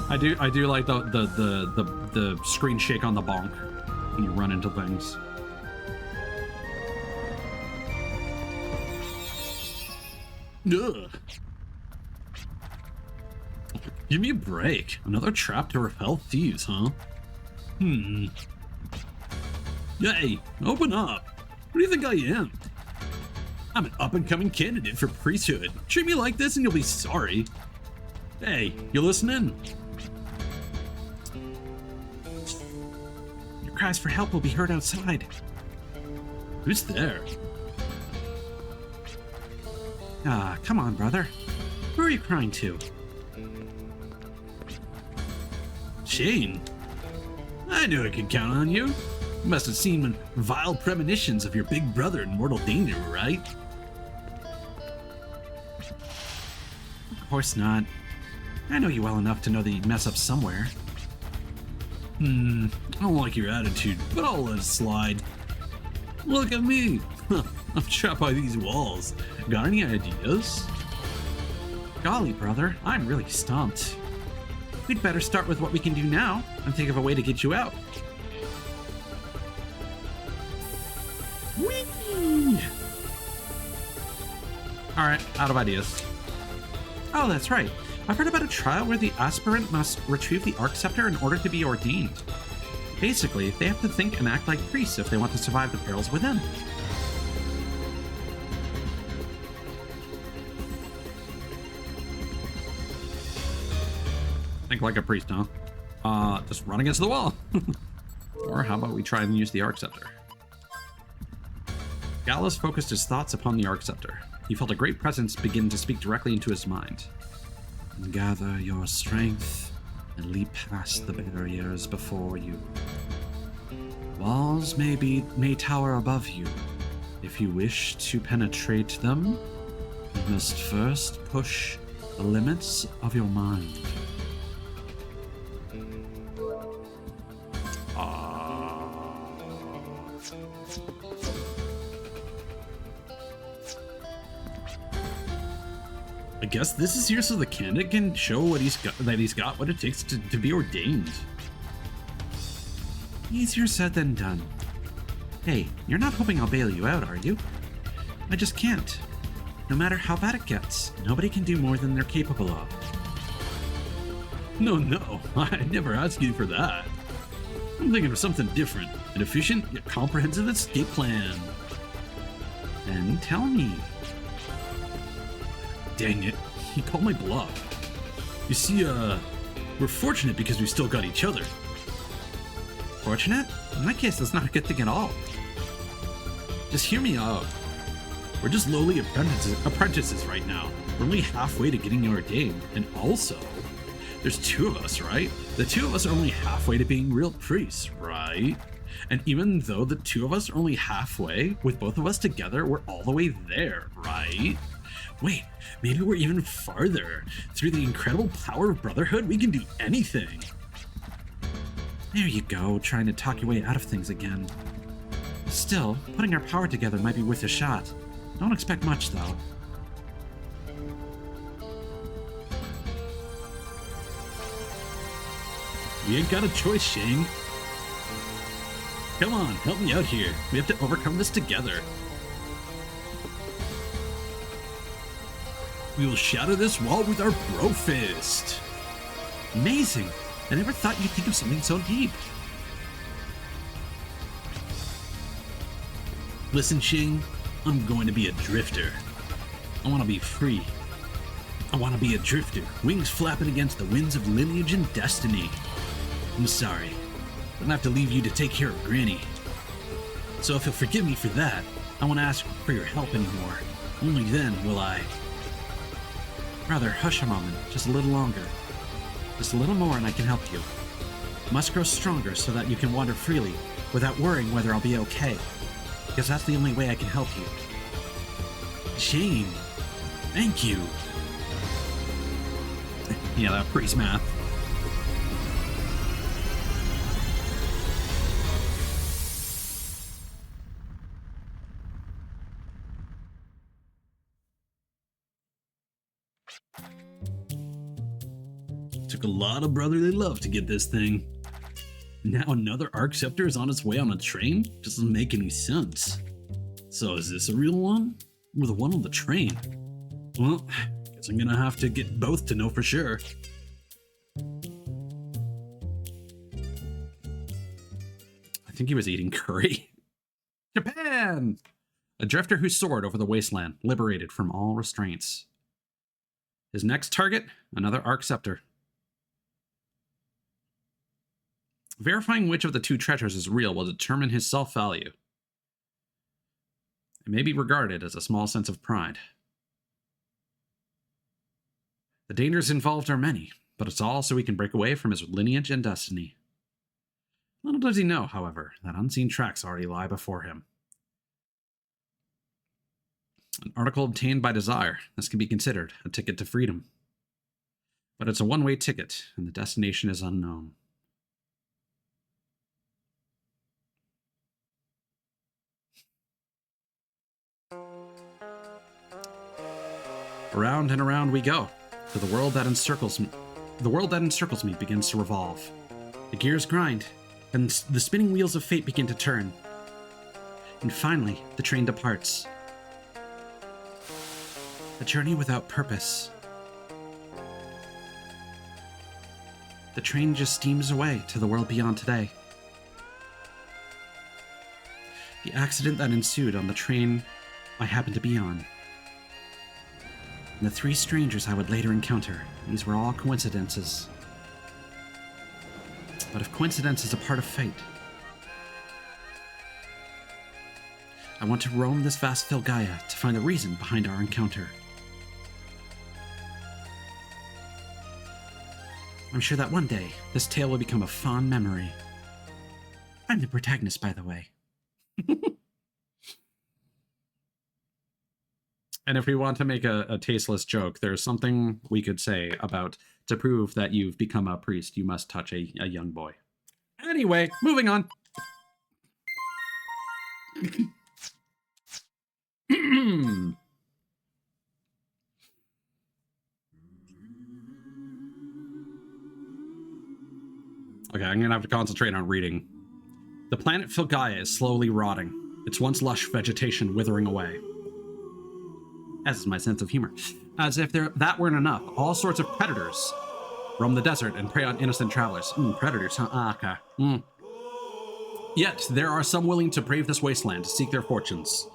I do like the screen shake on the bonk when you run into things. Ugh. Give me a break. Another trap to repel thieves, huh? Hey, open up. What do you think I am? I'm an up-and-coming candidate for priesthood. Treat me like this and you'll be sorry. Hey, you listening? Your cries for help will be heard outside. Who's there? Ah, come on, brother. Who are you crying to? Shane. I knew I could count on you. You must have seen vile premonitions of your big brother in mortal danger, right? Of course not. I know you well enough to know that you'd mess up somewhere. I don't like your attitude, but I'll let it slide. Look at me. I'm trapped by these walls. Got any ideas? Golly, brother, I'm really stumped. We'd better start with what we can do now and think of a way to get you out. Whee! Alright, out of ideas. Oh, that's right. I've heard about a trial where the aspirant must retrieve the Arc Scepter in order to be ordained. Basically, they have to think and act like priests if they want to survive the perils within. Think like a priest, huh? Just run against the wall. Or how about we try and use the Arc Scepter? Gallus focused his thoughts upon the Arc Scepter. He felt a great presence begin to speak directly into his mind. Gather your strength and leap past the barriers before you. Walls may tower above you. If you wish to penetrate them, you must first push the limits of your mind. I guess this is here so the candidate can show what he's got what it takes to be ordained. Easier said than done. Hey, you're not hoping I'll bail you out, are you? I just can't. No matter how bad it gets, nobody can do more than they're capable of. No, I never asked you for that. I'm thinking of something different. An efficient yet comprehensive escape plan. Then tell me. Dang it, he called my bluff. You see, we're fortunate because we still got each other. Fortunate? In my case, that's not a good thing at all. Just hear me out. We're just lowly apprentices right now. We're only halfway to getting ordained, and also, there's two of us, right? The two of us are only halfway to being real priests, right? And even though the two of us are only halfway, with both of us together, we're all the way there, right? Wait, maybe we're even farther. Through the incredible power of brotherhood, we can do anything. There you go, trying to talk your way out of things again. Still, putting our power together might be worth a shot. Don't expect much, though. We ain't got a choice, Shane. Come on, help me out here. We have to overcome this together. We will shatter this wall with our bro fist. Amazing! I never thought you'd think of something so deep. Listen, Shane, I'm going to be a drifter. I want to be free. I want to be a drifter, wings flapping against the winds of lineage and destiny. I'm sorry, I'm gonna have to leave you to take care of Granny. So if you'll forgive me for that, I won't ask for your help anymore. Only then will I. Brother, hush a moment, just a little longer. Just a little more and I can help you. Must grow stronger so that you can wander freely, without worrying whether I'll be okay. Because that's the only way I can help you. Shane, thank you. Yeah, that priest math. Took a lot of brotherly love to get this thing. Now another Arc Scepter is on its way on a train? Doesn't make any sense. So is this a real one? Or the one on the train? Well, guess I'm gonna have to get both to know for sure. I think he was eating curry. Japan! A drifter who soared over the wasteland, liberated from all restraints. His next target, another Arc Scepter. Verifying which of the two treasures is real will determine his self-value. It may be regarded as a small sense of pride. The dangers involved are many, but it's all so he can break away from his lineage and destiny. Little does he know, however, that unseen tracks already lie before him. An article obtained by desire, this can be considered a ticket to freedom. But it's a one-way ticket, and the destination is unknown. Around and around we go, to the world that encircles me. The world that encircles me begins to revolve. The gears grind, and the spinning wheels of fate begin to turn. And finally, the train departs. A journey without purpose. The train just steams away to the world beyond today. The accident that ensued on the train I happened to be on. And the three strangers I would later encounter, these were all coincidences. But if coincidence is a part of fate, I want to roam this vast Filgaia to find the reason behind our encounter. I'm sure that one day, this tale will become a fond memory. I'm the protagonist, by the way. And if we want to make a tasteless joke, there's something we could say about to prove that you've become a priest, you must touch a young boy. Anyway, moving on. Okay, I'm gonna have to concentrate on reading. The planet Filgaia is slowly rotting, its once lush vegetation withering away. As is my sense of humor. As if that weren't enough, all sorts of predators roam the desert and prey on innocent travelers. Predators, huh? Ah, okay. Yet, there are some willing to brave this wasteland to seek their fortunes.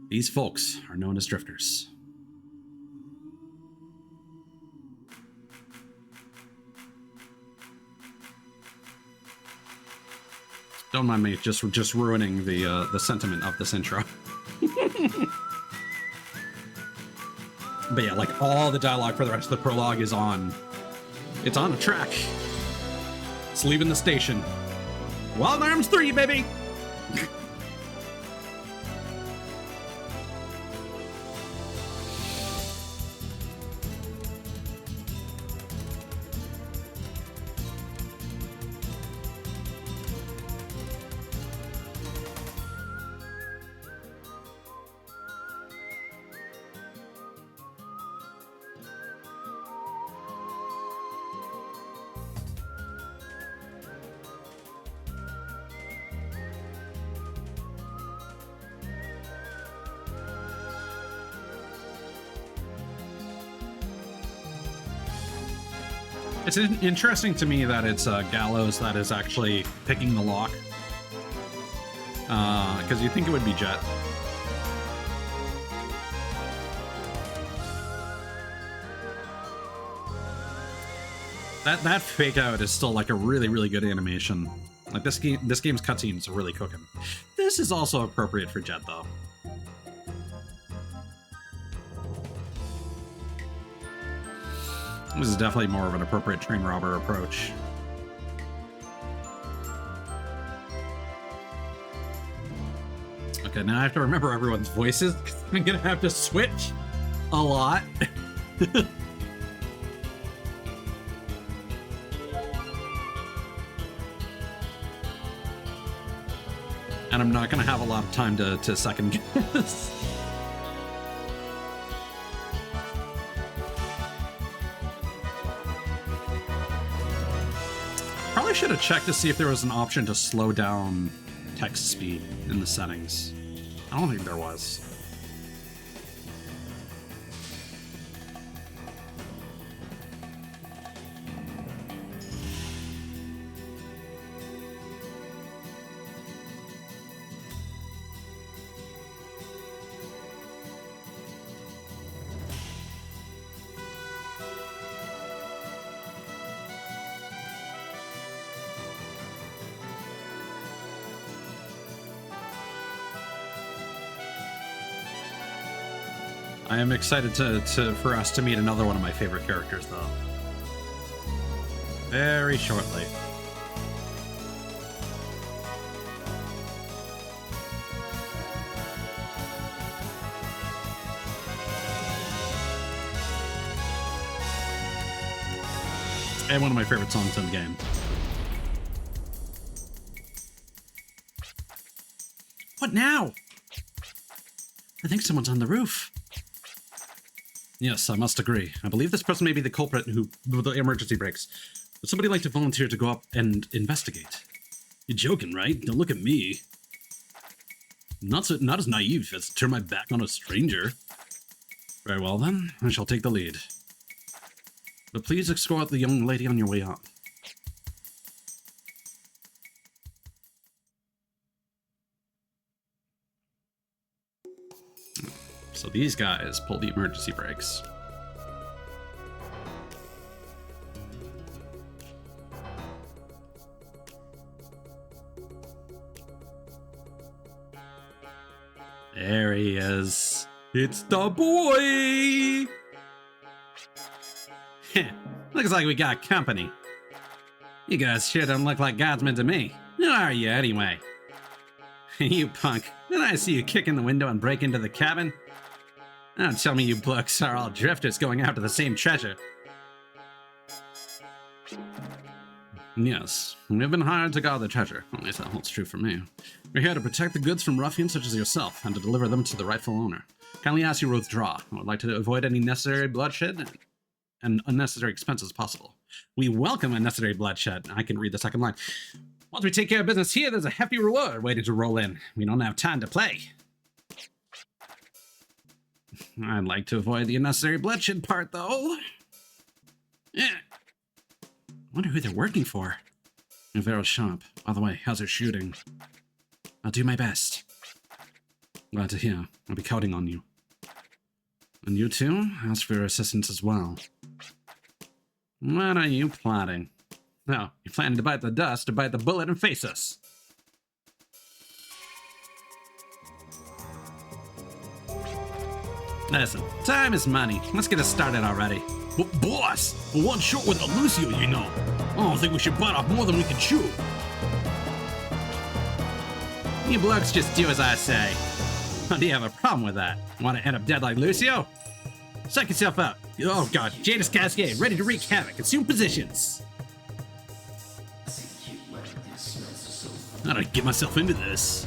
These folks are known as drifters. Don't mind me just ruining the sentiment of this intro. But yeah, like all the dialogue for the rest of the prologue is on. It's on a track. It's leaving the station. Wild Arms 3, baby! It's interesting to me that it's Gallows that is actually picking the lock. Because you think it would be Jet. That fake out is still like a really, really good animation. Like this game's cutscenes are really cooking. This is also appropriate for Jet though. This is definitely more of an appropriate train robber approach. Okay, now I have to remember everyone's voices. I'm gonna have to switch a lot. And I'm not gonna have a lot of time to second guess. Probably should have checked to see if there was an option to slow down text speed in the settings. I don't think there was. I am excited for us to meet another one of my favorite characters, though. Very shortly. And one of my favorite songs in the game. What now? I think someone's on the roof. Yes, I must agree. I believe this person may be the culprit who the emergency brakes. Would somebody like to volunteer to go up and investigate? You're joking, right? Don't look at me. Not as naive as to turn my back on a stranger. Very well then, I shall take the lead. But please escort the young lady on your way up. So these guys pull the emergency brakes. There he is. It's the boy! Looks like we got company. You guys sure don't look like godsmen to me. Who are you anyway? You punk. Did I see you kick in the window and break into the cabin? Don't tell me you blokes are all drifters going after the same treasure. Yes, we've been hired to guard the treasure. At least that holds true for me. We're here to protect the goods from ruffians such as yourself, and to deliver them to the rightful owner. Kindly ask you to withdraw. I would like to avoid any necessary bloodshed and unnecessary expenses possible. We welcome unnecessary bloodshed. I can read the second line. Once we take care of business here, there's a hefty reward waiting to roll in. We don't have time to play. I'd like to avoid the unnecessary bloodshed part, though. Yeah. Wonder who they're working for. Navarro's shop. By the way, how's it shooting? I'll do my best. Glad to hear. I'll be counting on you. And you too? Ask for your assistance as well. What are you plotting? No, you're planning to bite the dust, to bite the bullet and face us. Listen, time is money. Let's get us started already. But boss, we're one short without Lucio, you know. I don't think we should bite off more than we can chew. You blokes just do as I say. Or do you have a problem with that? Want to end up dead like Lucio? Suck yourself up. Oh god, Jadis Cascade, ready to wreak havoc. Assume positions. How did I get myself into this?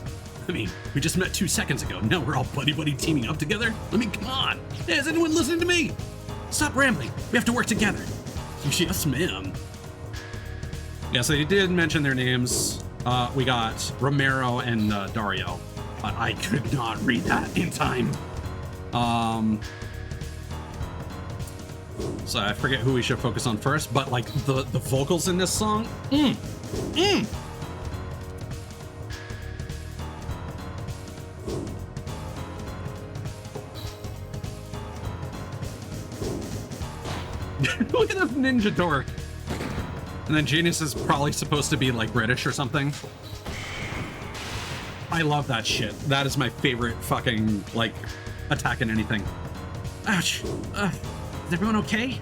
I mean, we just met 2 seconds ago. Now we're all buddy-buddy teaming up together? I mean, come on. Hey, is anyone listening to me? Stop rambling. We have to work together. Yes, ma'am. Yeah, so you did mention their names. We got Romero and Dario. But I could not read that in time. So I forget who we should focus on first, but like the vocals in this song. Look at this ninja dork. And then Genius is probably supposed to be like British or something. I love that shit. That is my favorite fucking like attack in anything. Ouch. Is everyone okay?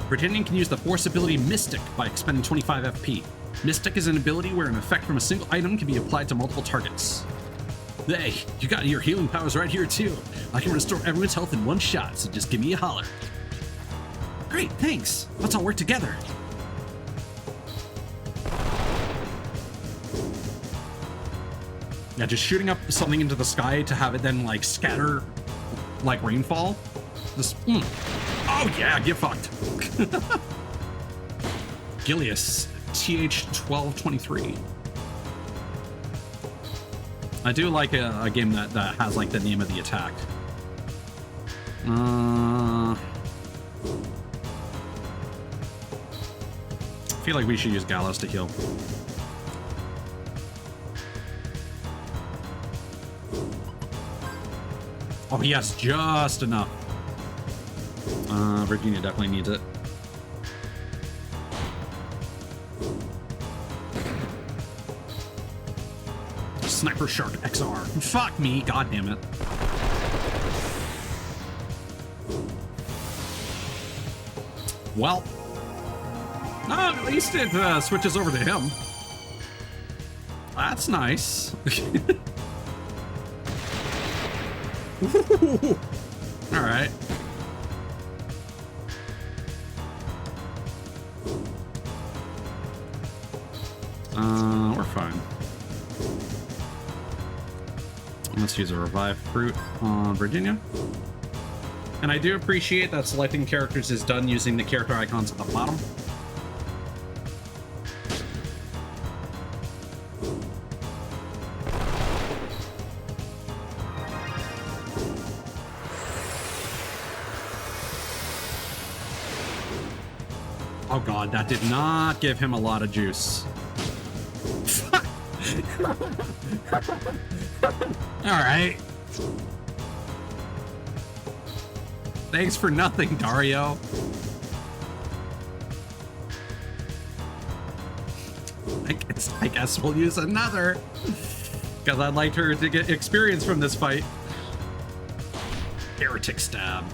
Virginian can use the Force ability Mystic by expending 25 FP. Mystic is an ability where an effect from a single item can be applied to multiple targets. Hey, you got your healing powers right here too. I can restore everyone's health in one shot, so just give me a holler. Great, thanks. Let's all work together. Yeah, just shooting up something into the sky to have it then like scatter like rainfall. Just, Oh yeah, get fucked. Gilius, TH1223. I do like a game that has like the name of the attack. I feel like we should use Gallows to heal. Oh, he has just enough. Virginia definitely needs it. Sniper Shark XR. Fuck me, god damn it. Well. No, at least it switches over to him. That's nice. All right. We're fine. Let's use a revive fruit on Virginia. And I do appreciate that selecting characters is done using the character icons at the bottom. Oh god, that did not give him a lot of juice. Alright. Thanks for nothing, Dario. I guess we'll use another. Because I'd like her to get experience from this fight. Heretic stab.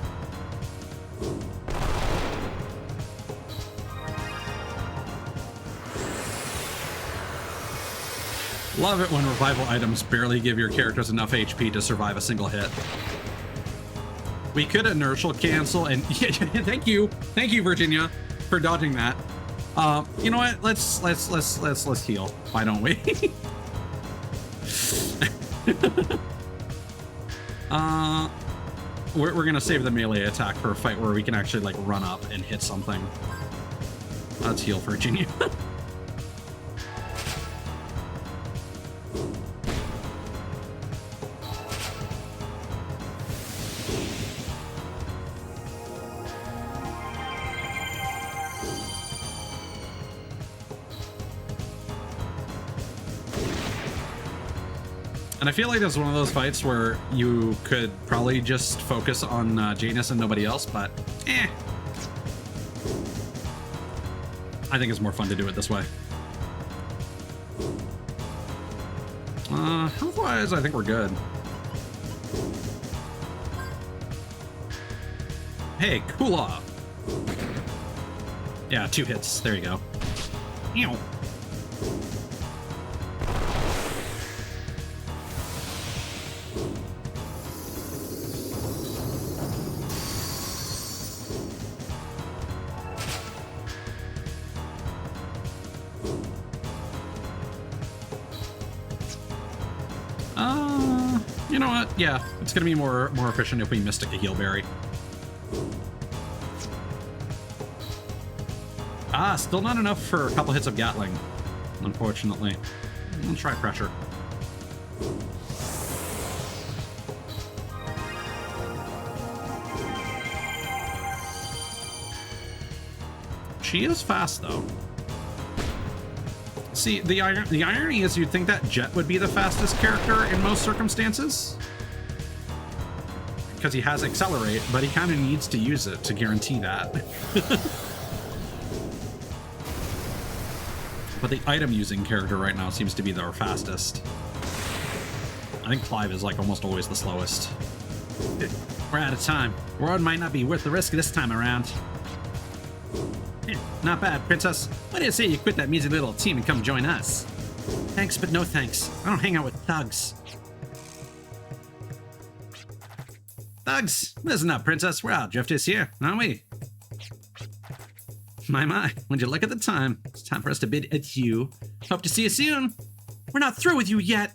Love it when revival items barely give your characters enough HP to survive a single hit. We could inertial cancel and yeah, thank you, Virginia, for dodging that. You know what? Let's heal. Why don't we? we're gonna save the melee attack for a fight where we can actually like run up and hit something. Let's heal for Virginia. And I feel like that's one of those fights where you could probably just focus on Janus and nobody else, but I think it's more fun to do it this way. Health-wise, I think we're good. Hey, cool off. Yeah, 2 hits. There you go. Ew. You know what? Yeah, it's gonna be more efficient if we Mystic a heal berry. Still not enough for a couple hits of Gatling, unfortunately. I'll try pressure. She is fast though. See, the irony is you'd think that Jet would be the fastest character in most circumstances. Because he has Accelerate, but he kind of needs to use it to guarantee that. But the item-using character right now seems to be our fastest. I think Clive is like almost always the slowest. We're out of time. World might not be worth the risk this time around. Not bad, Princess. What do you say you quit that measly little team and come join us? Thanks, but no thanks. I don't hang out with thugs. Thugs? Listen up, Princess. We're all drifters here, aren't we? My, would you look at the time? It's time for us to bid adieu. Hope to see you soon. We're not through with you yet.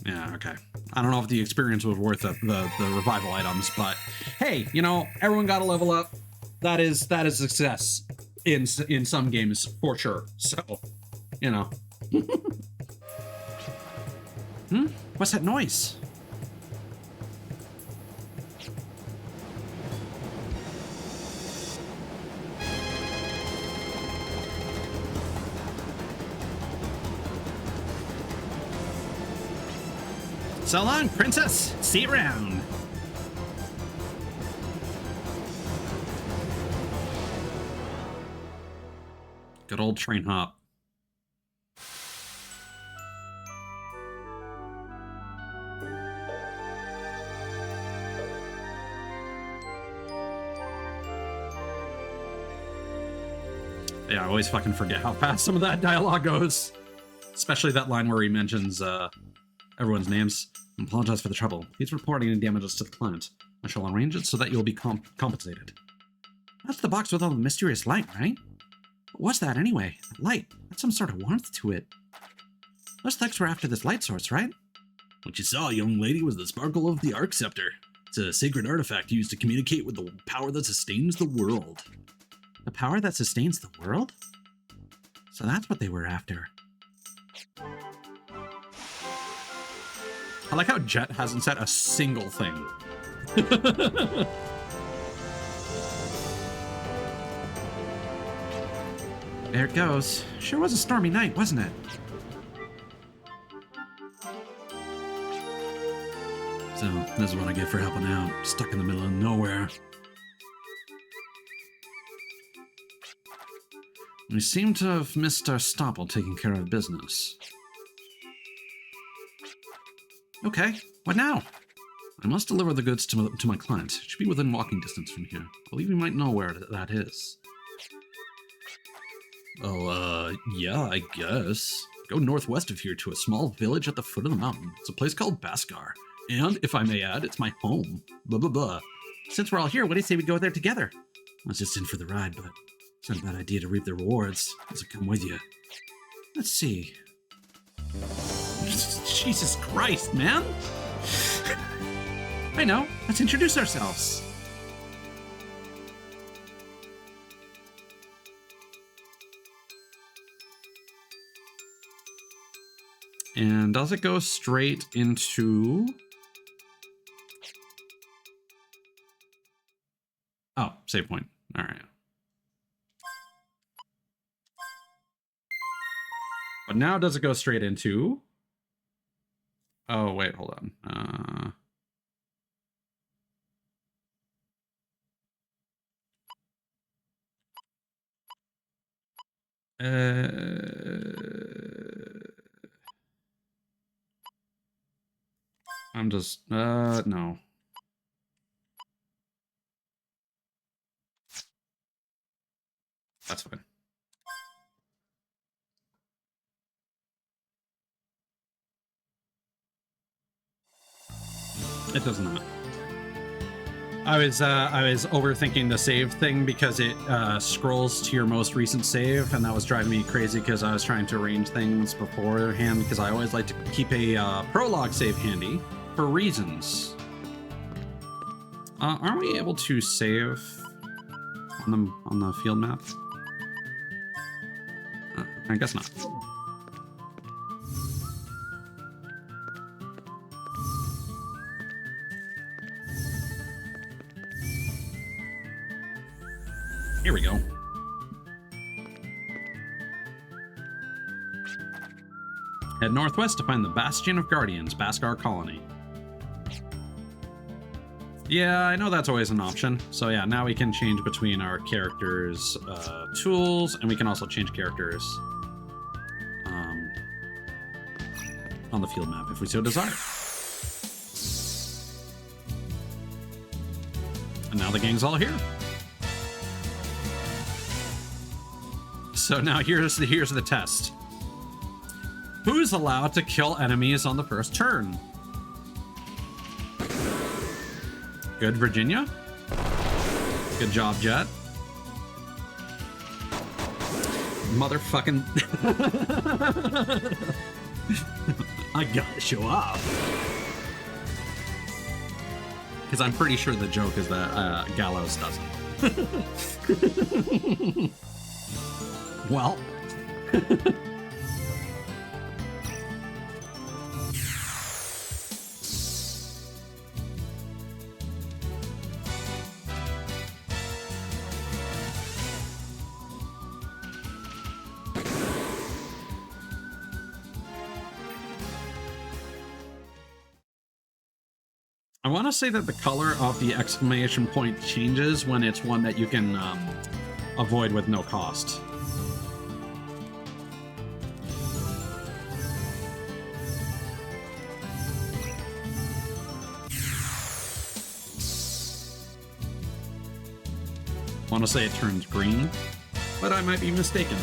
Yeah, okay. I don't know if the experience was worth the revival items, but hey, you know, everyone got a level up. That is success in some games for sure. So, you know. What's that noise? So long, Princess. See you around. Good old train hop. Yeah, I always fucking forget how fast some of that dialogue goes. Especially that line where he mentions everyone's names. I apologize for the trouble. Please report any damages to the client. I shall arrange it so that you'll be compensated. That's the box with all the mysterious light, right? What's that anyway? That light. That's some sort of warmth to it. Those thugs were after this light source, right? What you saw, young lady, was the sparkle of the Arc Scepter. It's a sacred artifact used to communicate with the power that sustains the world. The power that sustains the world? So that's what they were after. I like how Jet hasn't said a single thing. There it goes. Sure was a stormy night, wasn't it? So, this is what I get for helping out. Stuck in the middle of nowhere. We seem to have missed our stop while taking care of business. Okay, what now? I must deliver the goods to my client. It should be within walking distance from here. I believe you might know where that is. Oh, yeah, I guess. Go northwest of here to a small village at the foot of the mountain. It's a place called Baskar. And, if I may add, it's my home. Blah, blah, blah. Since we're all here, what do you say we go there together? I was just in for the ride, but it's not a bad idea to reap the rewards. So come with you. Let's see. Jesus Christ, man. I know. Let's introduce ourselves. And does it go straight into... Oh, save point. All right. But now does it go straight into... Oh, wait, hold on. I'm just, no. That's fine. It does not. I was overthinking the save thing because it scrolls to your most recent save, and that was driving me crazy because I was trying to arrange things beforehand because I always like to keep a prologue save handy for reasons. Aren't we able to save on the field map? I guess not. Here we go. Head northwest to find the Bastion of Guardians, Baskar Colony. Yeah, I know that's always an option. So yeah, now we can change between our characters' tools, and we can also change characters on the field map if we so desire. And now the gang's all here. So now here's the test. Who's allowed to kill enemies on the first turn? Good, Virginia. Good job, Jet. Motherfucking... I gotta show off. Because I'm pretty sure the joke is that Gallows doesn't. Well. I want to say that the color of the exclamation point changes when it's one that you can avoid with no cost. I want to say it turns green, but I might be mistaken.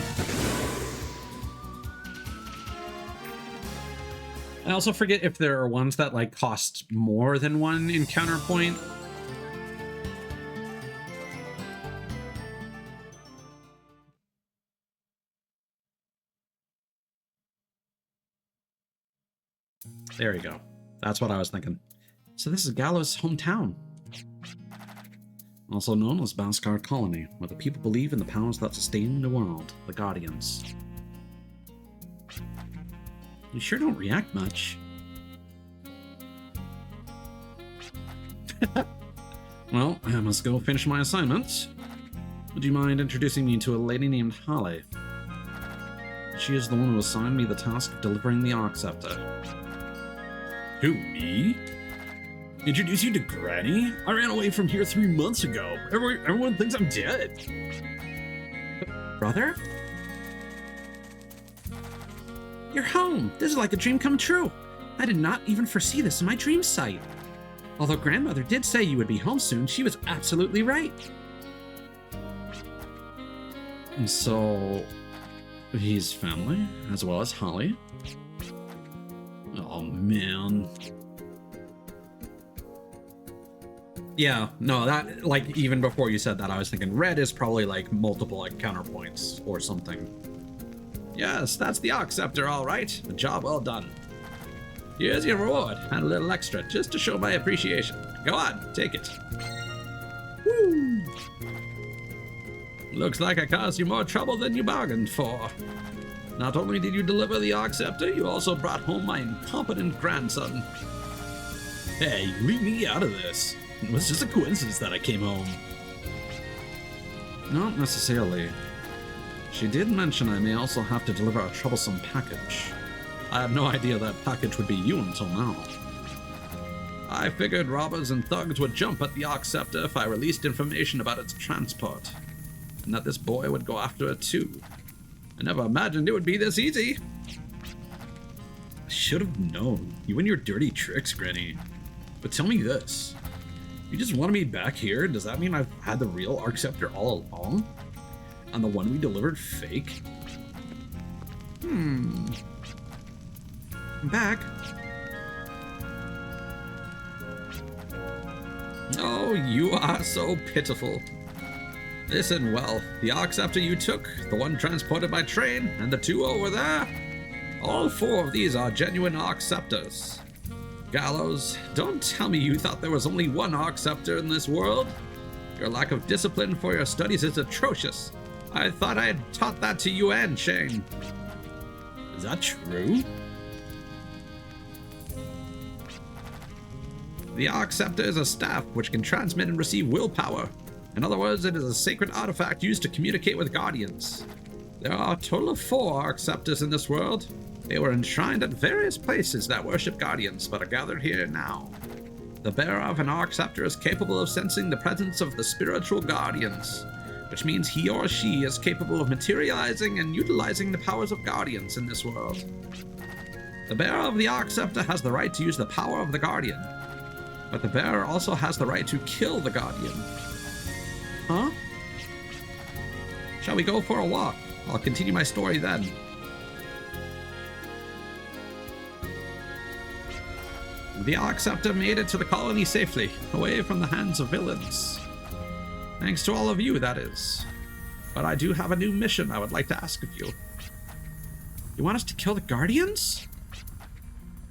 I also forget if there are ones that like cost more than one encounter point. There you go. That's what I was thinking. So this is Gallows' hometown. Also known as Baskar Colony, where the people believe in the powers that sustain the world, the Guardians. You sure don't react much. Well, I must go finish my assignment. Would you mind introducing me to a lady named Holly? She is the one who assigned me the task of delivering the Arc Scepter. Who, me? Introduce you to Granny? I ran away from here 3 months ago. Everyone thinks I'm dead. Brother? You're home! This is like a dream come true! I did not even foresee this in my dream sight. Although grandmother did say you would be home soon, she was absolutely right. And so, he's family, as well as Holly. Oh, man. Yeah, no, that, like, even before you said that, I was thinking red is probably, like, multiple, like, counterpoints or something. Yes, that's the Arc Scepter, all right. The job well done. Here's your reward, and a little extra, just to show my appreciation. Go on, take it. Woo! Looks like I caused you more trouble than you bargained for. Not only did you deliver the Arc Scepter, you also brought home my incompetent grandson. Hey, leave me out of this. It was just a coincidence that I came home. Not necessarily. She did mention I may also have to deliver a troublesome package. I had no idea that package would be you until now. I figured robbers and thugs would jump at the Arc Scepter if I released information about its transport, and that this boy would go after it too. I never imagined it would be this easy. I should have known. You and your dirty tricks, Granny. But tell me this. You just wanted me back here? Does that mean I've had the real Arc Scepter all along? And the one we delivered fake? I'm back. Oh, you are so pitiful. Listen, well, the Arc Scepter you took, the one transported by train, and the two over there, all four of these are genuine Arc Scepters. Gallows, don't tell me you thought there was only one Arc Scepter in this world. Your lack of discipline for your studies is atrocious. I thought I had taught that to you and Shane. Is that true? The Arc Scepter is a staff which can transmit and receive willpower. In other words, it is a sacred artifact used to communicate with guardians. There are a total of 4 Arc Scepters in this world. They were enshrined at various places that worship guardians, but are gathered here now. The bearer of an Arc Scepter is capable of sensing the presence of the spiritual guardians, which means he or she is capable of materializing and utilizing the powers of guardians in this world. The bearer of the Arc Scepter has the right to use the power of the guardian, but the bearer also has the right to kill the guardian. Huh? Shall we go for a walk? I'll continue my story then. The Arc Scepter made it to the colony safely, away from the hands of villains. Thanks to all of you, that is. But I do have a new mission I would like to ask of you. You want us to kill the Guardians?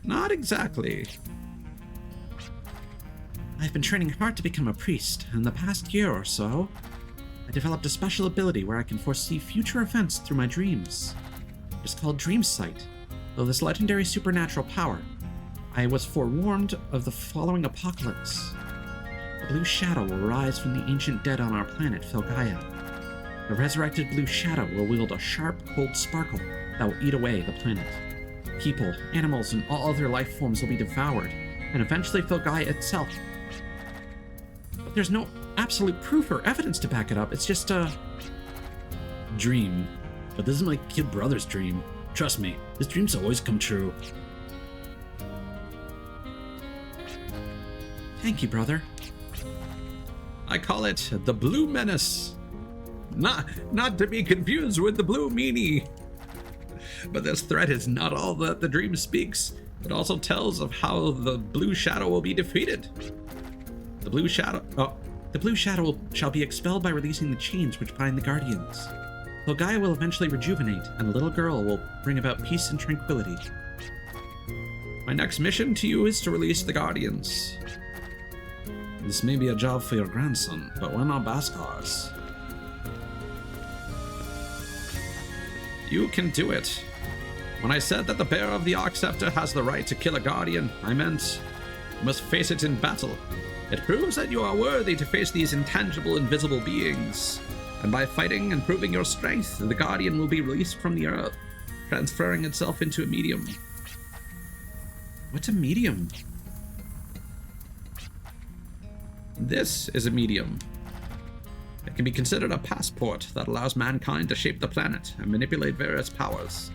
Not exactly. I've been training hard to become a priest, and in the past year or so, I developed a special ability where I can foresee future events through my dreams. It's called Dream Sight. Though this legendary supernatural power, I was forewarned of the following apocalypse. A blue shadow will rise from the ancient dead on our planet, Filgaia. The resurrected blue shadow will wield a sharp, cold sparkle that will eat away the planet. People, animals, and all other life forms will be devoured, and eventually Filgaia itself. But there's no absolute proof or evidence to back it up. It's just a dream. But this is my kid brother's dream. Trust me, his dreams always come true. Thank you, brother. I call it the Blue Menace. Not to be confused with the Blue Meanie. But this threat is not all that the dream speaks. It also tells of how the Blue Shadow will be defeated. The Blue Shadow shall be expelled by releasing the chains which bind the Guardians. Filgaia will eventually rejuvenate, and the little girl will bring about peace and tranquility. My next mission to you is to release the Guardians. This may be a job for your grandson, but when are Baskars? You can do it. When I said that the bearer of the Arc Scepter has the right to kill a Guardian, I meant you must face it in battle. It proves that you are worthy to face these intangible, invisible beings. And by fighting and proving your strength, the Guardian will be released from the earth, transferring itself into a medium. What's a medium? This is a medium. It can be considered a passport that allows mankind to shape the planet and manipulate various powers.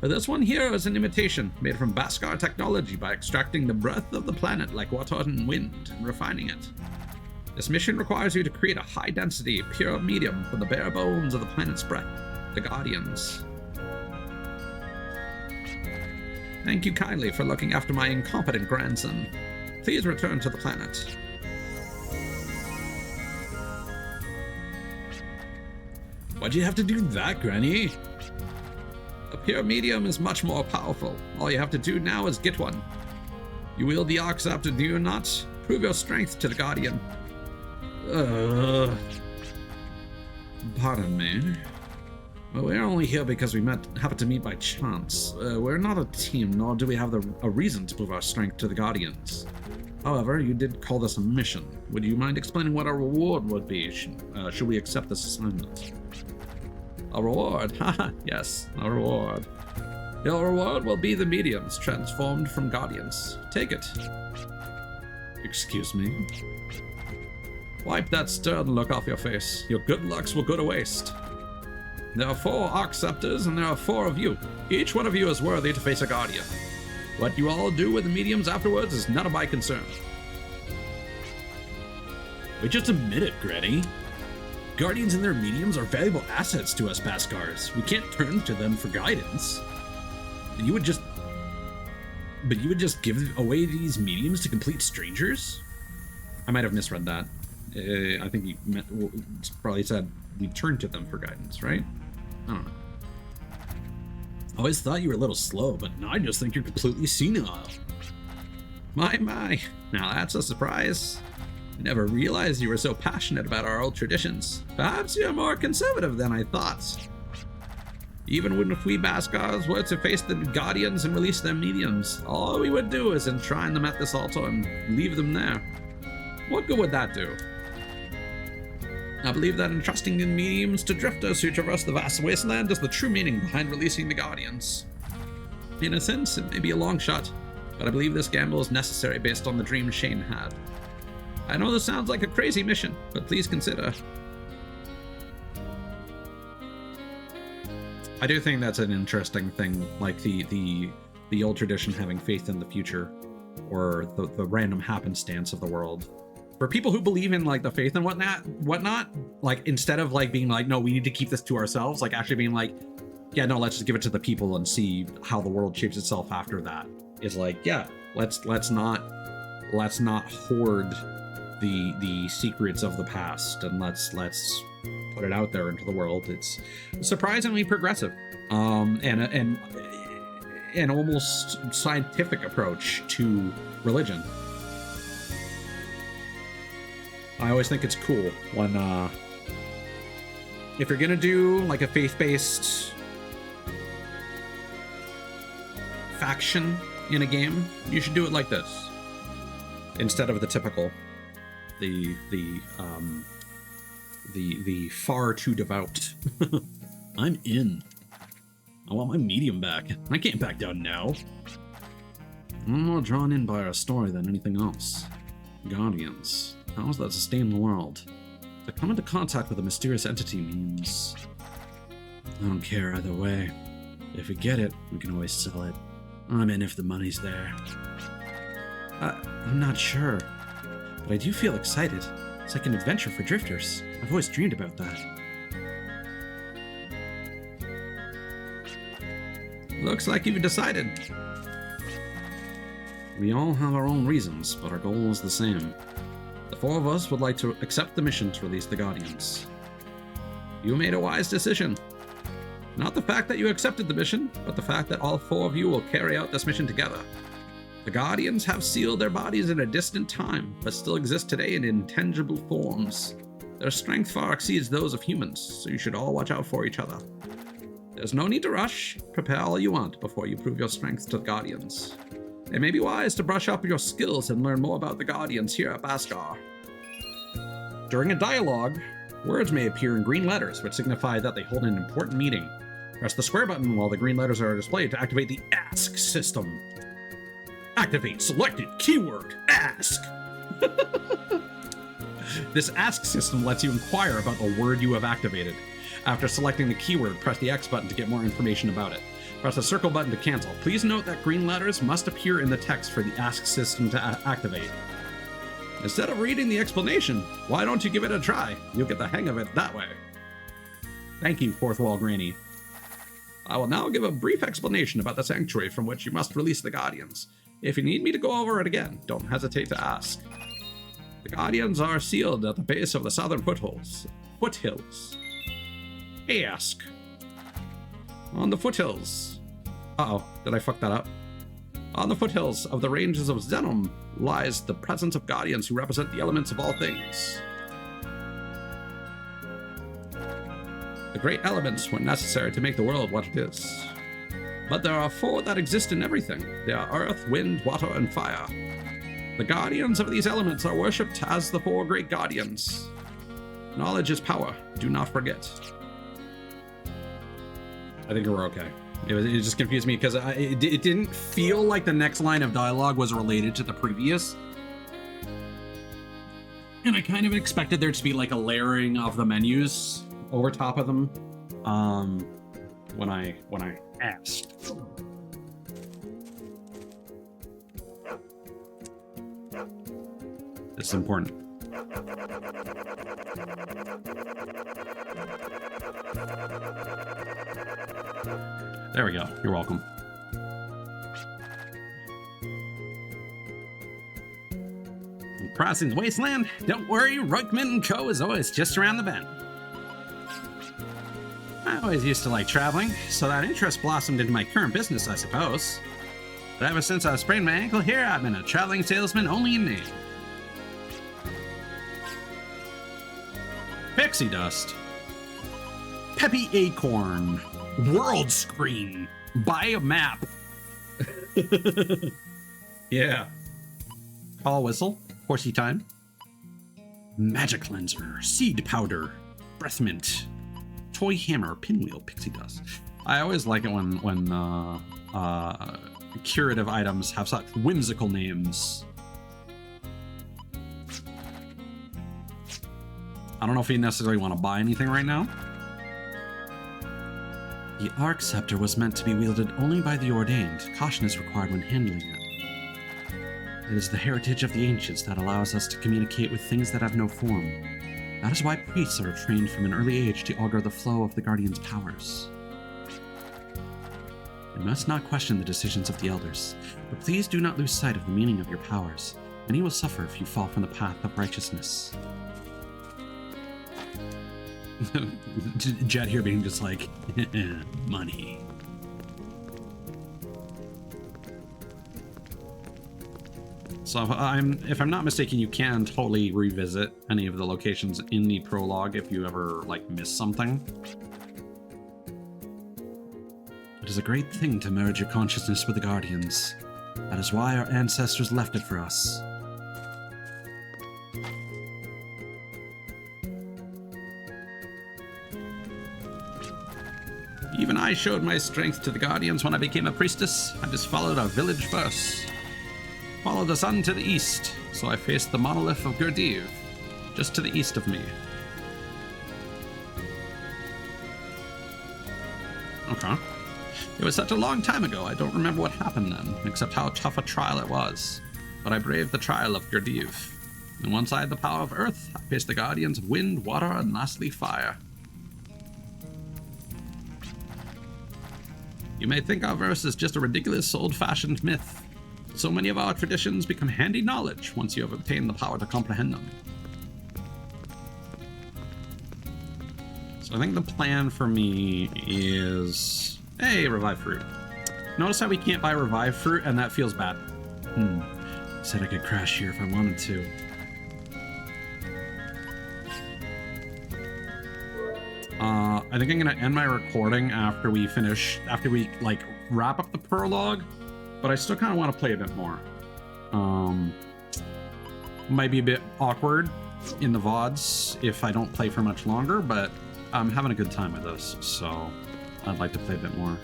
But this one here is an imitation made from Baskar technology by extracting the breath of the planet like water and wind and refining it. This mission requires you to create a high-density, pure medium from the bare bones of the planet's breath, the Guardians. Thank you kindly for looking after my incompetent grandson. Please return to the planet. Why'd you have to do that, Granny? A pure medium is much more powerful. All you have to do now is get one. You wield the Arc Scepter, do you not? Prove your strength to the Guardian. Pardon me. Well, we're only here because we happened to meet by chance. We're not a team, nor do we have a reason to prove our strength to the Guardians. However, you did call this a mission. Would you mind explaining what our reward would be? Should we accept this assignment? A reward? Haha, yes, a reward. Your reward will be the mediums transformed from Guardians. Take it. Excuse me? Wipe that stern look off your face. Your good looks will go to waste. There are 4 Arc Scepters, and there are 4 of you. Each one of you is worthy to face a Guardian. What you all do with the mediums afterwards is none of my concern. But just admit it, Granny. Guardians and their mediums are valuable assets to us Baskars. We can't turn to them for guidance. You would just give away these mediums to complete strangers? I might have misread that. I think he probably said we turn to them for guidance, right? I don't know. I always thought you were a little slow, but now I just think you're completely senile. My, now that's a surprise. I never realized you were so passionate about our old traditions. Perhaps you're more conservative than I thought. Even when we Baskars were to face the Guardians and release their mediums, all we would do is enshrine them at this altar and leave them there. What good would that do? I believe that entrusting the mediums to drifters who traverse the vast wasteland is the true meaning behind releasing the Guardians. In a sense, it may be a long shot, but I believe this gamble is necessary based on the dream Shane had. I know this sounds like a crazy mission, but please consider. I do think that's an interesting thing, like the old tradition having faith in the future, or the random happenstance of the world. For people who believe in like the faith and whatnot, like instead of like being like, no, we need to keep this to ourselves, like actually being like, yeah, no, let's just give it to the people and see how the world shapes itself after that. Is like, yeah, let's not hoard the secrets of the past, and let's put it out there into the world. It's surprisingly progressive, and an almost scientific approach to religion. I always think it's cool when if you're gonna do like a faith-based faction in a game, you should do it like this instead of the typical the far too devout. I'm in. I want my medium back. I can't back down now. I'm more drawn in by our story than anything else. Guardians. How does that sustain the world? To come into contact with a mysterious entity means... I don't care either way. If we get it, we can always sell it. I'm in if the money's there. I'm not sure, but I do feel excited. It's like an adventure for drifters. I've always dreamed about that. Looks like you've decided. We all have our own reasons, but our goal is the same. The 4 of us would like to accept the mission to release the Guardians. You made a wise decision. Not the fact that you accepted the mission, but the fact that all 4 of you will carry out this mission together. The Guardians have sealed their bodies in a distant time, but still exist today in intangible forms. Their strength far exceeds those of humans, so you should all watch out for each other. There's no need to rush. Prepare all you want before you prove your strength to the Guardians. It may be wise to brush up your skills and learn more about the Guardians here at Baskar. During a dialogue, words may appear in green letters, which signify that they hold an important meaning. Press the square button while the green letters are displayed to activate the Ask system. Activate selected keyword Ask. This Ask system lets you inquire about the word you have activated. After selecting the keyword, press the X button to get more information about it. Press the circle button to cancel. Please note that green letters must appear in the text for the Ask system to activate. Instead of reading the explanation, why don't you give it a try? You'll get the hang of it that way. Thank you, Fourth Wall Granny. I will now give a brief explanation about the sanctuary from which you must release the Guardians. If you need me to go over it again, don't hesitate to ask. The Guardians are sealed at the base of the southern foothills. Ask. On the foothills. Uh-oh, did I fuck that up? On the foothills of the ranges of Zenom lies the presence of guardians who represent the elements of all things. The great elements were necessary to make the world what it is. But there are four that exist in everything. They are earth, wind, water, and fire. The guardians of these elements are worshipped as the four great guardians. Knowledge is power. Do not forget. I think we're okay. It just confused me because it didn't feel like the next line of dialogue was related to the previous. And I kind of expected there to be like a layering of the menus over top of them when I asked. This is important. There we go. You're welcome. Crossing the wasteland? Don't worry, Ruckman & Co. is always just around the bend. I always used to like traveling, so that interest blossomed into my current business, I suppose. But ever since I sprained my ankle here, I've been a traveling salesman only in name. Pixie dust. Peppy acorn. World screen. Buy a map. Yeah. Call whistle. Horsey time. Magic cleanser. Seed powder. Breath mint. Toy hammer. Pinwheel. Pixie dust. I always like it when curative items have such whimsical names. I don't know if you necessarily want to buy anything right now. The Arc Scepter was meant to be wielded only by the ordained. Caution is required when handling it. It is the heritage of the ancients that allows us to communicate with things that have no form. That is why priests are trained from an early age to augur the flow of the Guardian's powers. You must not question the decisions of the elders, but please do not lose sight of the meaning of your powers. Many will suffer if you fall from the path of righteousness. Jet here being just like, money. So if I'm not mistaken, you can totally revisit any of the locations in the prologue if you ever like miss something. It is a great thing to merge your consciousness with the Guardians. That is why our ancestors left it for us. Even I showed my strength to the Guardians when I became a priestess. I just followed our village first. Follow the sun to the east, so I faced the monolith of Gurdiv, just to the east of me. Okay. It was such a long time ago, I don't remember what happened then, except how tough a trial it was. But I braved the trial of Gurdiv. And once I had the power of earth, I faced the Guardians of wind, water, and lastly fire. You may think our verse is just a ridiculous, old-fashioned myth. So many of our traditions become handy knowledge once you have obtained the power to comprehend them. So I think the plan for me is... Hey, revive fruit. Notice how we can't buy revive fruit, and that feels bad. Said I could crash here if I wanted to. I think I'm gonna end my recording after we like wrap up the prologue, but I still kind of want to play a bit more. Might be a bit awkward in the VODs if I don't play for much longer, but I'm having a good time with this, so I'd like to play a bit more.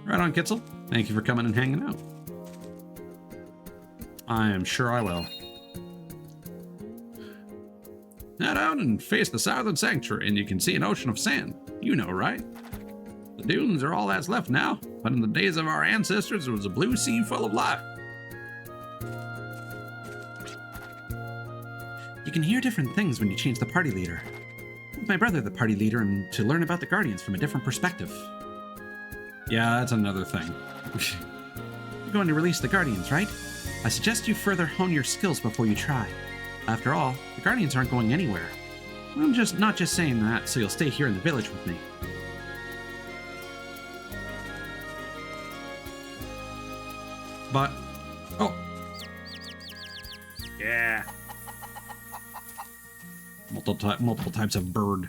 Right on, Kitzel. Thank you for coming and hanging out. I am sure I will. Head out and face the southern sanctuary, and you can see an ocean of sand. You know, right? The dunes are all that's left now, but in the days of our ancestors, there was a blue sea full of life. You can hear different things when you change the party leader. Make my brother the party leader and to learn about the Guardians from a different perspective. Yeah, that's another thing. You're going to release the Guardians, right? I suggest you further hone your skills before you try. After all, the Guardians aren't going anywhere. I'm not just saying that so you'll stay here in the village with me. But, oh, Yeah. multiple types of bird.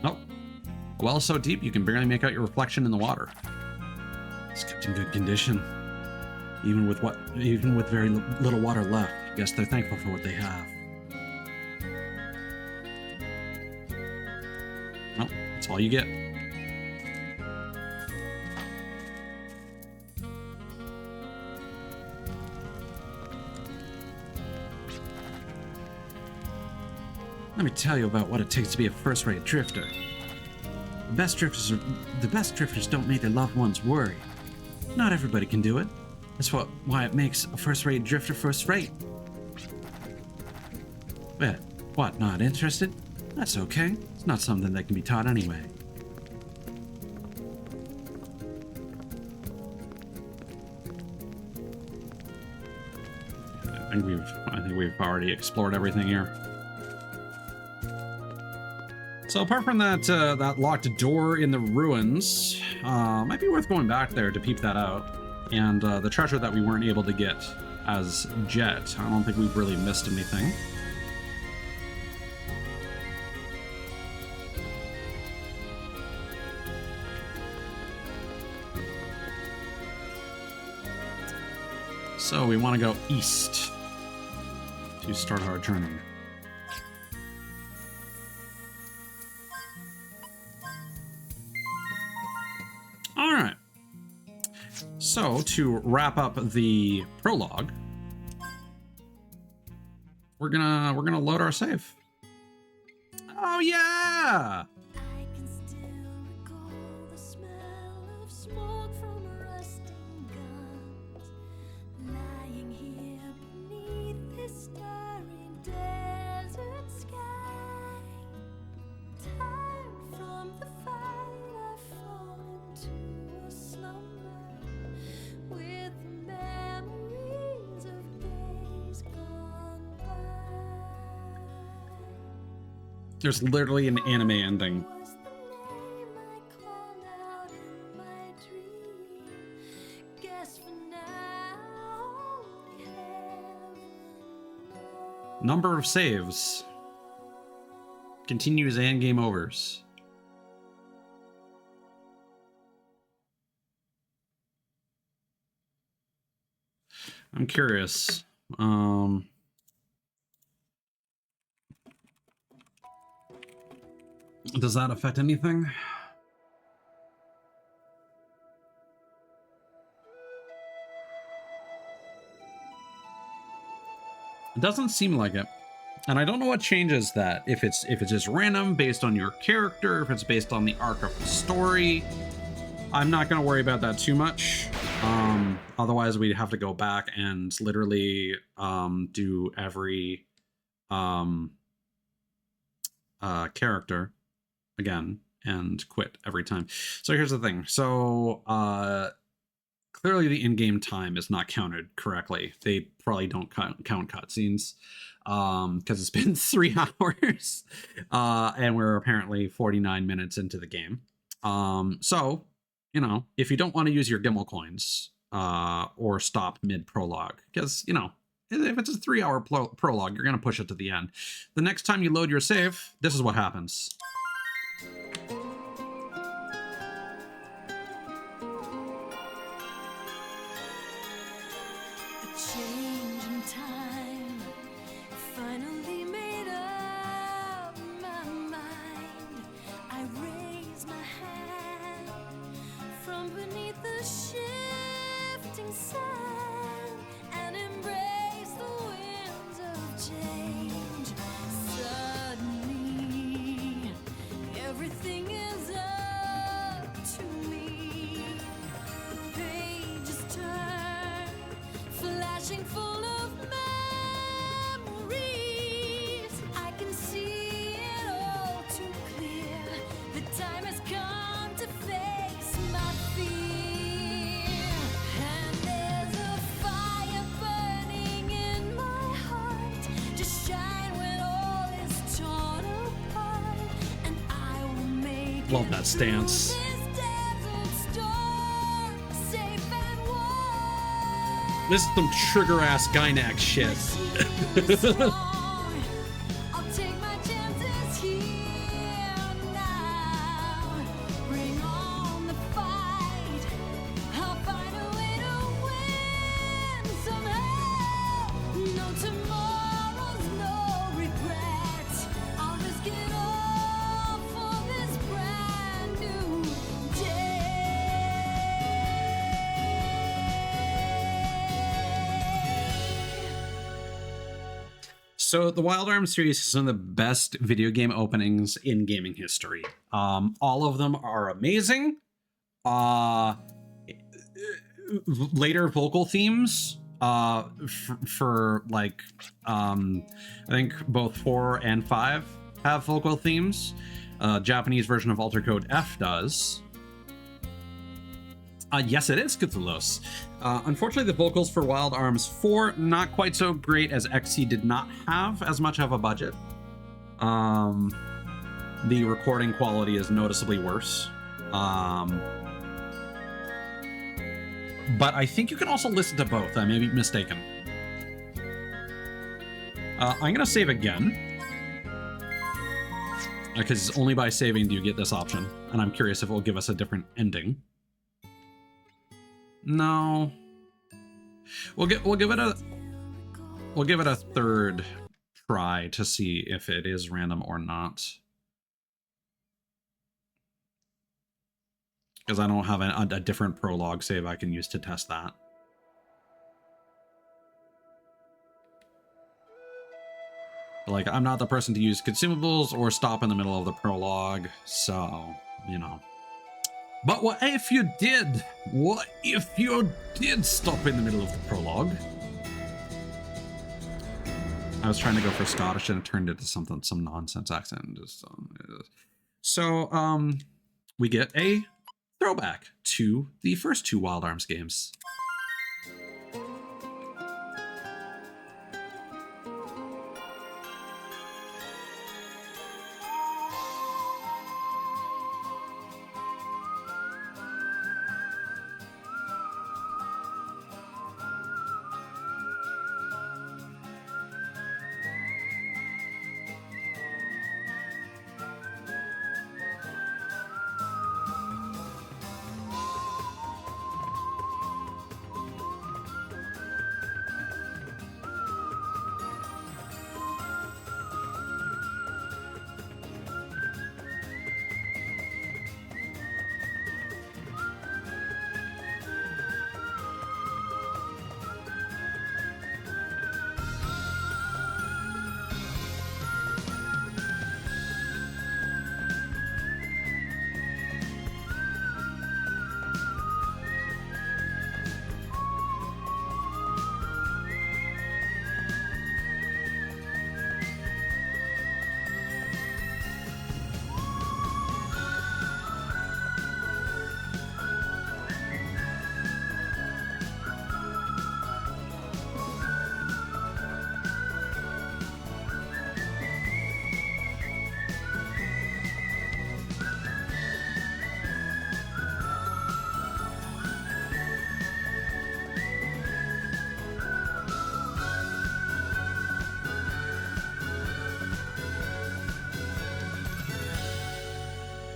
Oh, a well so deep you can barely make out your reflection in the water. It's kept in good condition, even with very little water left. Guess they're thankful for what they have. Well, that's all you get. Let me tell you about what it takes to be a first-rate drifter. The best drifters don't make their loved ones worry. Not everybody can do it. That's why it makes a first-rate drifter first-rate. What, not interested? That's okay. It's not something that can be taught anyway. I think we've already explored everything here. So apart from that that locked door in the ruins, might be worth going back there to peep that out. And the treasure that we weren't able to get as Jet, I don't think we've really missed anything. So we want to go east to start our journey. All right. So to wrap up the prologue, we're gonna load our save. Oh yeah! I can still recall the smell of smoke from rusting guns, lying here beneath this starry desert sky. Tired from the fight, I fall into a slumber with the memories of days gone by. There's literally an anime ending. Was the name I called out in my dream? Guess for now, only heaven knows. Number of saves. Continues and game overs. I'm curious. Does that affect anything? It doesn't seem like it. And I don't know what changes that. If it's just random based on your character, if it's based on the arc of the story. I'm not going to worry about that too much. Otherwise, we'd have to go back and literally do every character again and quit every time. So here's the thing. So clearly the in-game time is not counted correctly. They probably don't count cutscenes because it's been 3 hours and we're apparently 49 minutes into the game. So, you know, if you don't want to use your Gimmel coins or stop mid-prologue, because, you know, if it's a 3-hour prologue, you're going to push it to the end. The next time you load your save, this is what happens. A change in time finally made up my mind. I raise my hand from beneath the shifting sand and embrace the winds of change. Suddenly, everything is up to me. The pages turn, flashing full of memories. I can see it all too clear. The time has come to face my fear. Love that stance. This is some trigger ass Gynax shit. So the Wild Arms series is one of the best video game openings in gaming history. All of them are amazing. Later vocal themes for like I think both 4 and 5 have vocal themes. Japanese version of Alter Code F does. Yes, it is Cthulhu's. Unfortunately, the vocals for Wild Arms 4 not quite so great, as XC did not have as much of a budget. The recording quality is noticeably worse. But I think you can also listen to both. I may be mistaken. I'm gonna save again, because only by saving do you get this option, and I'm curious if it will give us a different ending. No, we'll give it a third try to see if it is random or not, because I don't have a different prologue save I can use to test that. Like, I'm not the person to use consumables or stop in the middle of the prologue, so you know. But what if you did? What if you did stop in the middle of the prologue? I was trying to go for Scottish and it turned into some nonsense accent. So, we get a throwback to the first 2 Wild Arms games.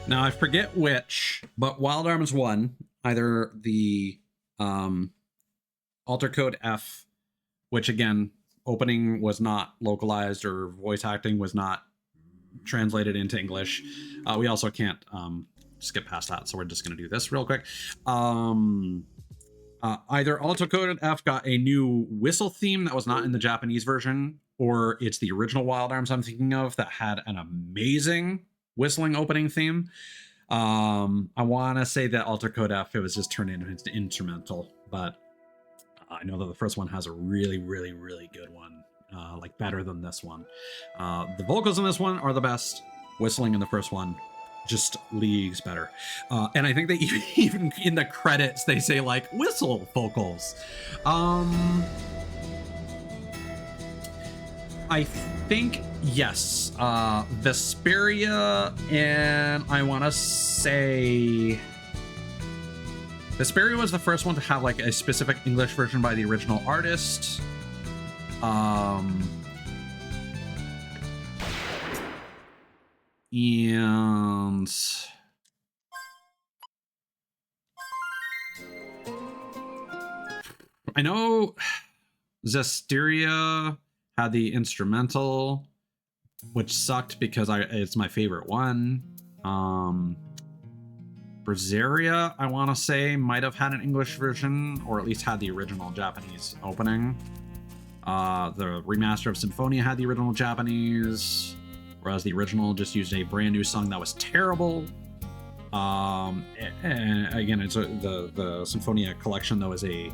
Now, I forget which, but Wild Arms 1, either the Alter Code F, which again, opening was not localized or voice acting was not translated into English. We also can't skip past that, so we're just going to do this real quick. Either Alter Code F got a new whistle theme that was not in the Japanese version, or it's the original Wild Arms I'm thinking of that had an amazing whistling opening theme. I want to say that Alter Code F, it was just turned into an instrumental, but I know that the first one has a really, really, really good one, like better than this one. The vocals in this one are the best. Whistling in the first one, just leagues better. And I think they even in the credits, they say like whistle vocals. I think yes. Vesperia, and I want to say Vesperia was the first one to have like a specific English version by the original artist. And I know Zestiria had the instrumental, which sucked because it's my favorite one. Berseria, I want to say, might have had an English version, or at least had the original Japanese opening. The remaster of Symphonia had the original Japanese, whereas the original just used a brand new song that was terrible. And again, it's the Symphonia collection though is a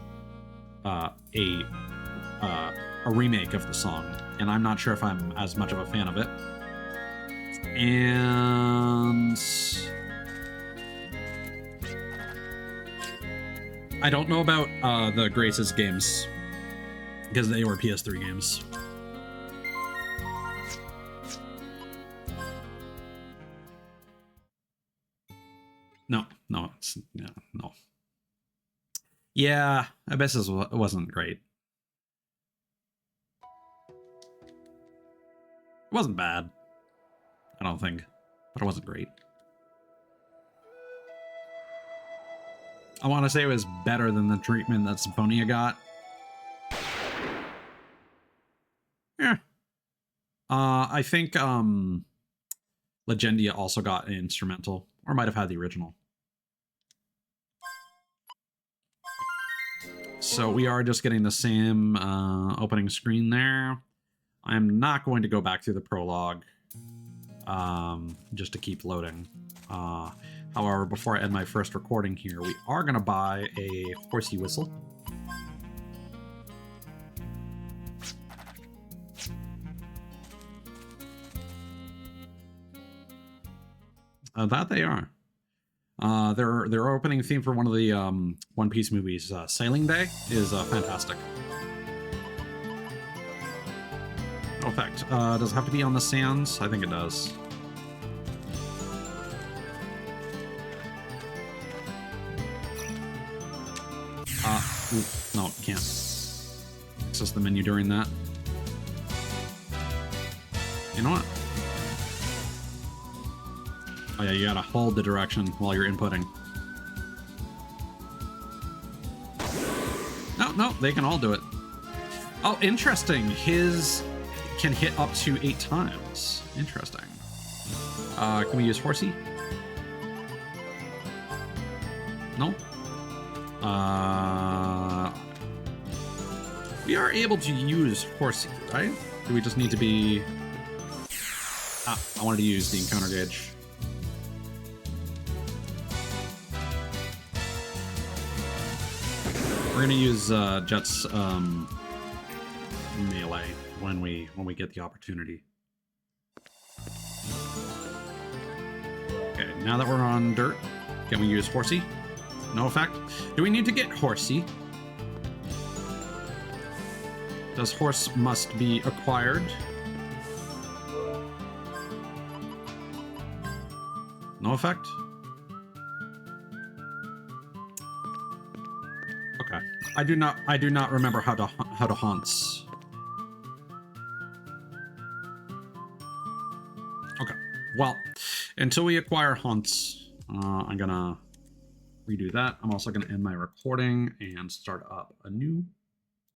remake of the song, and I'm not sure if I'm as much of a fan of it. And I don't know about the Graces games because they were PS3 games. No, it's no. Yeah, Abysses wasn't great. It wasn't bad, I don't think, but it wasn't great. I want to say it was better than the treatment that Symphonia got. Yeah. I think Legendia also got an instrumental, or might have had the original. So we are just getting the same opening screen there. I'm not going to go back through the prologue just to keep loading. However, before I end my first recording here, we are going to buy a horsey whistle. That they are. Their opening theme for one of the One Piece movies, Sailing Day, is fantastic. No effect. Does it have to be on the sands? I think it does. Ooh, no, you can't access the menu during that. You know what? Oh yeah, you gotta hold the direction while you're inputting. No, they can all do it. Oh, interesting. His can hit up to 8 times. Interesting. Can we use horsey? No? We are able to use horsey, right? Do we just need to be... I wanted to use the encounter gauge. We're gonna use Jet's melee when we get the opportunity. Okay, now that we're on dirt, can we use horsey? No effect. Do we need to get horsey? Does horse must be acquired? No effect. Okay. I do not remember how to haunts. Okay. Well, until we acquire haunts, I'm gonna redo that. I'm also gonna end my recording and start up a new